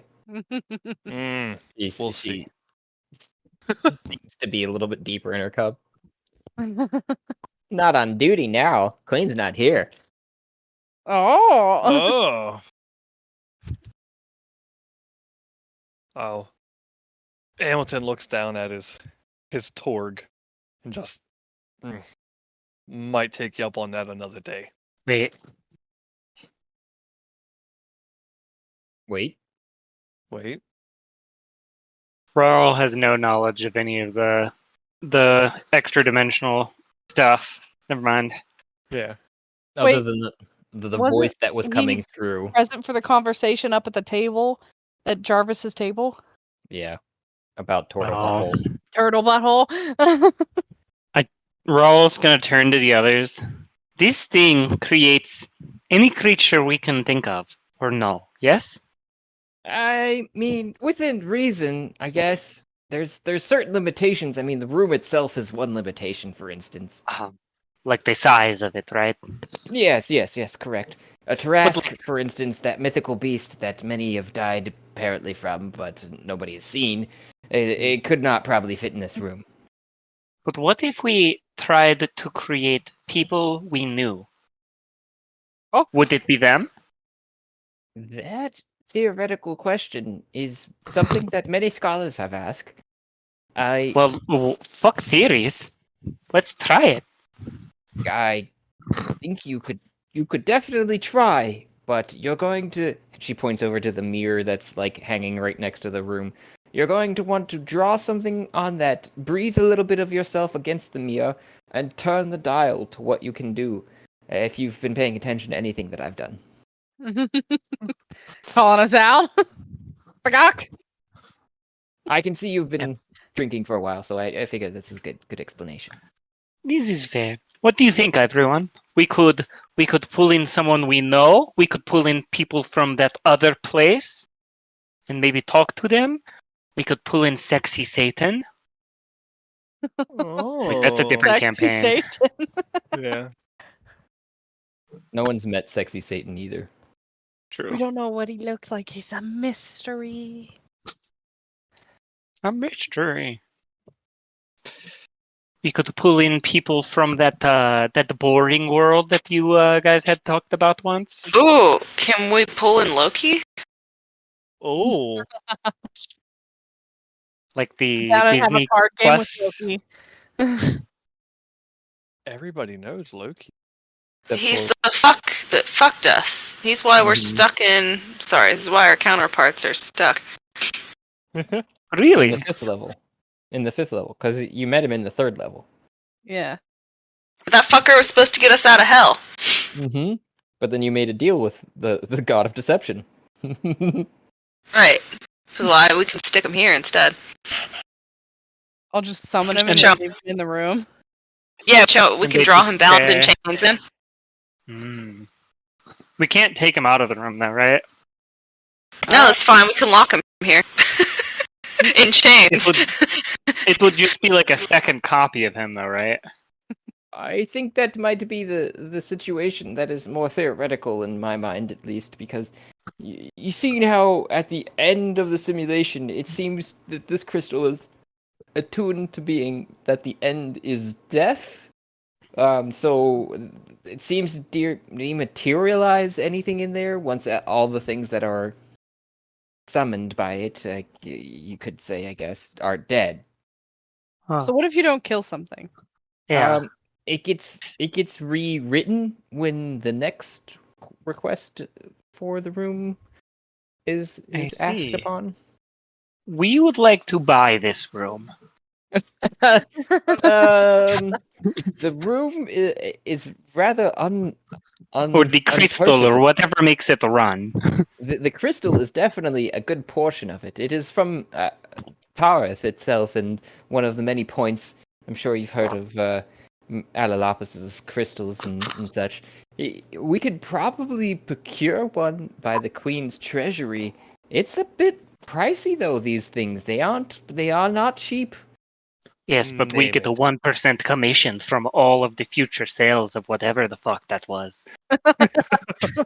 Mm, we'll see. Seems to be a little bit deeper in her cup. Not on duty now. Queen's not here. Oh. Oh. Oh. Hamilton looks down at his Torg and just might take you up on that another day. Wait, Wait. Wait. Rawl has no knowledge of any of the extra dimensional stuff. Never mind. Yeah. Other Wait, than the wasn't voice that was he coming through. present for the conversation up at the table, at Jarvis's table? Yeah. About Turtle Oh. Butthole. Turtle butthole. Rawl's gonna turn to the others. This thing creates any creature we can think of, or no? Yes. I mean, within reason, I guess. There's certain limitations. I mean, the room itself is one limitation, for instance. Like the size of it, right? Yes, correct. A Tarask, for instance, that mythical beast that many have died apparently from, but nobody has seen, it could not probably fit in this room. But what if we tried to create people we knew? Oh. Would it be them? That theoretical question is something that many scholars have asked. Well, fuck theories. Let's try it. I think you could definitely try, but you're going to. She points over to the mirror that's like hanging right next to the room. You're going to want to draw something on that, breathe a little bit of yourself against the mirror, and turn the dial to what you can do. If you've been paying attention to anything that I've done. Calling us out. Bagok. I can see you've been drinking for a while, so I figure this is good explanation. This is fair. What do you think, everyone? We could pull in someone we know. We could pull in people from that other place, and maybe talk to them. We could pull in Sexy Satan. Oh. Wait, that's a different Sexy campaign. Satan. Yeah. No one's met Sexy Satan either. True. We don't know what he looks like. He's a mystery. A mystery. We could pull in people from that boring world that you guys had talked about once. Ooh, can we pull in Loki? Oh. Like the Down and have a Disney card game with Plus. Loki. Everybody knows Loki. He's the fuck that fucked us. He's why we're Mhm. stuck in. Sorry, this is why our counterparts are stuck. Really? In the fifth level, because you met him in the third level. Yeah. But that fucker was supposed to get us out of hell. Mm-hmm. But then you made a deal with the god of deception. Right. Which is why we can stick him here instead. I'll just summon him and Jump. leave him in the room. Yeah, we And can they draw just him bound in stay. chains in. We can't take him out of the room, though, right? No, that's fine. We can lock him here. In chains. It would just be like a second copy of him, though, right? I think that might be the situation that is more theoretical in my mind, at least, because you see how at the end of the simulation, it seems that this crystal is attuned to being that the end is death. So it seems to dematerialize anything in there once all the things that are summoned by it, you could say, I guess, are dead. Huh. So what if you don't kill something? Yeah. It gets rewritten when the next request for the room is I asked see. upon. We would like to buy this room. The room is rather Or the crystal, or whatever makes it run. The crystal is definitely a good portion of it. It is from Tareth itself, and one of the many points. I'm sure you've heard of Alalapis' crystals and such. We could probably procure one by the Queen's treasury. It's a bit pricey, though. These things they are not cheap. Yes, but we Name get a it. 1% commissions from all of the future sales of whatever the fuck that was.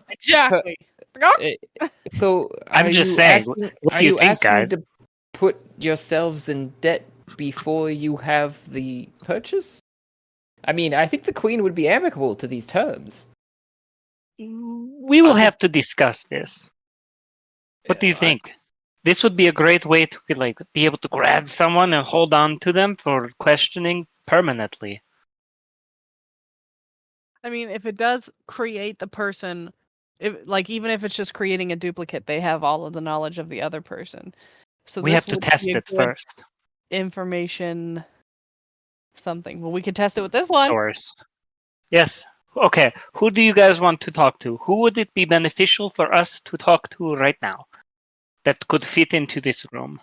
Exactly. So I'm are just you saying, asking- what are do you you think, asking guys? to put yourselves in debt before you have the purchase? I mean, I think the Queen would be amicable to these terms. We will have to discuss this. What do you think? this would be a great way to like be able to grab someone and hold on to them for questioning permanently. I mean, if it does create the person, even if it's just creating a duplicate, they have all of the knowledge of the other person. So We this have to would test be a it good first. information something. Well, we could test it with this one. Source. Yes. Okay. Who do you guys want to talk to? Who would it be beneficial for us to talk to right now that could fit into this room?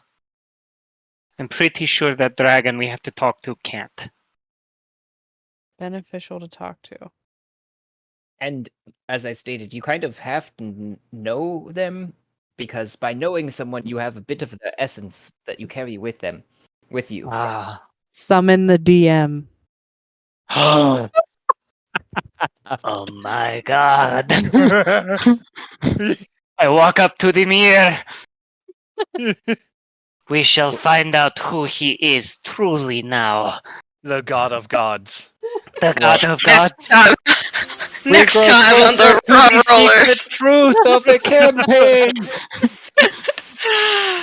I'm pretty sure that dragon we have to talk to can't. Beneficial to talk to. And as I stated, you kind of have to know them because by knowing someone, you have a bit of the essence that you carry with you. Ah. Summon the DM. Oh my god. I walk up to the mirror. We shall find out who he is truly now. The god of gods. The god of Next gods. time. We Next grow time on closer the to Rum the Rollers. secret truth of the campaign.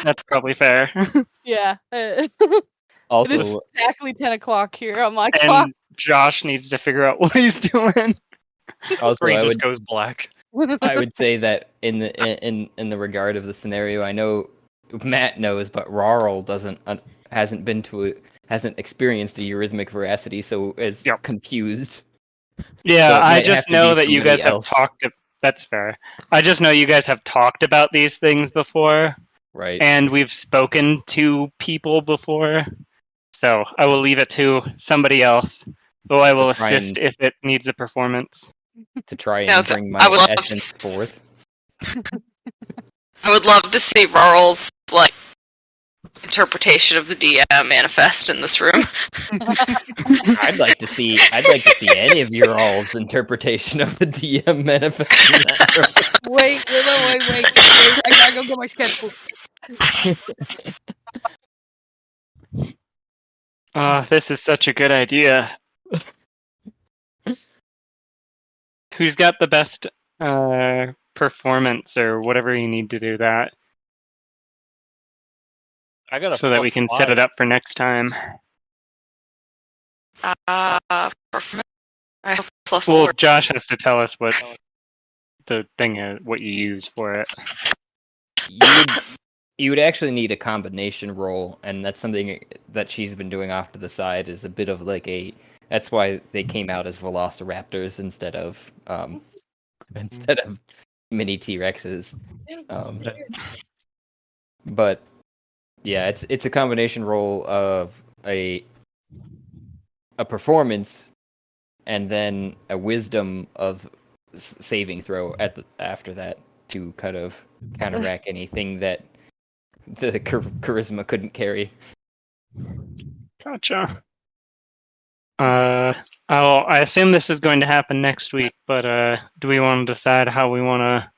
That's probably fair. Yeah. Also, It is exactly 10 o'clock here on my clock. And Josh needs to figure out what he's doing. Screen I just would goes black. I would say that in the regard of the scenario, I know Matt knows, but Rarl hasn't experienced a eurythmic veracity, so is Yep. confused. Yeah, So it I might just have to know be that you somebody guys have else. talked. That's fair. I just know you guys have talked about these things before, Right. and we've spoken to people before. So I will leave it to somebody else, though I will try assist and- if it needs a performance. To try and No, bring I my would love essence to- forth. I would love to see Rarl's like interpretation of the DM manifest in this room. I'd like to see any of your all's interpretation of the DM manifest in that room. Wait. I gotta go get my sketchbook. This is such a good idea. Who's got the best performance or whatever you need to do that I got a so that we can set it up for next time? Performance. I hope plus Well, four. Josh has to tell us what the thing is, what you use for it. You would actually need a combination roll, and that's something that she's been doing off to the side. Is a bit of like a. That's why they came out as Velociraptors instead of mini T-Rexes. But yeah, it's a combination roll of a performance and then a wisdom of saving throw after that to kind of counteract anything that the charisma couldn't carry. Gotcha. I assume this is going to happen next week, but do we want to decide how we want to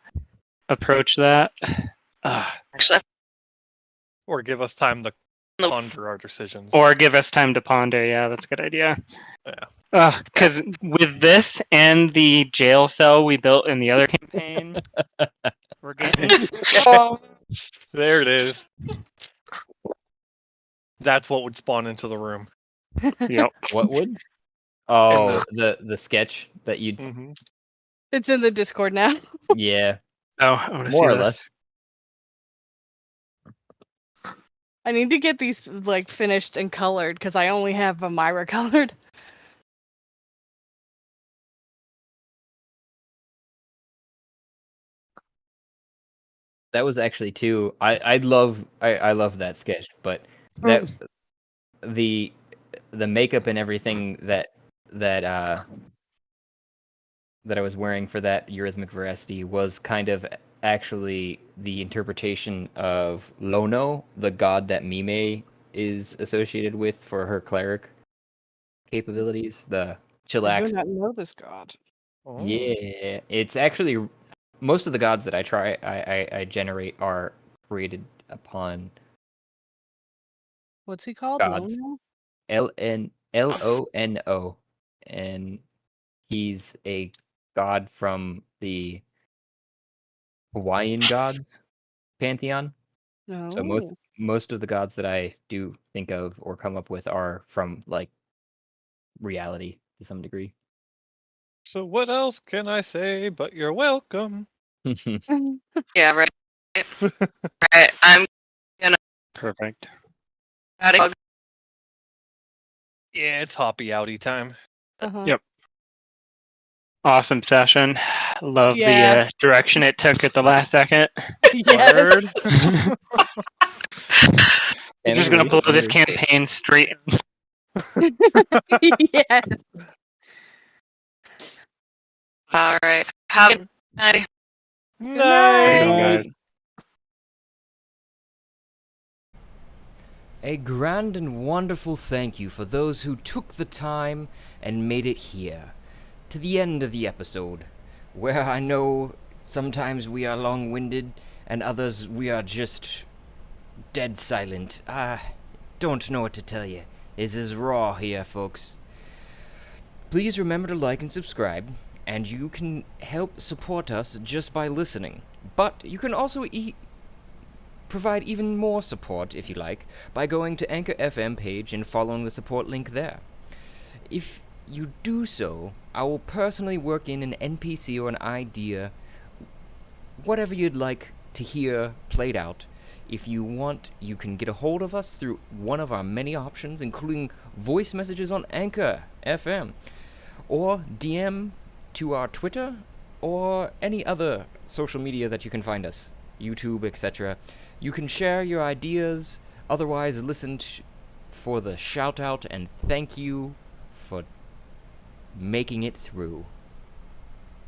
approach that? Actually, Or give us time to No. ponder our decisions. Or give us time to ponder. Yeah, that's a good idea. Yeah. Because with this and the jail cell we built in the other campaign, we're getting. There it is. That's what would spawn into the room. Yep. What would? Oh, the sketch that you'd. Mm-hmm. It's in the Discord now. Yeah, Oh, I want to see more or this. less. I need to get these like finished and colored because I only have a Myra colored. That was actually too. I love that sketch, but that the makeup and everything that I was wearing for that eurythmic veracity was kind of actually the interpretation of Lono, the god that Mime is associated with for her cleric capabilities. The I chillax. do not know this god. Oh. Yeah, it's actually most of the gods that I generate are created upon What's he called? gods. Lono? Lono, and he's a god from the Hawaiian gods pantheon. So most of the gods that I do think of or come up with are from like reality to some degree. So what else can I say but you're welcome? Yeah, right. Right. I'm Perfect. gonna Yeah, it's hoppy outy time. Uh-huh. Yep. Awesome session. Love Yeah. the direction it took at the last second. Yes. Word. We're just gonna blow this campaign straight. Yes. All right. Have a good night. Night. Guys. A grand and wonderful thank you for those who took the time and made it here, to the end of the episode, where I know sometimes we are long-winded and others we are just dead silent. I don't know what to tell you. This is raw here, folks. Please remember to like and subscribe, and you can help support us just by listening. But you can also provide even more support, if you like, by going to Anchor FM page and following the support link there. If you do so, I will personally work in an NPC or an idea, whatever you'd like to hear played out. If you want, you can get a hold of us through one of our many options, including voice messages on Anchor FM, or DM to our Twitter, or any other social media that you can find us, YouTube, etc. You can share your ideas, otherwise listen for the shout out and thank you for making it through.